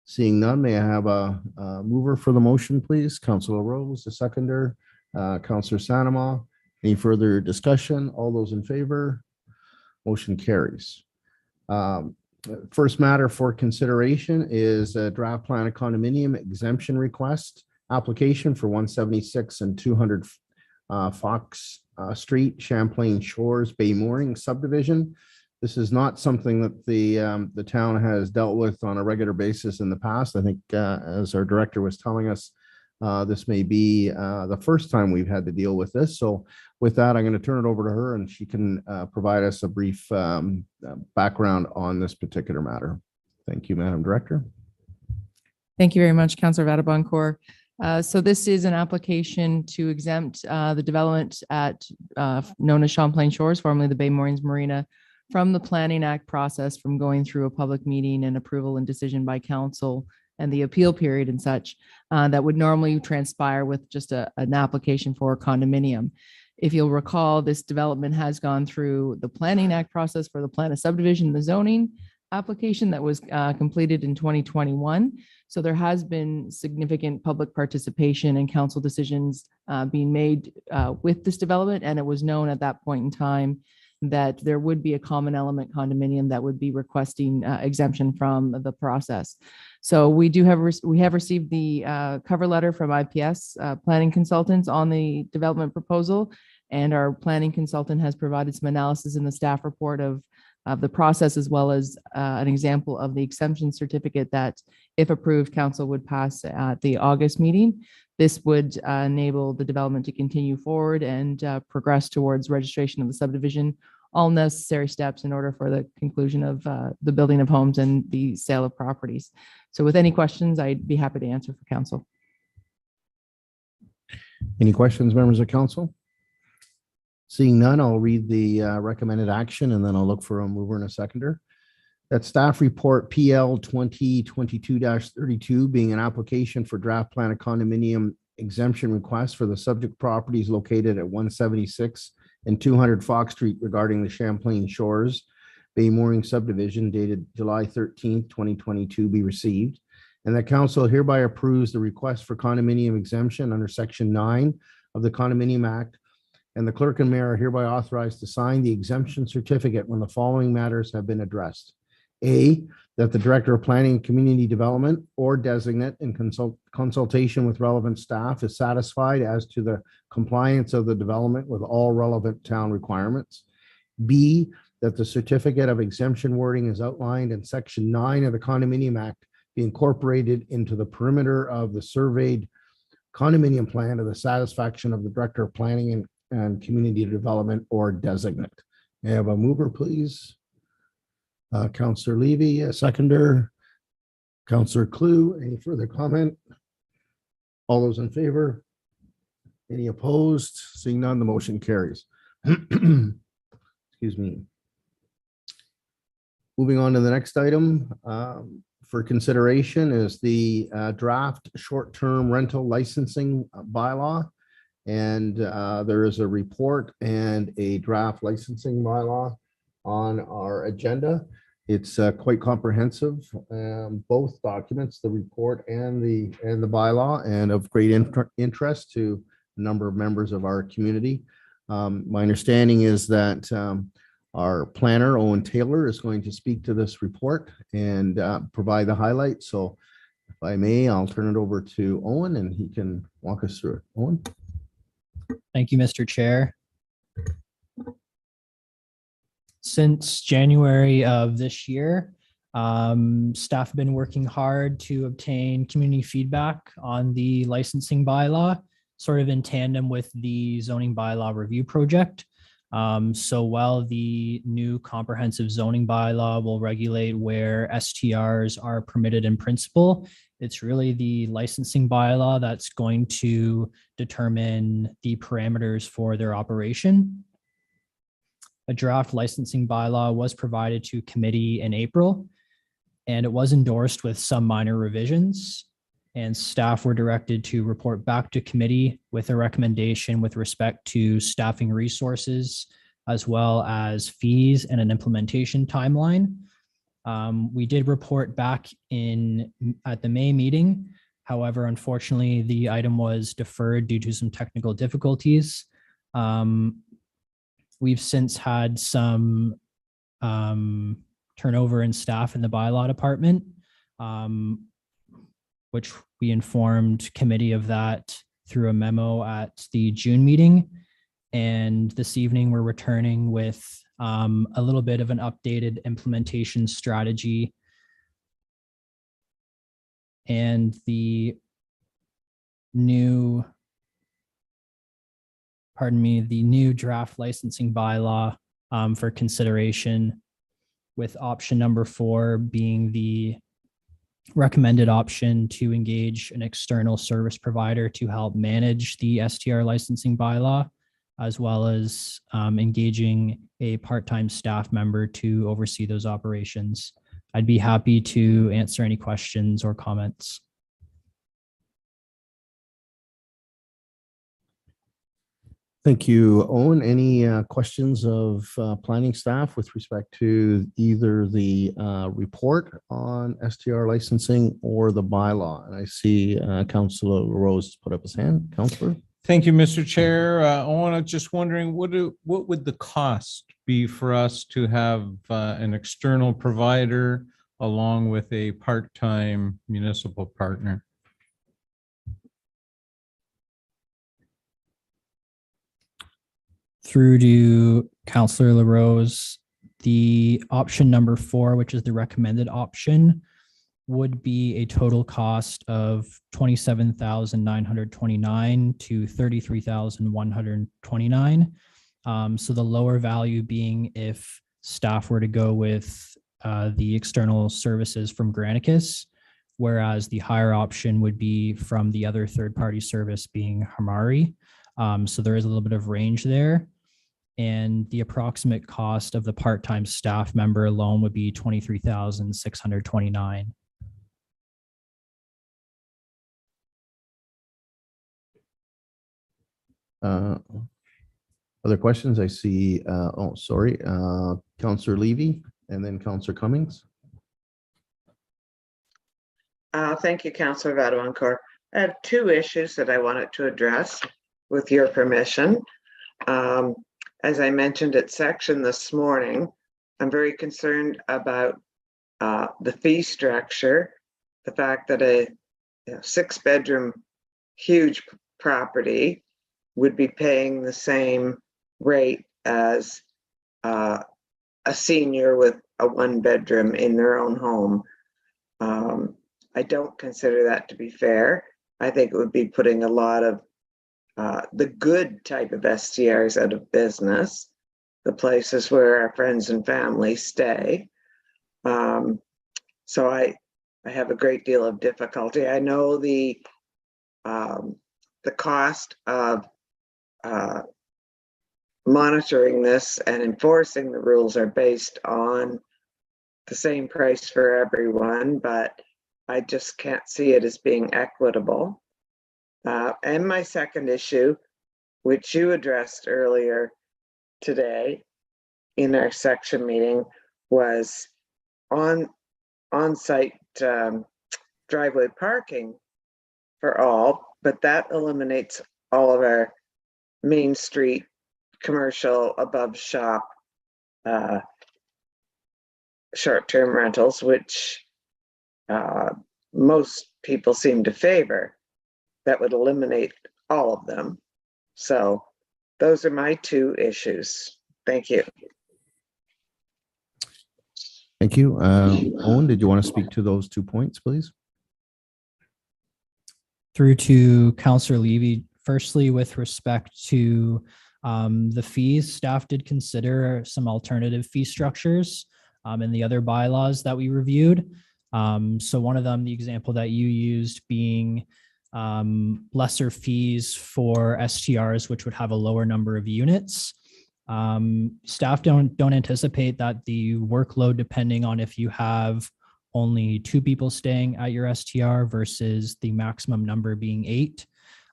Seeing none, may I have a mover for the motion, please? Councillor Rose, the seconder, Councillor Sainama. Any further discussion? All those in favor? Motion carries. First matter for consideration is a draft plan of condominium exemption request application for 176 and 200 Fox Street, Champlain Shores Bay Mooring subdivision. This is not something that the town has dealt with on a regular basis in the past. I think as our director was telling us, This may be the first time we've had to deal with this. So with that, I'm going to turn it over to her and she can provide us a brief background on this particular matter. Thank you, Madam Director.
Thank you very much, Councillor Vadabancourt. So this is an application to exempt the development at known as Champlain Shores, formerly the Bay Moorings Marina, from the Planning Act process, from going through a public meeting and approval and decision by council and the appeal period and such that would normally transpire with just an application for a condominium. If you'll recall, this development has gone through the Planning Act process for the plan of subdivision, the zoning application that was completed in 2021. So there has been significant public participation and council decisions being made with this development. And it was known at that point in time that there would be a common element condominium that would be requesting exemption from the process. So we have received the cover letter from IPS planning consultants on the development proposal. And our planning consultant has provided some analysis in the staff report of the process, as well as an example of the exemption certificate that, if approved, council would pass at the August meeting. This would enable the development to continue forward and progress towards registration of the subdivision, all necessary steps in order for the conclusion of the building of homes and the sale of properties. So with any questions, I'd be happy to answer for council.
Any questions, members of council? Seeing none, I'll read the recommended action and then I'll look for a mover and a seconder. That staff report PL 2022-32 being an application for draft plan of condominium exemption request for the subject properties located at 176 and 200 Fox Street regarding the Champlain Shores Bay Mooring subdivision dated July 13th, 2022 be received. And that council hereby approves the request for condominium exemption under section 9 of the Condominium Act. And the clerk and mayor are hereby authorized to sign the exemption certificate when the following matters have been addressed. A, that the Director of Planning and Community Development or designate in consultation with relevant staff is satisfied as to the compliance of the development with all relevant town requirements. B, that the certificate of exemption wording is outlined in section 9 of the Condominium Act be incorporated into the perimeter of the surveyed condominium plan to the satisfaction of the Director of Planning and Community Development or designate. May I have a mover, please? Councillor Levy, a seconder. Councillor Klug, any further comment? All those in favor? Any opposed? Seeing none, the motion carries. Excuse me. Moving on to the next item for consideration is the draft short-term rental licensing bylaw. And there is a report and a draft licensing bylaw on our agenda. It's quite comprehensive, both documents, the report and the bylaw, and of great interest to a number of members of our community. My understanding is that our planner, Owen Taylor, is going to speak to this report and provide the highlights. So if I may, I'll turn it over to Owen and he can walk us through it. Owen?
Thank you, Mr. Chair. Since January of this year, staff have been working hard to obtain community feedback on the licensing bylaw, sort of in tandem with the zoning bylaw review project. So while the new comprehensive zoning bylaw will regulate where STRs are permitted in principle, it's really the licensing bylaw that's going to determine the parameters for their operation. A draft licensing bylaw was provided to committee in April, and it was endorsed with some minor revisions, and staff were directed to report back to committee with a recommendation with respect to staffing resources, as well as fees and an implementation timeline. We did report back at the May meeting. However, unfortunately, the item was deferred due to some technical difficulties. We've since had some turnover in staff in the bylaw department, which we informed committee of that through a memo at the June meeting. And this evening, we're returning with a little bit of an updated implementation strategy. And the new, the new draft licensing bylaw for consideration, with option number 4 being the recommended option to engage an external service provider to help manage the STR licensing bylaw, as well as engaging a part-time staff member to oversee those operations. I'd be happy to answer any questions or comments.
Thank you, Owen. Any questions of planning staff with respect to either the report on STR licensing or the bylaw? And I see Councillor Rose put up his hand. Councillor?
Thank you, Mr. Chair. Owen, I'm just wondering, what would the cost be for us to have an external provider along with a part-time municipal partner?
Through to Councillor LaRose, the option number 4, which is the recommended option, would be a total cost of $27,929 to $33,129. So the lower value being if staff were to go with the external services from Granicus, whereas the higher option would be from the other third-party service being Hamari. So there is a little bit of range there. And the approximate cost of the part-time staff member alone would be $23,629.
Other questions? I see, Councillor Levy and then Councillor Cummings.
Thank you, Councillor Vadavoncourt. I have 2 issues that I wanted to address with your permission. As I mentioned at section this morning, I'm very concerned about the fee structure, the fact that a 6-bedroom huge property would be paying the same rate as a senior with a 1-bedroom in their own home. I don't consider that to be fair. I think it would be putting a lot of the good type of STRs out of business, the places where our friends and family stay. So I have a great deal of difficulty. I know the cost of monitoring this and enforcing the rules are based on the same price for everyone, but I just can't see it as being equitable. And my second issue, which you addressed earlier today in our section meeting, was on-site driveway parking for all, but that eliminates all of our Main Street commercial above shop short-term rentals, which most people seem to favor. That would eliminate all of them. So those are my 2 issues. Thank you.
Thank you. Owen, did you want to speak to those 2 points, please?
Through to Councillor Levy, firstly, with respect to the fees, staff did consider some alternative fee structures in the other bylaws that we reviewed. So one of them, the example that you used being lesser fees for STRs, which would have a lower number of units. Staff don't anticipate that the workload, depending on if you have only 2 people staying at your STR versus the maximum number being 8,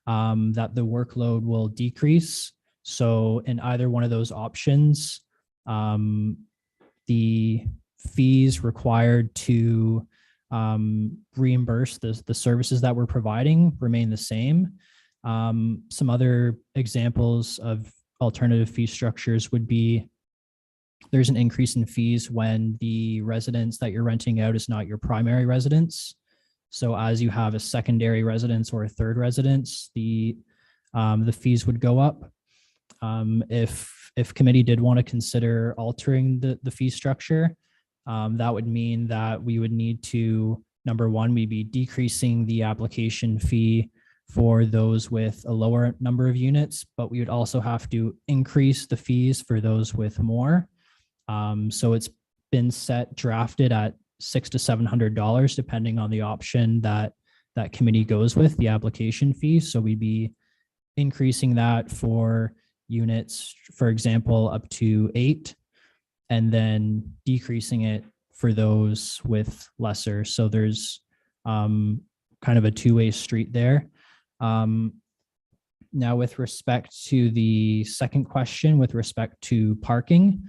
that the workload will decrease. So in either one of those options, the fees required to reimburse the services that we're providing remain the same. Some other examples of alternative fee structures would be there's an increase in fees when the residence that you're renting out is not your primary residence. So as you have a secondary residence or a third residence, the fees would go up. If committee did want to consider altering the fee structure, that would mean that we would need to, number one, we'd be decreasing the application fee for those with a lower number of units, but we would also have to increase the fees for those with more. So it's been drafted at $600 to $700, depending on the option that committee goes with, the application fee. So we'd be increasing that for units, for example, up to 8, and then decreasing it for those with lesser. So there's kind of a two-way street there. Now, with respect to the second question, with respect to parking,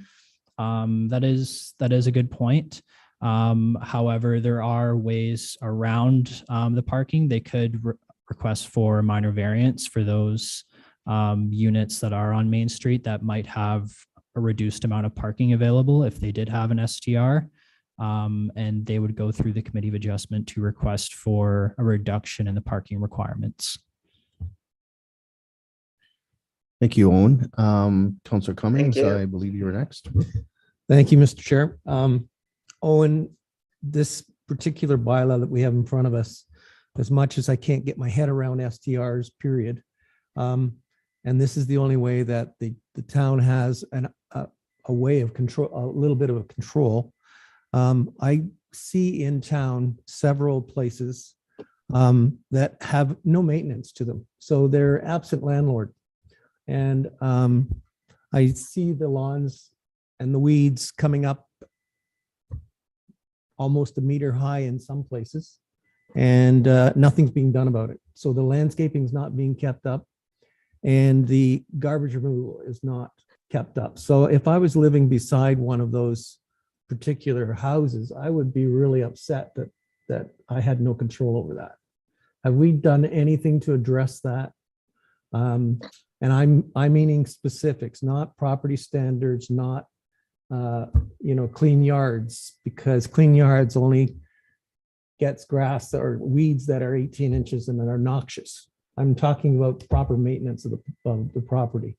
that is a good point. However, there are ways around the parking. They could request for a minor variance for those units that are on Main Street that might have a reduced amount of parking available if they did have an STR. And they would go through the Committee of Adjustment to request for a reduction in the parking requirements.
Thank you, Owen. Councillor Cummings,
you.
I believe you're next.
Thank you, Mr. Chair. Owen, this particular bylaw that we have in front of us, as much as I can't get my head around STRs, period. And this is the only way that the town has a way of control, a little bit of a control. I see in town several places that have no maintenance to them. So they're absent landlord. And I see the lawns and the weeds coming up almost a meter high in some places, and nothing's being done about it. So the landscaping is not being kept up, and the garbage removal is not kept up. So if I was living beside one of those particular houses, I would be really upset that I had no control over that. Have we done anything to address that? And I'm meaning specifics, not property standards, not clean yards, because clean yards only gets grass or weeds that are 18 inches and that are noxious. I'm talking about proper maintenance of the property.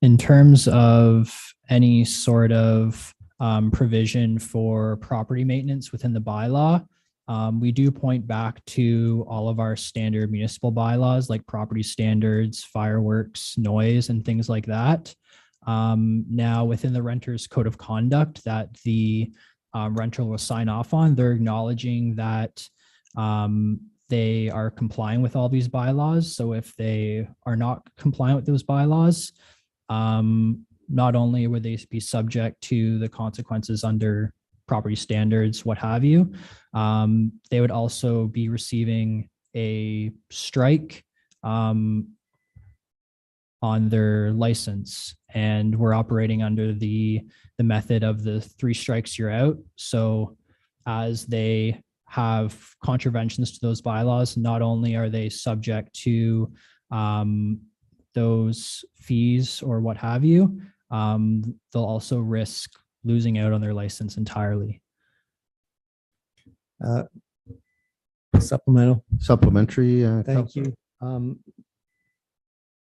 In terms of any sort of provision for property maintenance within the bylaw, we do point back to all of our standard municipal bylaws like property standards, fireworks, noise, and things like that. Now, within the renter's code of conduct that the renter will sign off on, they're acknowledging that they are complying with all these bylaws. So if they are not compliant with those bylaws, not only would they be subject to the consequences under property standards, what have you, they would also be receiving a strike on their license. And we're operating under the method of the 3 strikes, you're out. So as they have contraventions to those bylaws, not only are they subject to those fees or what have you, they'll also risk losing out on their license entirely.
Supplementary.
Thank you.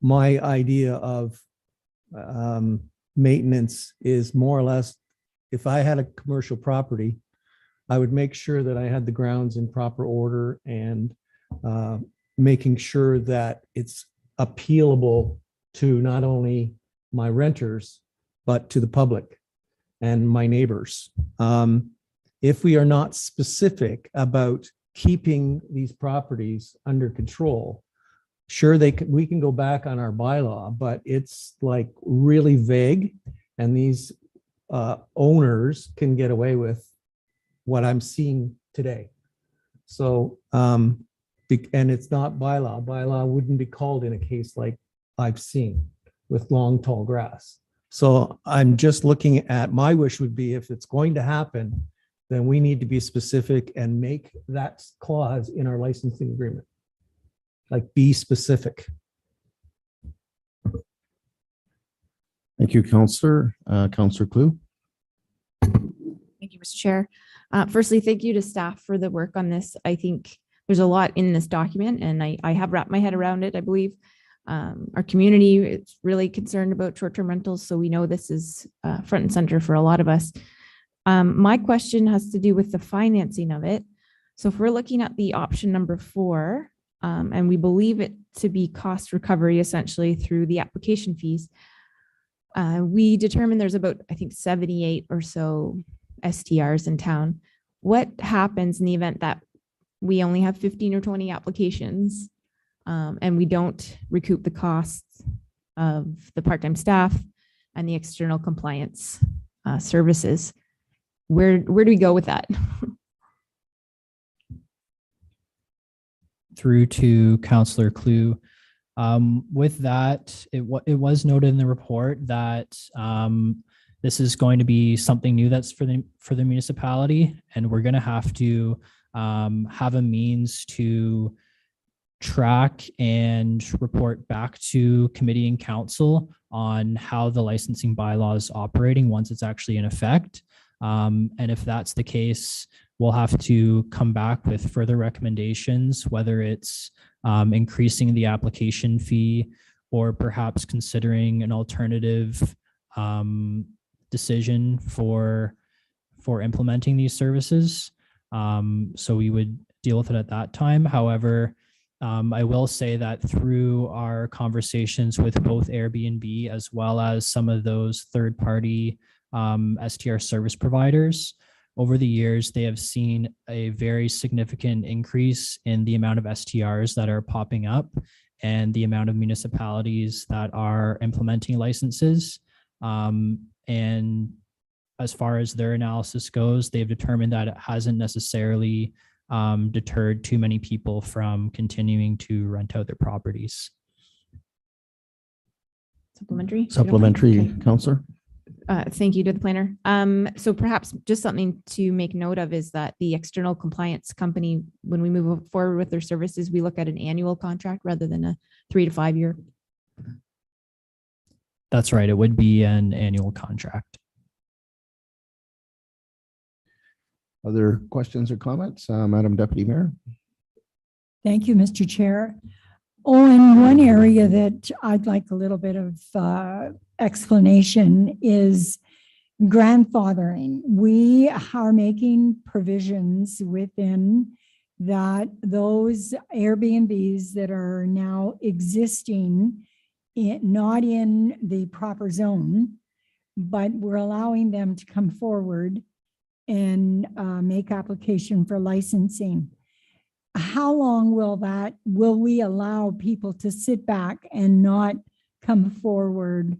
My idea of maintenance is more or less, if I had a commercial property, I would make sure that I had the grounds in proper order and making sure that it's appealable to not only my renters, but to the public and my neighbors. If we are not specific about keeping these properties under control, sure, we can go back on our bylaw, but it's like really vague, and these owners can get away with what I'm seeing today. So, and it's not bylaw. Bylaw wouldn't be called in a case like I've seen with long, tall grass. So I'm just looking at, my wish would be, if it's going to happen, then we need to be specific and make that clause in our licensing agreement. Like, be specific.
Thank you, Councillor. Councillor Klug.
Thank you, Mr. Chair. Firstly, thank you to staff for the work on this. I think there's a lot in this document, and I have wrapped my head around it. I believe our community is really concerned about short-term rentals, so we know this is front and center for a lot of us. My question has to do with the financing of it. So if we're looking at the option number 4, and we believe it to be cost recovery essentially through the application fees, we determined there's about, I think, 78 or so STRs in town. What happens in the event that we only have 15 or 20 applications and we don't recoup the costs of the part-time staff and the external compliance services? Where do we go with that?
Through to Councillor Clue. With that, it was noted in the report that this is going to be something new that's for the municipality, and we're going to have to have a means to track and report back to committee and council on how the licensing bylaw is operating once it's actually in effect. And if that's the case, we'll have to come back with further recommendations, whether it's increasing the application fee or perhaps considering an alternative decision for implementing these services. So we would deal with it at that time. However, I will say that through our conversations with both Airbnb as well as some of those third-party STR service providers, over the years, they have seen a very significant increase in the amount of STRs that are popping up and the amount of municipalities that are implementing licenses. And as far as their analysis goes, they've determined that it hasn't necessarily deterred too many people from continuing to rent out their properties.
Supplementary?
Supplementary, Councillor?
Thank you to the planner. So perhaps just something to make note of is that the external compliance company, when we move forward with their services, we look at an annual contract rather than a 3 to 5 year.
That's right. It would be an annual contract.
Other questions or comments? Madam Deputy Mayor?
Thank you, Mr. Chair. Oh, and one area that I'd like a little bit of explanation is grandfathering. We are making provisions within that those Airbnbs that are now existing, not in the proper zone, but we're allowing them to come forward and make application for licensing. How long will we allow people to sit back and not come forward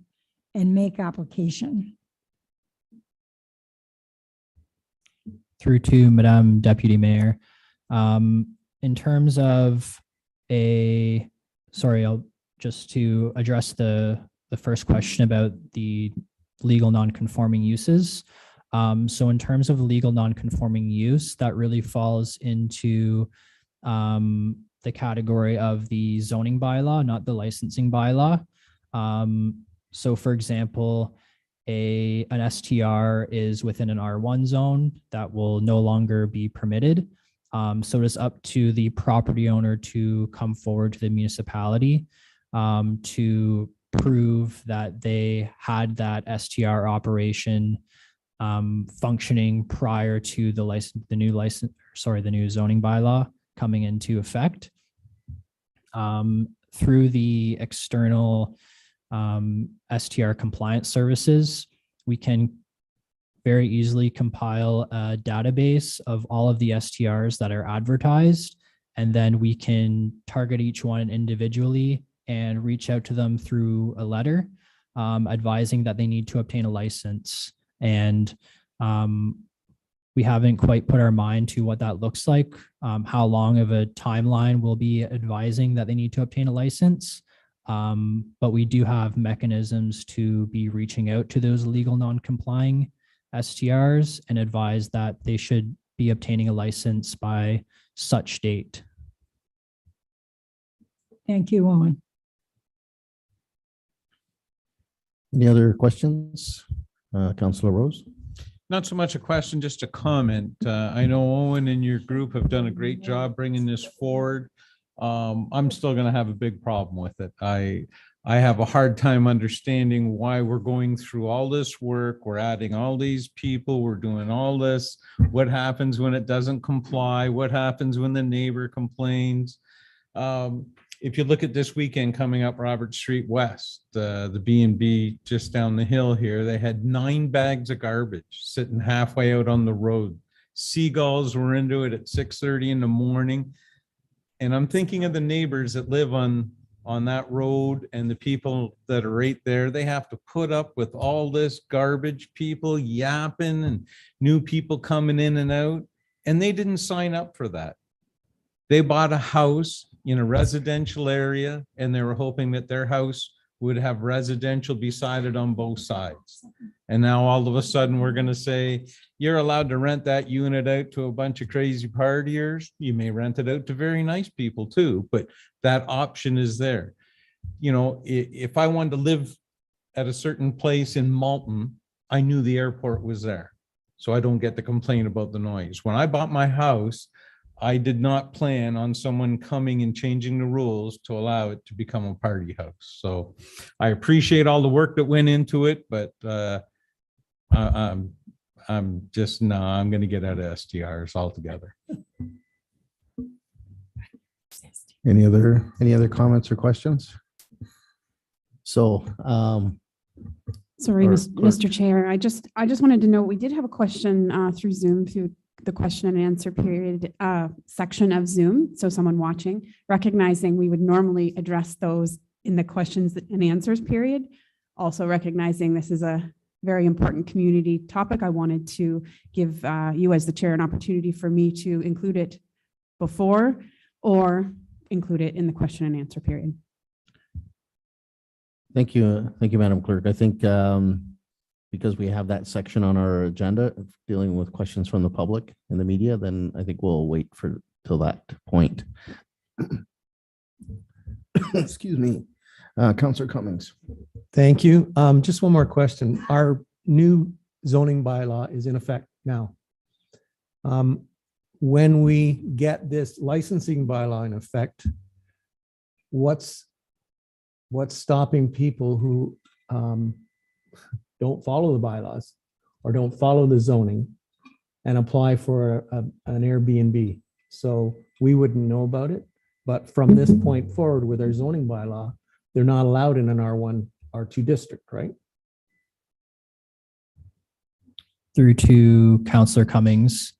and make application?
Through to Madam Deputy Mayor. In terms of I'll just to address the first question about the legal non-conforming uses. So in terms of legal non-conforming use, that really falls into the category of the zoning bylaw, not the licensing bylaw. So for example, an STR is within an R1 zone that will no longer be permitted. So it is up to the property owner to come forward to the municipality to prove that they had that STR operation functioning prior to the new zoning bylaw coming into effect. Through the external STR compliance services, we can very easily compile a database of all of the STRs that are advertised, and then we can target each one individually and reach out to them through a letter advising that they need to obtain a license. And we haven't quite put our mind to what that looks like, how long of a timeline we'll be advising that they need to obtain a license. But we do have mechanisms to be reaching out to those legal non-complying STRs and advise that they should be obtaining a license by such date.
Thank you, Owen.
Any other questions? Councillor Rose?
Not so much a question, just a comment. I know Owen and your group have done a great job bringing this forward. I'm still going to have a big problem with it. I have a hard time understanding why we're going through all this work. We're adding all these people. We're doing all this. What happens when it doesn't comply? What happens when the neighbor complains? If you look at this weekend coming up Robert Street West, the B&B just down the hill here, they had 9 bags of garbage sitting halfway out on the road. Seagulls were into it at 6:30 in the morning. And I'm thinking of the neighbors that live on that road and the people that are right there. They have to put up with all this garbage, people yapping and new people coming in and out. And they didn't sign up for that. They bought a house in a residential area and they were hoping that their house would have residential beside it on both sides. And now all of a sudden we're going to say, you're allowed to rent that unit out to a bunch of crazy partiers. You may rent it out to very nice people too, but that option is there. You know, if I wanted to live at a certain place in Malton, I knew the airport was there. So I don't get to complain about the noise. When I bought my house, I did not plan on someone coming and changing the rules to allow it to become a party house. So I appreciate all the work that went into it, but I'm just, no, I'm going to get out of STRs altogether.
Any other comments or questions? So,
Sorry,
Or-
Mr. Chair, I just wanted to know, we did have a question through Zoom, through the question and answer period section of Zoom. So someone watching, recognizing we would normally address those in the questions and answers period. Also recognizing this is a very important community topic. I wanted to give you as the chair an opportunity for me to include it before or include it in the question and answer period.
thank you, Madam Clerk. I think because we have that section on our agenda of dealing with questions from the public and the media, then I think we'll wait till that point. Excuse me. Councillor Cummings.
Thank you. Just one more question. Our new zoning bylaw is in effect now. When we get this licensing bylaw in effect, what's stopping people who don't follow the bylaws or don't follow the zoning and apply for an Airbnb? So we wouldn't know about it, but from this point forward with our zoning bylaw, they're not allowed in an R1, R2 district, right?
Through to Councillor Cummings.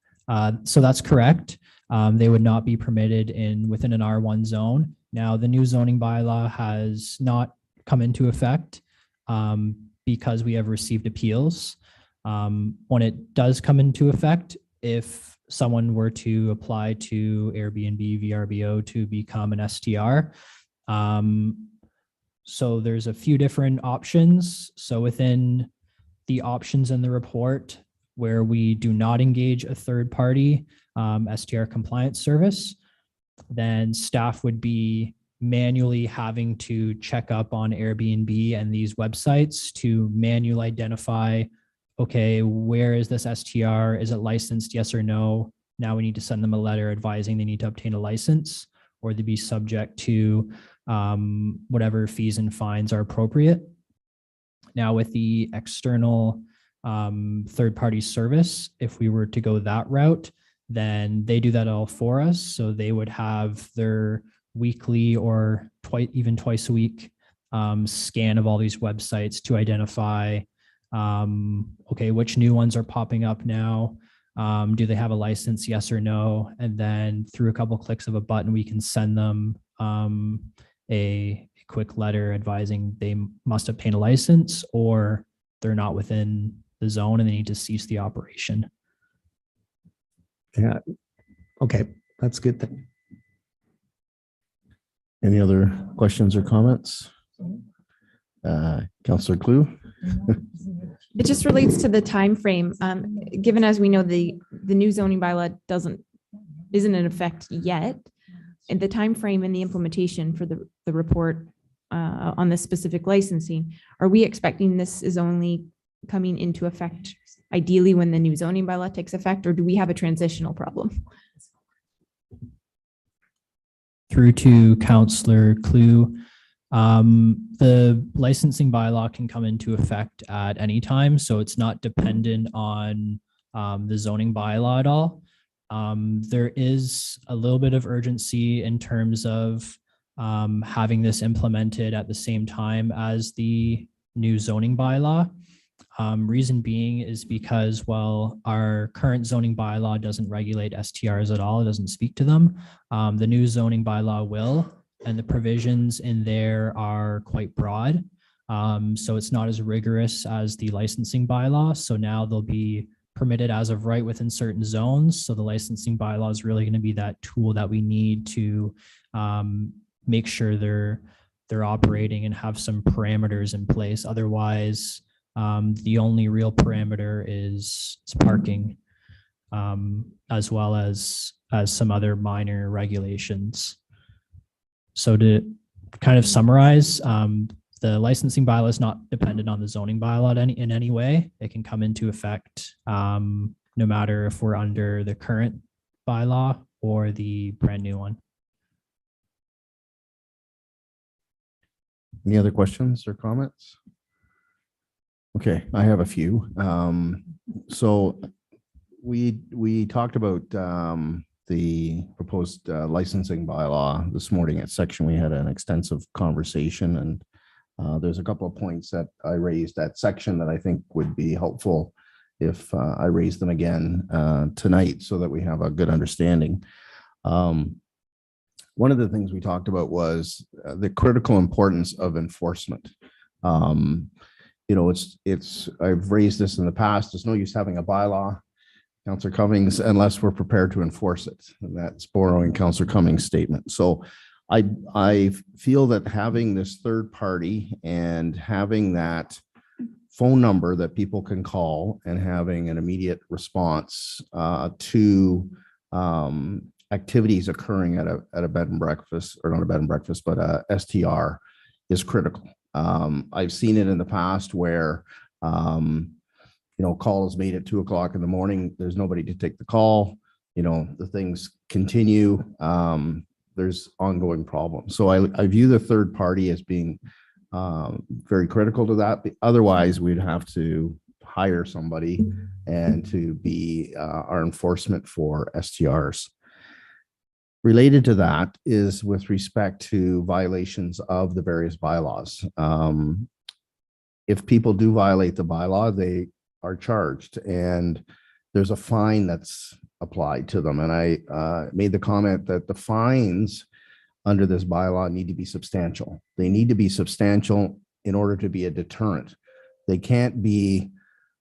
So that's correct. They would not be permitted within an R1 zone. Now, the new zoning bylaw has not come into effect because we have received appeals. When it does come into effect, if someone were to apply to Airbnb, VRBO to become an STR, so there's a few different options. So within the options in the report where we do not engage a third party STR compliance service, then staff would be manually having to check up on Airbnb and these websites to manually identify, okay, where is this STR? Is it licensed? Yes or no? Now we need to send them a letter advising they need to obtain a license, or they'd be subject to whatever fees and fines are appropriate. Now with the external third-party service, if we were to go that route, then they do that all for us. So they would have their weekly or even twice a week scan of all these websites to identify, okay, which new ones are popping up now? Do they have a license? Yes or no? And then through a couple clicks of a button, we can send them a quick letter advising they must obtain a license or they're not within the zone and they need to cease the operation.
Yeah. Okay, that's a good thing.
Any other questions or comments? Councillor Clue?
It just relates to the time frame. Given as we know the new zoning bylaw isn't in effect yet, and the time frame and the implementation for the report on this specific licensing, are we expecting this is only coming into effect ideally when the new zoning bylaw takes effect, or do we have a transitional problem?
Through to Councillor Clue, The licensing bylaw can come into effect at any time, so it's not dependent on the zoning bylaw at all. There is a little bit of urgency in terms of having this implemented at the same time as the new zoning bylaw. Reason being is because while our current zoning bylaw doesn't regulate STRs at all, it doesn't speak to them, the new zoning bylaw will, and the provisions in there are quite broad. So it's not as rigorous as the licensing bylaw. So now they'll be permitted as of right within certain zones. So the licensing bylaw is really going to be that tool that we need to make sure they're operating and have some parameters in place. Otherwise, the only real parameter is parking, as well as some other minor regulations. So to kind of summarize, the licensing bylaw is not dependent on the zoning bylaw in any way. It can come into effect no matter if we're under the current bylaw or the brand new one.
Any other questions or comments? Okay, I have a few. So we talked about the proposed licensing bylaw this morning at section. We had an extensive conversation, and there's a couple of points that I raised at section that I think would be helpful if I raise them again tonight so that we have a good understanding. One of the things we talked about was the critical importance of enforcement. You know, I've raised this in the past. It's no use having a bylaw, Councillor Cummings, unless we're prepared to enforce it. And that's borrowing Councillor Cummings' statement. So I feel that having this third party and having that phone number that people can call and having an immediate response to activities occurring at a bed and breakfast, or not a bed and breakfast, but a STR, is critical. I've seen it in the past where call is made at 2 o'clock in the morning. There's nobody to take the call. The things continue. There's ongoing problems. So I view the third party as being very critical to that. Otherwise, we'd have to hire somebody and to be our enforcement for STRs. Related to that is with respect to violations of the various bylaws. If people do violate the bylaw, they are charged and there's a fine that's applied to them. And I made the comment that the fines under this bylaw need to be substantial. They need to be substantial in order to be a deterrent. They can't be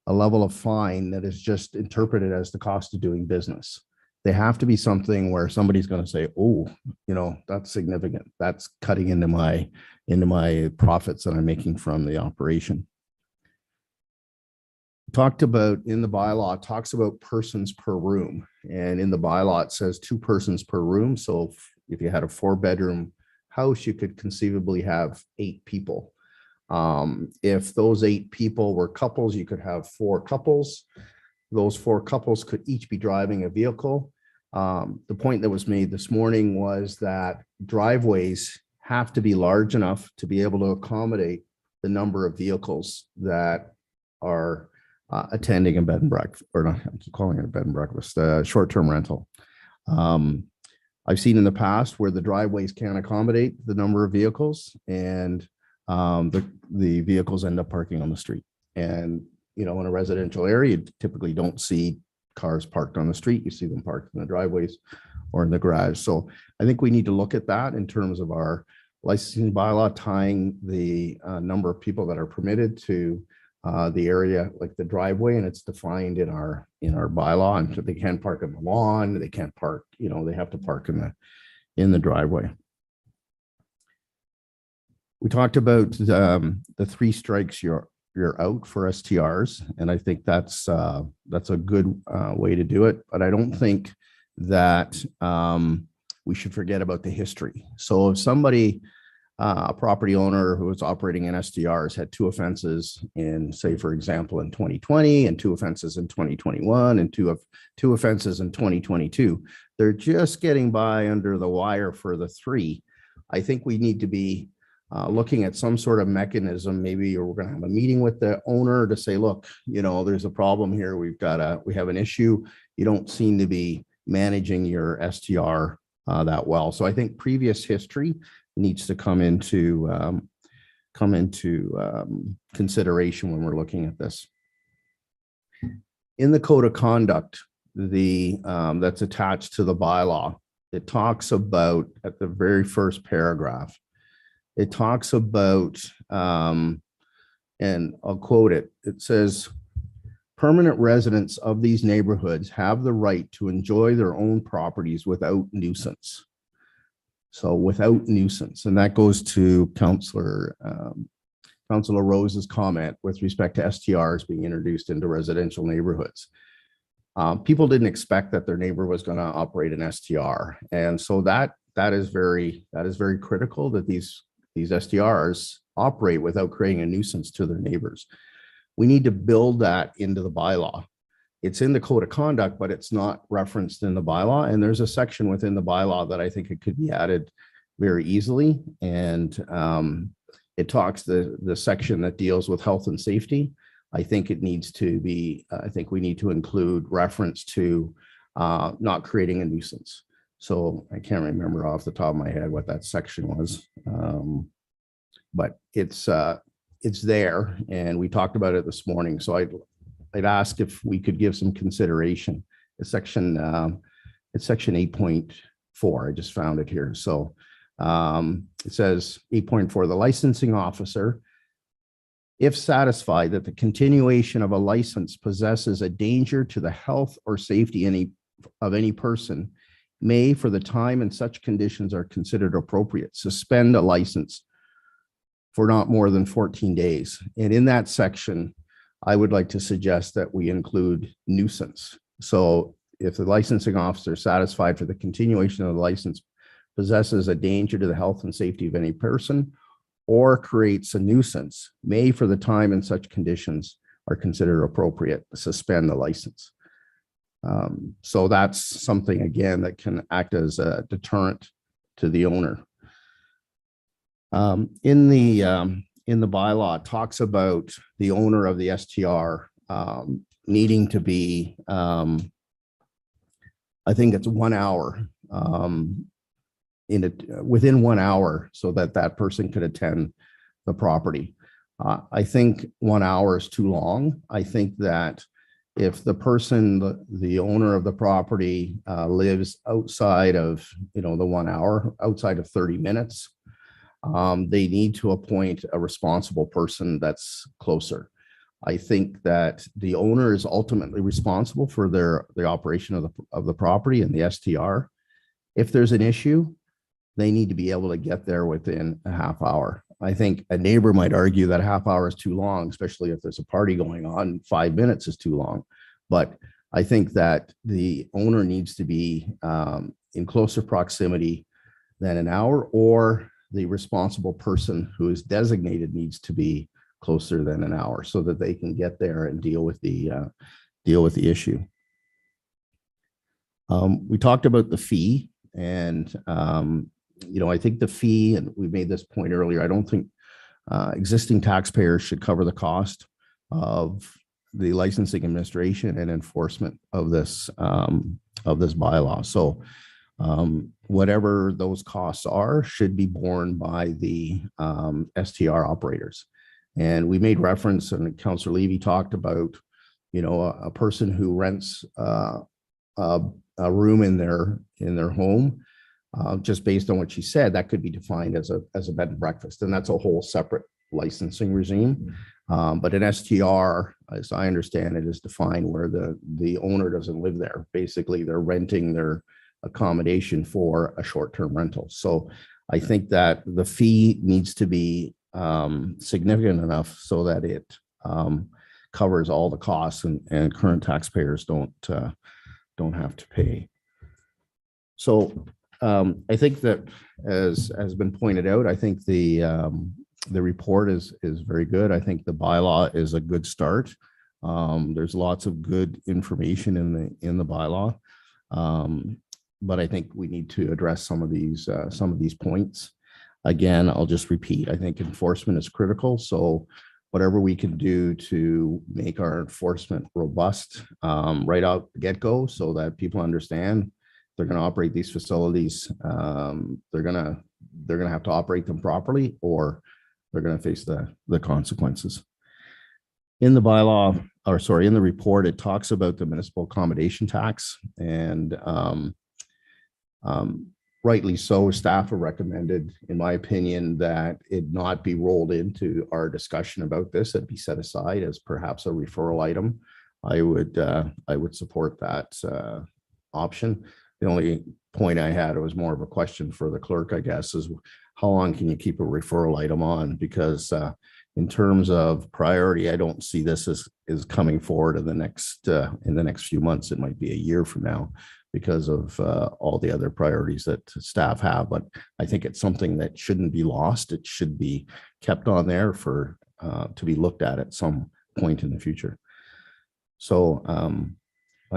a level of fine that is just interpreted as the cost of doing business. They have to be something where somebody's going to say, oh, that's significant. That's cutting into my profits that I'm making from the operation. Talked about in the bylaw, talks about persons per room. And in the bylaw, it says 2 persons per room. So if you had a 4-bedroom house, you could conceivably have 8 people. If those 8 people were couples, you could have 4 couples. Those 4 couples could each be driving a vehicle. The point that was made this morning was that driveways have to be large enough to be able to accommodate the number of vehicles that are attending a bed and breakfast, or not, I keep calling it a bed and breakfast, short-term rental. I've seen in the past where the driveways can't accommodate the number of vehicles, and the vehicles end up parking on the street. And in a residential area, you typically don't see cars parked on the street. You see them parked in the driveways or in the garage. So I think we need to look at that in terms of our licensing bylaw, tying the number of people that are permitted to the area, like the driveway, and it's defined in our bylaw. And they can't park on the lawn. They can't park. They have to park in the driveway. We talked about the 3 strikes you're out for STRs, and I think that's a good way to do it. But I don't think that we should forget about the history. So if somebody, a property owner who was operating in STRs, had 2 offenses in, say, for example, in 2020, and 2 offenses in 2021, and two offenses in 2022, they're just getting by under the wire for the 3. I think we need to be looking at some sort of mechanism. Maybe we're going to have a meeting with the owner to say, look, there's a problem here. We have an issue. You don't seem to be managing your STR that well. So I think previous history needs to come into consideration when we're looking at this. In the code of conduct, that's attached to the bylaw, it talks about, at the very first paragraph, it talks about, and I'll quote it, it says, permanent residents of these neighborhoods have the right to enjoy their own properties without nuisance. So without nuisance, and that goes to Councillor Rose's comment with respect to STRs being introduced into residential neighborhoods. People didn't expect that their neighbor was going to operate an STR, and so that is very critical that these STRs operate without creating a nuisance to their neighbors. We need to build that into the bylaw. It's in the code of conduct, but it's not referenced in the bylaw. And there's a section within the bylaw that I think it could be added very easily. And it talks the section that deals with health and safety. I think it needs to be, I think we need to include reference to not creating a nuisance. So I can't remember off the top of my head what that section was. But it's there, and we talked about it this morning. So I'd ask if we could give some consideration. It's section 8.4. I just found it here. So it says 8.4, the licensing officer, if satisfied that the continuation of a license possesses a danger to the health or safety of any person, may, for the time and such conditions are considered appropriate, suspend a license for not more than 14 days. And in that section, I would like to suggest that we include nuisance. So if the licensing officer is satisfied for the continuation of the license possesses a danger to the health and safety of any person or creates a nuisance, may, for the time and such conditions are considered appropriate, suspend the license. So that's something, again, that can act as a deterrent to the owner. In the bylaw, it talks about the owner of the STR needing to be, I think it's 1 hour, within 1 hour, so that person could attend the property. I think 1 hour is too long. I think that if the person, the owner of the property, lives outside of the 1 hour, outside of 30 minutes, they need to appoint a responsible person that's closer. I think that the owner is ultimately responsible for the operation of the property and the STR. If there's an issue, they need to be able to get there within a half hour. I think a neighbor might argue that a half hour is too long, especially if there's a party going on. 5 minutes is too long. But I think that the owner needs to be in closer proximity than an hour, or the responsible person who is designated needs to be closer than an hour so that they can get there and deal with the issue. We talked about the fee, and I think the fee, and we made this point earlier, I don't think existing taxpayers should cover the cost of the licensing administration and enforcement of this bylaw. So whatever those costs are should be borne by the STR operators. And we made reference, and Councillor Levy talked about, a person who rents a room in their home, just based on what she said, that could be defined as a bed and breakfast, and that's a whole separate licensing regime. But an STR, as I understand it, is defined where the owner doesn't live there. Basically, they're renting their accommodation for a short-term rental. So I think that the fee needs to be significant enough so that it covers all the costs, and current taxpayers don't have to pay. So I think that, as has been pointed out, I think the report is very good. I think the bylaw is a good start. There's lots of good information in the bylaw, but I think we need to address some of these points. Again, I'll just repeat, I think enforcement is critical. So whatever we can do to make our enforcement robust right out the get-go so that people understand they're going to operate these facilities. They're going to have to operate them properly, or they're going to face the consequences. In the bylaw, or sorry, in the report, it talks about the municipal accommodation tax, and rightly so, staff have recommended, in my opinion, that it not be rolled into our discussion about this. It be set aside as perhaps a referral item. I would support that option. The only point I had, it was more of a question for the clerk, I guess, is how long can you keep a referral item on? Because in terms of priority, I don't see this as coming forward in the next few months. It might be a year from now because of all the other priorities that staff have. But I think it's something that shouldn't be lost. It should be kept on there for to be looked at some point in the future. So I'm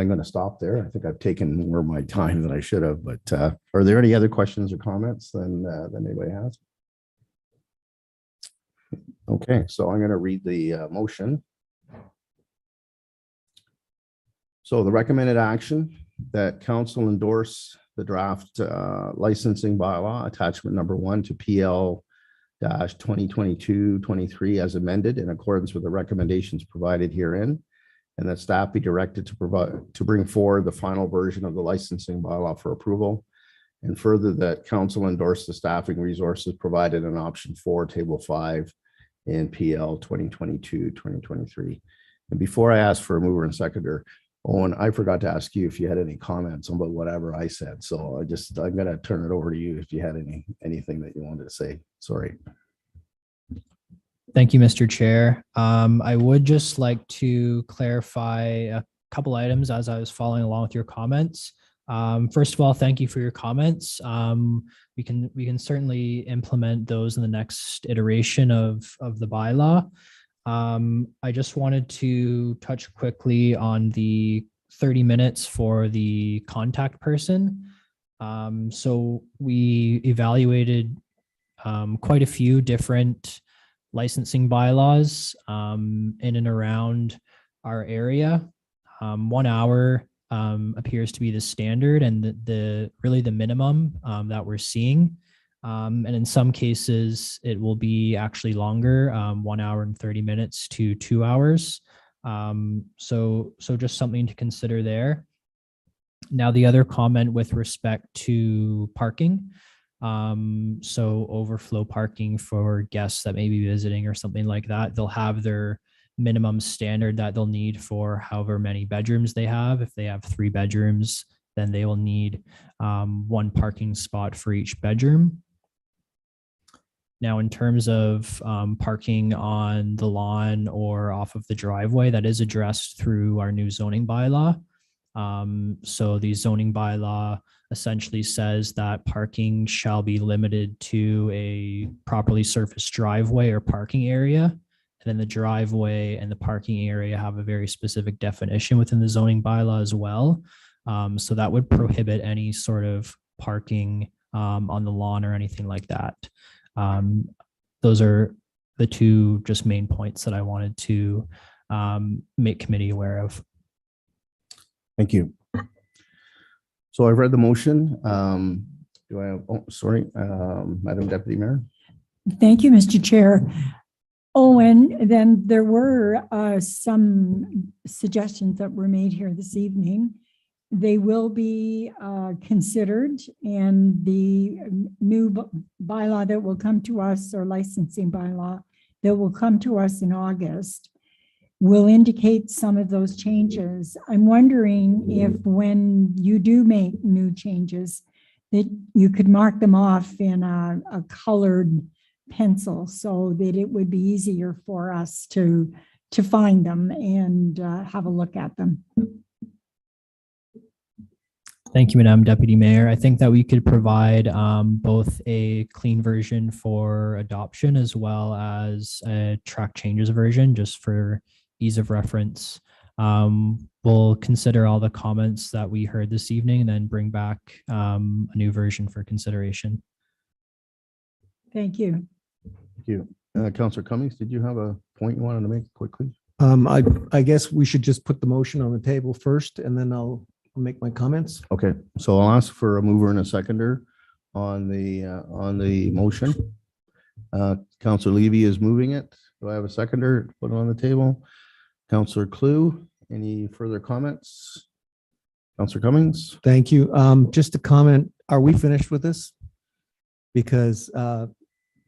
going to stop there. I think I've taken more of my time than I should have, but are there any other questions or comments than anybody has? Okay, so I'm going to read the motion. So the recommended action that council endorse the draft licensing bylaw attachment number 1 to PL 2022-23 as amended in accordance with the recommendations provided herein, and that staff be directed to bring forward the final version of the licensing bylaw for approval, and further that council endorse the staffing resources provided in option 4, table 5 in PL 2022-2023. And before I ask for a mover and seconder, Owen, I forgot to ask you if you had any comments about whatever I said. So I'm going to turn it over to you if you had anything that you wanted to say. Sorry.
Thank you, Mr. Chair. I would just like to clarify a couple items as I was following along with your comments. First of all, thank you for your comments. We can certainly implement those in the next iteration of the bylaw. I just wanted to touch quickly on the 30 minutes for the contact person. So we evaluated quite a few different licensing bylaws in and around our area. 1 hour appears to be the standard and the really the minimum that we're seeing. And in some cases, it will be actually longer, 1 hour and 30 minutes to 2 hours. So just something to consider there. Now, the other comment with respect to parking. So overflow parking for guests that may be visiting or something like that, they'll have their minimum standard that they'll need for however many bedrooms they have. If they have 3 bedrooms, then they will need 1 parking spot for each bedroom. Now, in terms of parking on the lawn or off of the driveway, that is addressed through our new zoning bylaw. So the zoning bylaw essentially says that parking shall be limited to a properly surfaced driveway or parking area. And then the driveway and the parking area have a very specific definition within the zoning bylaw as well. So that would prohibit any sort of parking on the lawn or anything like that. Those are the 2 just main points that I wanted to make committee aware of.
Thank you. So I've read the motion. Do I have, Madam Deputy Mayor?
Thank you, Mr. Chair. Owen, then there were some suggestions that were made here this evening. They will be considered, and the new bylaw that will come to us, or licensing bylaw that will come to us in August, will indicate some of those changes. I'm wondering if when you do make new changes, that you could mark them off in a colored pencil so that it would be easier for us to find them and have a look at them.
Thank you, Madam Deputy Mayor. I think that we could provide both a clean version for adoption as well as a track changes version, just for ease of reference. We'll consider all the comments that we heard this evening and then bring back a new version for consideration.
Thank you.
Thank you. Councillor Cummings, did you have a point you wanted to make quickly?
I guess we should just put the motion on the table first and then I'll make my comments.
Okay, so I'll ask for a mover and a seconder on the motion. Councillor Levy is moving it. Do I have a seconder to put it on the table? Councillor Clue, any further comments? Councillor Cummings?
Thank you. Just a comment, are we finished with this? Because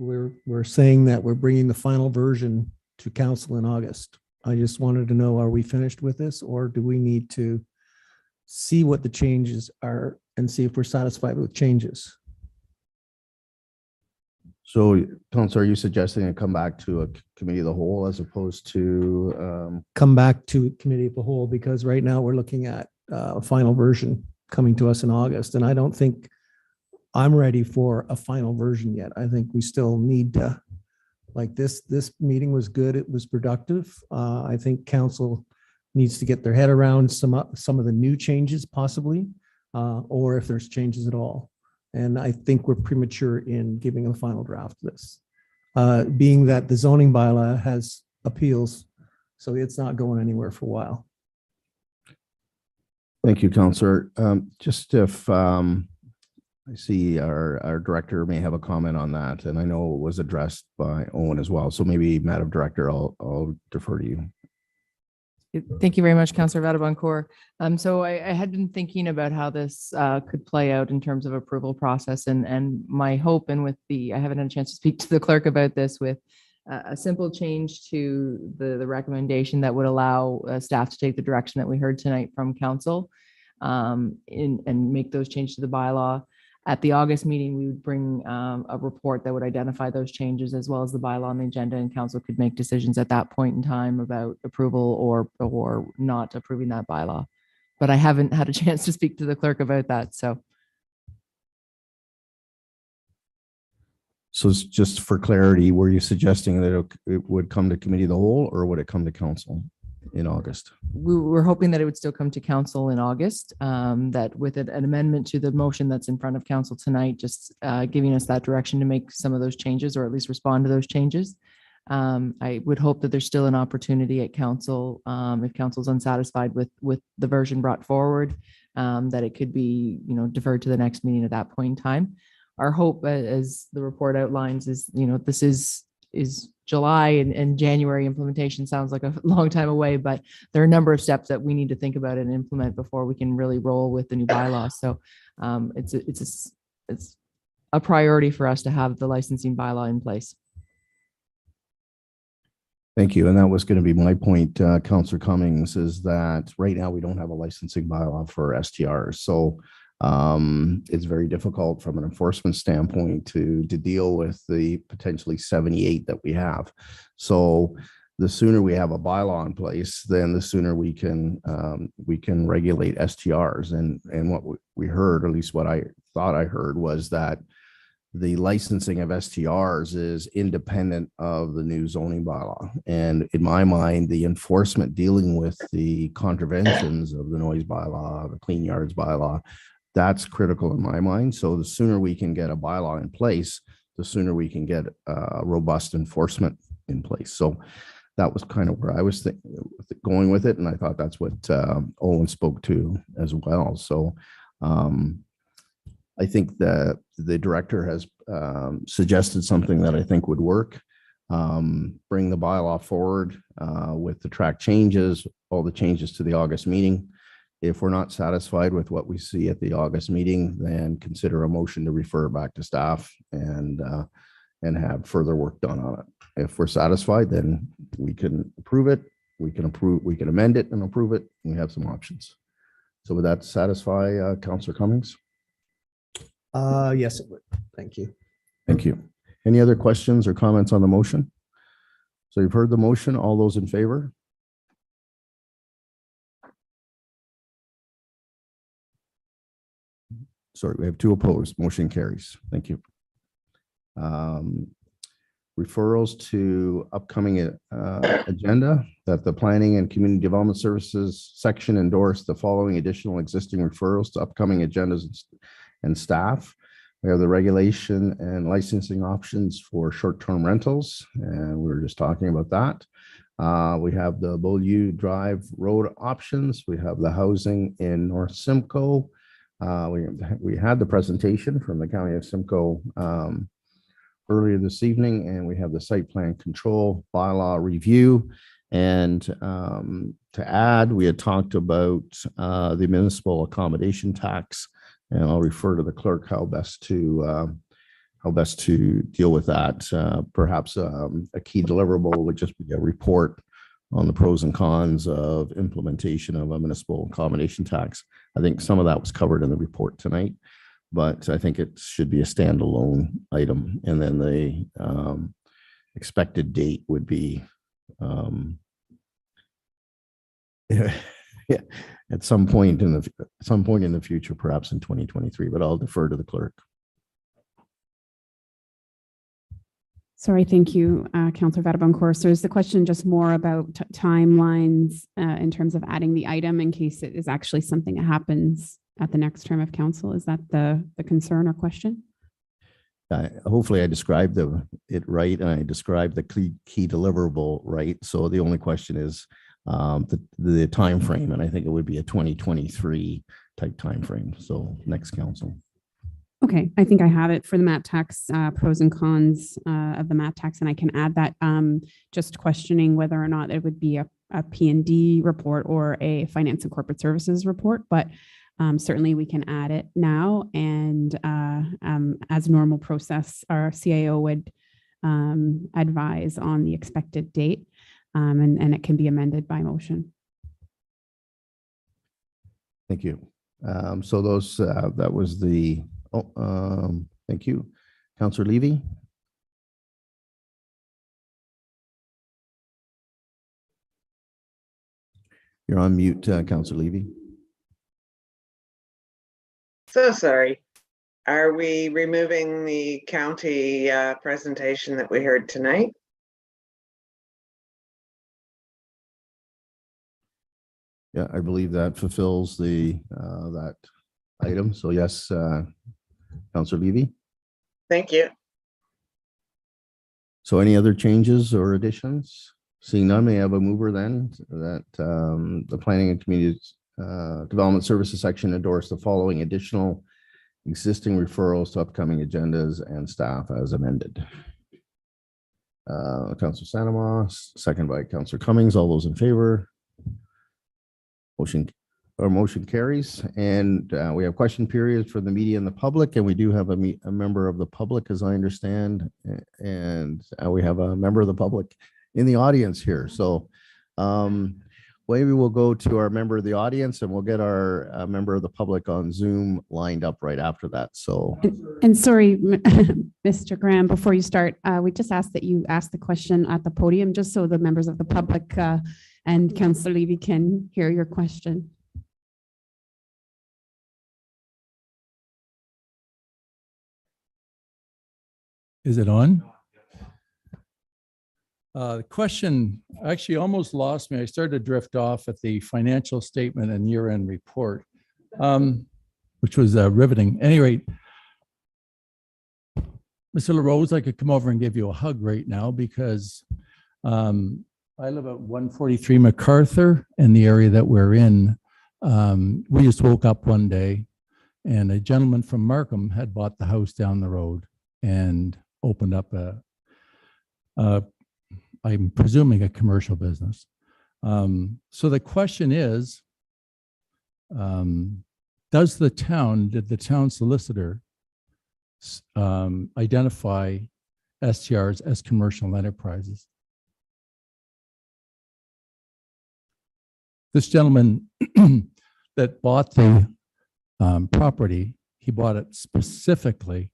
we're saying that we're bringing the final version to council in August. I just wanted to know, are we finished with this or do we need to see what the changes are and see if we're satisfied with changes?
So, Councillor, are you suggesting it come back to a committee of the whole as opposed to?
Come back to committee of the whole, because right now we're looking at a final version coming to us in August. And I don't think I'm ready for a final version yet. I think we still need to, like this meeting was good. It was productive. I think council needs to get their head around some of the new changes possibly, or if there's changes at all. And I think we're premature in giving a final draft of this, being that the zoning bylaw has appeals, so it's not going anywhere for a while.
Thank you, Councillor. Just if I see our director may have a comment on that, and I know it was addressed by Owen as well. So maybe, Madam Director, I'll defer to you.
Thank you very much, Councillor Vadabancourt. So I had been thinking about how this could play out in terms of approval process, and my hope, and with I haven't had a chance to speak to the clerk about this, with a simple change to the recommendation that would allow staff to take the direction that we heard tonight from council, and make those changes to the bylaw. At the August meeting, we would bring a report that would identify those changes as well as the bylaw on the agenda, and council could make decisions at that point in time about approval or not approving that bylaw. But I haven't had a chance to speak to the clerk about that, so.
So just for clarity, were you suggesting that it would come to committee of the whole, or would it come to council in August?
We were hoping that it would still come to council in August, that with an amendment to the motion that's in front of council tonight, just giving us that direction to make some of those changes, or at least respond to those changes. I would hope that there's still an opportunity at council, if council's unsatisfied with the version brought forward, that it could be, deferred to the next meeting at that point in time. Our hope, as the report outlines, is, this is July, and January implementation sounds like a long time away, but there are a number of steps that we need to think about and implement before we can really roll with the new bylaws. So it's a priority for us to have the licensing bylaw in place.
Thank you. And that was going to be my point, Councillor Cummings, is that right now we don't have a licensing bylaw for STRs. So it's very difficult from an enforcement standpoint to deal with the potentially 78 that we have. So the sooner we have a bylaw in place, then the sooner we can regulate STRs. And what we heard, or at least what I thought I heard, was that the licensing of STRs is independent of the new zoning bylaw. And in my mind, the enforcement dealing with the contraventions of the noise bylaw, the clean yards bylaw, that's critical in my mind. So the sooner we can get a bylaw in place, the sooner we can get robust enforcement in place. So that was kind of where I was going with it. And I thought that's what Owen spoke to as well. So I think that the director has suggested something that I think would work. Bring the bylaw forward with the track changes, all the changes to the August meeting. If we're not satisfied with what we see at the August meeting, then consider a motion to refer back to staff and have further work done on it. If we're satisfied, then we can approve it. We can amend it and approve it. We have some options. So would that satisfy Councillor Cummings?
Yes, it would. Thank you.
Thank you. Any other questions or comments on the motion? So you've heard the motion. All those in favor? Sorry, we have 2 opposed. Motion carries. Thank you. Referrals to upcoming agenda, that the Planning and Community Development Services section endorse the following additional existing referrals to upcoming agendas and staff. We have the regulation and licensing options for short-term rentals, and we were just talking about that. We have the Beaulieu Drive Road options. We have the housing in North Simcoe. We had the presentation from the County of Simcoe earlier this evening, and we have the site plan control bylaw review. And to add, we had talked about the municipal accommodation tax, and I'll refer to the clerk how best to deal with that. Perhaps a key deliverable would just be a report on the pros and cons of implementation of a municipal accommodation tax. I think some of that was covered in the report tonight, but I think it should be a standalone item. And then the expected date would be yeah, at some point in the future, perhaps in 2023, but I'll defer to the clerk.
Sorry, thank you, Councillor Vattencourt. So is the question just more about timelines in terms of adding the item in case it is actually something that happens at the next term of council? Is that the concern or question?
Hopefully I described it right, and I described the key deliverable right. So the only question is the time frame, and I think it would be a 2023 type time frame. So next council.
Okay, I think I have it for the MAT tax, pros and cons of the MAT tax, and I can add that. Just questioning whether or not it would be a P&D report or a finance and corporate services report, but certainly we can add it now. And as normal process, our CAO would advise on the expected date, and it can be amended by motion.
Thank you. So those that was the. Thank you. Councillor Levy. You're on mute, Councillor Levy.
So sorry. Are we removing the county presentation that we heard tonight?
Yeah, I believe that fulfills the that item. So yes, Councillor Levy.
Thank you.
So any other changes or additions? Seeing none, may I have a mover then that the Planning and Community Development Services section endorse the following additional existing referrals to upcoming agendas and staff as amended. Councillor Sanama, second by Councillor Cummings. All those in favor? Motion carries. And we have question periods for the media and the public, and we do have a member of the public, as I understand, and we have a member of the public in the audience here. So maybe we'll go to our member of the audience, and we'll get our member of the public on Zoom lined up right after that. So,
and sorry, Mr. Graham, before you start, we just ask that you ask the question at the podium, just so the members of the public and Councillor Levy can hear your question.
Is it on? The question actually almost lost me. I started to drift off at the financial statement and year-end report, which was riveting. At any rate, Mr. LaRose, I could come over and give you a hug right now because I live at 143 MacArthur in the area that we're in. We just woke up one day and a gentleman from Markham had bought the house down the road and opened up I'm presuming a commercial business. So the question is, did the town solicitor identify STRs as commercial enterprises? This gentleman that bought the property, he bought it specifically.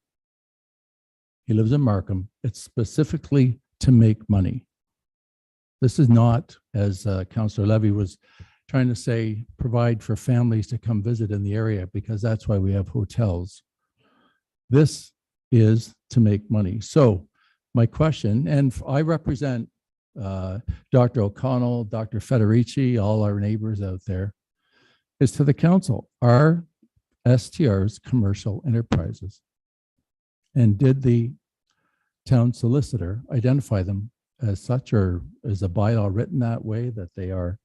He lives in Markham. It's specifically to make money. This is not, as Councillor Levy was trying to say, provide for families to come visit in the area, because that's why we have hotels. This is to make money. So my question, and I represent Dr. O'Connell, Dr. Federici, all our neighbors out there, is to the council. Are STRs commercial enterprises? And did the town solicitor identify them as such, or is the bylaw written that way that they are?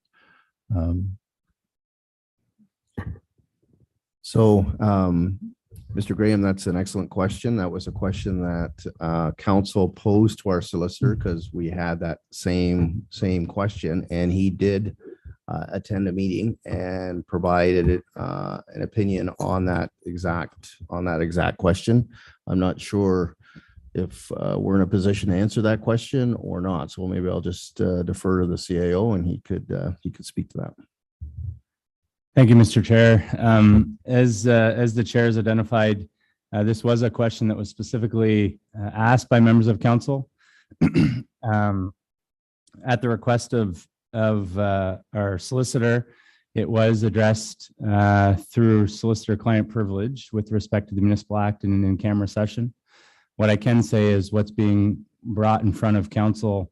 So, Mr. Graham, that's an excellent question. That was a question that council posed to our solicitor because we had that same question, and he did attend a meeting and provided an opinion on that exact question. I'm not sure if we're in a position to answer that question or not. So maybe I'll just defer to the CAO and he could speak to that.
Thank you, Mr. Chair. As the chair has identified, this was a question that was specifically asked by members of council at the request of our solicitor. It was addressed through solicitor-client privilege with respect to the Municipal Act and in camera session. What I can say is what's being brought in front of council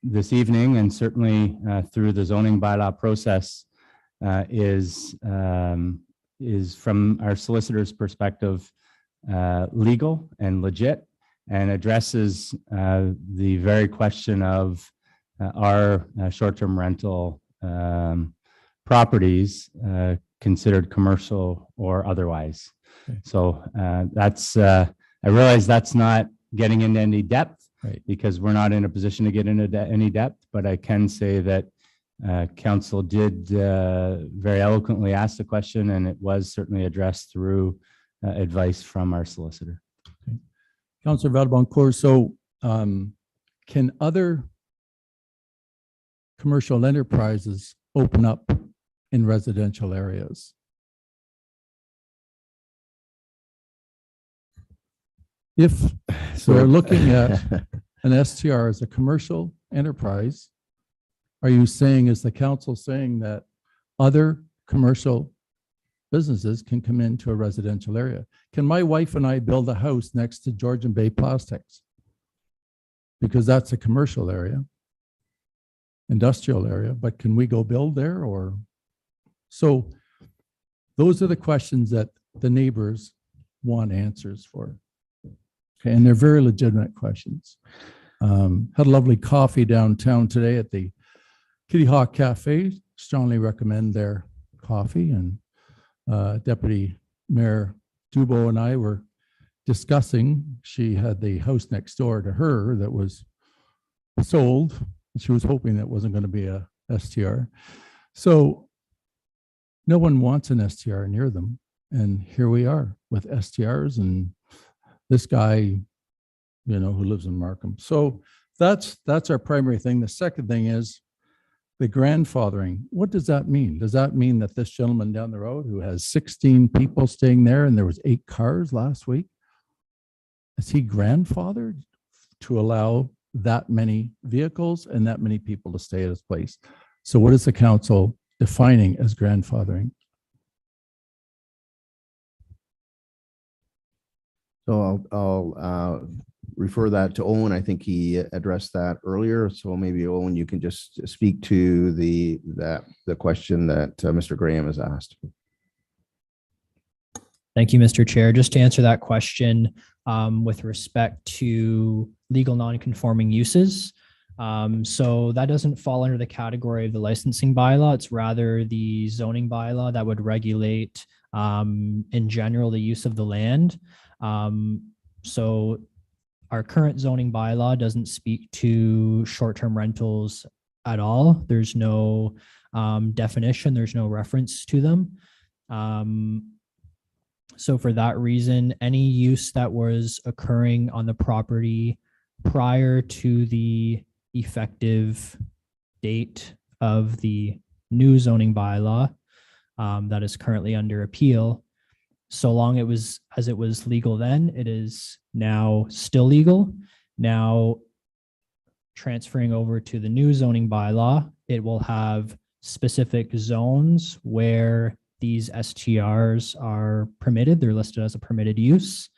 this evening, and certainly through the zoning bylaw process, is from our solicitor's perspective legal and legit, and addresses the very question of are short-term rental properties considered commercial or otherwise.
Okay.
So that's I realize that's not getting into any depth,
right,
because we're not in a position to get into any depth, but I can say that council did very eloquently ask the question, and it was certainly addressed through advice from our solicitor.
Okay. Councillor Vadaboncourt, so can other commercial enterprises open up in residential areas? If we're looking at an STR as a commercial enterprise, are you saying, is the council saying that other commercial businesses can come into a residential area? Can my wife and I build a house next to Georgian Bay Plastics? Because that's a commercial area, industrial area, but can we go build there? Or so those are the questions that the neighbors want answers for. Okay, and they're very legitimate questions. Had a lovely coffee downtown today at the Kitty Hawk Cafe. Strongly recommend their coffee. And Deputy Mayor Dubo and I were discussing, she had the house next door to her that was sold. She was hoping that wasn't going to be a STR. So no one wants an STR near them. And here we are with STRs and this guy, you know, who lives in Markham. So that's our primary thing. The second thing is the grandfathering. What does that mean? Does that mean that this gentleman down the road who has 16 people staying there and there was 8 cars last week, is he grandfathered to allow that many vehicles and that many people to stay at his place? So what is the council defining as grandfathering?
So I'll refer that to Owen. I think he addressed that earlier. So maybe Owen, you can just speak to the question that Mr. Graham has asked.
Thank you, Mr. Chair. Just to answer that question with respect to legal non-conforming uses. So that doesn't fall under the category of the licensing bylaw. It's rather the zoning bylaw that would regulate in general the use of the land. So our current zoning bylaw doesn't speak to short-term rentals at all. There's no definition, there's no reference to them. So for that reason, any use that was occurring on the property prior to the effective date of the new zoning bylaw that is currently under appeal, so long as it was legal then, it is now still legal. Now, transferring over to the new zoning bylaw, it will have specific zones where these STRs are permitted. They're listed as a permitted use.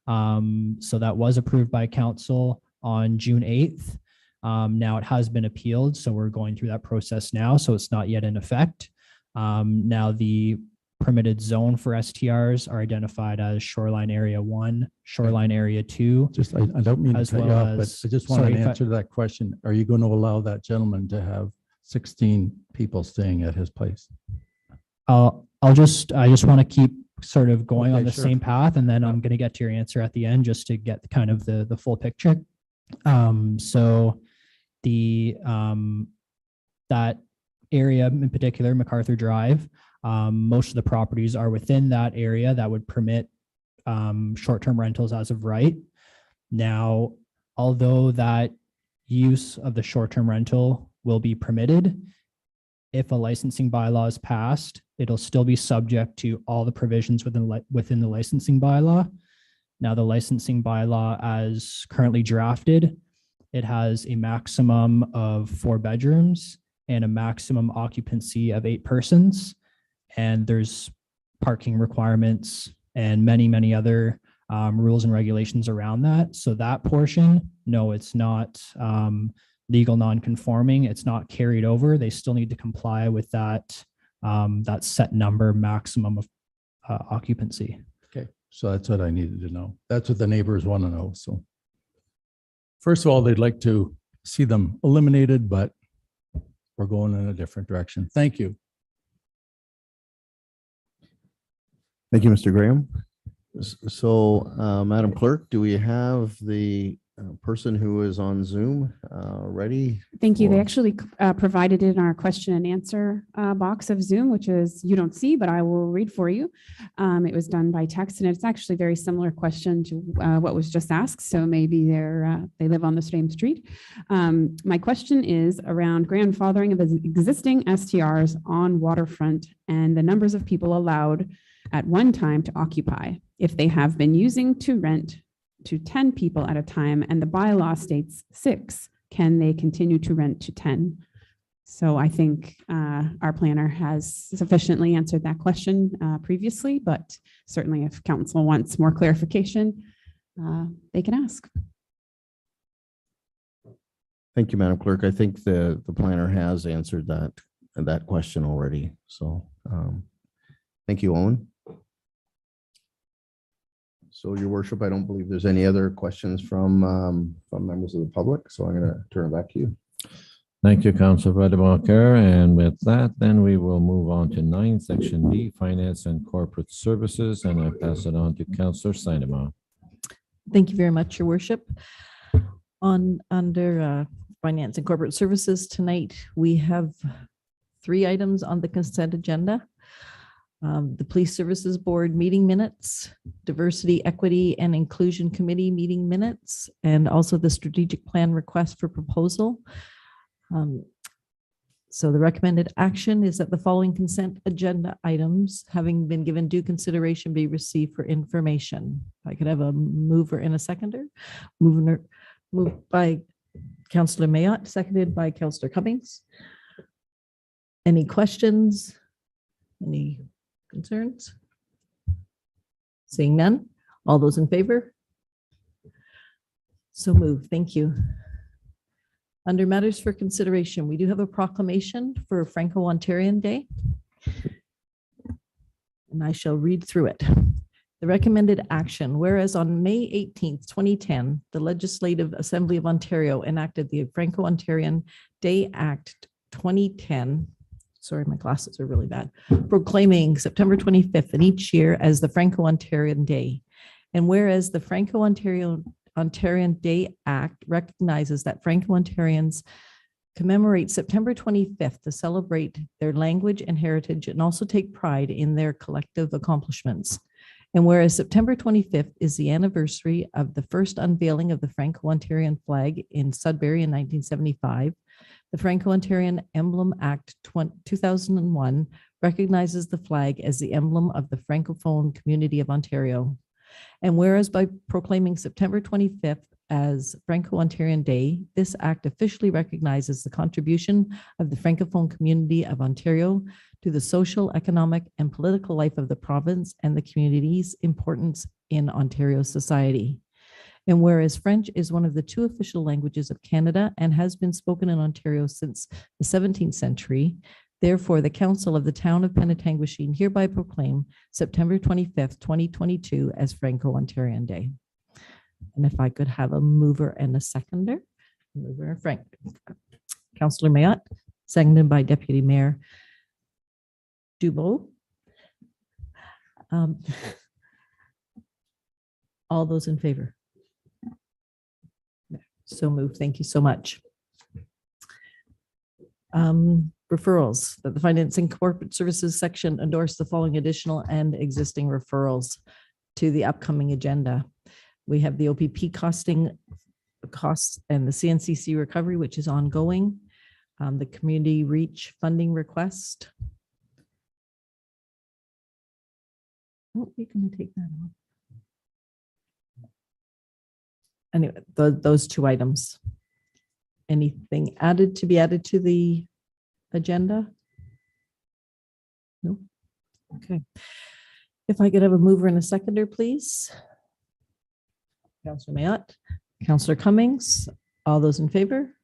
So that was approved by council on June 8th. Now it has been appealed, so we're going through that process now, so it's not yet in effect. Now the permitted zone for STRs are identified as shoreline area 1, shoreline area 2.
Just, I don't mean to
As
cut you
well
off, but
as-
I just want
sorry,
an
if I-
answer to that question. Are you going to allow that gentleman to have 16 people staying at his place?
I just want to keep sort of going on
Okay,
the
sure.
same path, and then I'm going to get to your answer at the end just to get kind of the full picture. So the that area in particular, MacArthur Drive, most of the properties are within that area that would permit short-term rentals as of right. Now, although that use of the short-term rental will be permitted, if a licensing bylaw is passed, it'll still be subject to all the provisions within the licensing bylaw. Now, the licensing bylaw as currently drafted, it has a maximum of 4 bedrooms and a maximum occupancy of 8 persons. And there's parking requirements and many other rules and regulations around that. So that portion, no, it's not legal non-conforming. It's not carried over. They still need to comply with that that set number maximum of occupancy.
Okay, so that's what I needed to know. That's what the neighbors want to know. So first of all, they'd like to see them eliminated, but we're going in a different direction. Thank you.
Thank you, Mr. Graham. So, Madam Clerk, do we have the person who is on Zoom ready?
Thank you. They
for-
actually provided it in our question and answer box of Zoom, which is you don't see, but I will read for you. It was done by text, and it's actually a very similar question to what was just asked. So maybe they live on the same street. My question is around grandfathering of existing STRs on waterfront and the numbers of people allowed at one time to occupy. If they have been using to rent to 10 people at a time and the bylaw states 6, can they continue to rent to 10? So I think our planner has sufficiently answered that question previously, but certainly if council wants more clarification, they can ask.
Thank you, Madam Clerk. I think the planner has answered that question already. So, thank you, Owen. So, Your Worship, I don't believe there's any other questions from members of the public. So I'm going to turn it back to you.
Thank you, Councilor Wedebacher. And with that, then we will move on to 9, Section D, Finance and Corporate Services, and I pass it on to Councilor Sineman.
Thank you very much, Your Worship. Under Finance and Corporate Services tonight, we have 3 items on the consent agenda. The Police Services Board meeting minutes, Diversity, Equity, and Inclusion Committee meeting minutes, and also the Strategic Plan request for proposal. So the recommended action is that the following consent agenda items, having been given due consideration, be received for information. If I could have a mover and a seconder. Moved by Councillor Mayotte, seconded by Councillor Cummings. Any questions? Any concerns? Seeing none. All those in favor? So moved. Thank you. Under matters for consideration, we do have a proclamation for Franco-Ontarian Day, and I shall read through it. The recommended action, whereas on May 18th, 2010, the Legislative Assembly of Ontario enacted the Franco-Ontarian Day Act 2010. Sorry, my glasses are really bad. Proclaiming September 25th in each year as the Franco-Ontarian Day. And whereas the Franco-Ontarian Day Act recognizes that Franco-Ontarians commemorate September 25th to celebrate their language and heritage and also take pride in their collective accomplishments. And whereas September 25th is the anniversary of the first unveiling of the Franco-Ontarian flag in Sudbury in 1975, the Franco-Ontarian Emblem Act 2001 recognizes the flag as the emblem of the Francophone community of Ontario. And whereas by proclaiming September 25th as Franco-Ontarian Day, this act officially recognizes the contribution of the Francophone community of Ontario to the social, economic, and political life of the province and the community's importance in Ontario society. And whereas French is one of the 2 official languages of Canada and has been spoken in Ontario since the 17th century, Therefore, the Council of the Town of Penetanguishene hereby proclaim September 25th, 2022 as Franco-Ontarian Day. And if I could have a mover and a seconder. Mover Frank. Councillor Mayotte, seconded by Deputy Mayor Dubo. All those in favor? So moved. Thank you so much. Referrals, that the Finance and Corporate Services section endorse the following additional and existing referrals to the upcoming agenda. We have the OPP costing costs and the CNCC recovery, which is ongoing. The Community Reach funding request. Oh, you're going to take that off. Anyway, those two items. Anything added to be added to the agenda? No? Okay. If I could have a mover and a seconder, please. Councillor Mayotte, Councillor Cummings, all those in favor?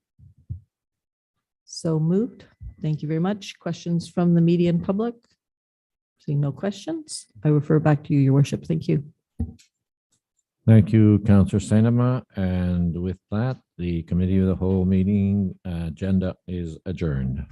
So moved. Thank you very much. Questions from the media and public? Seeing no questions, I refer back to you, Your Worship. Thank you.
Thank you, Councillor Sainama. And with that, the Committee of the Whole meeting agenda is adjourned.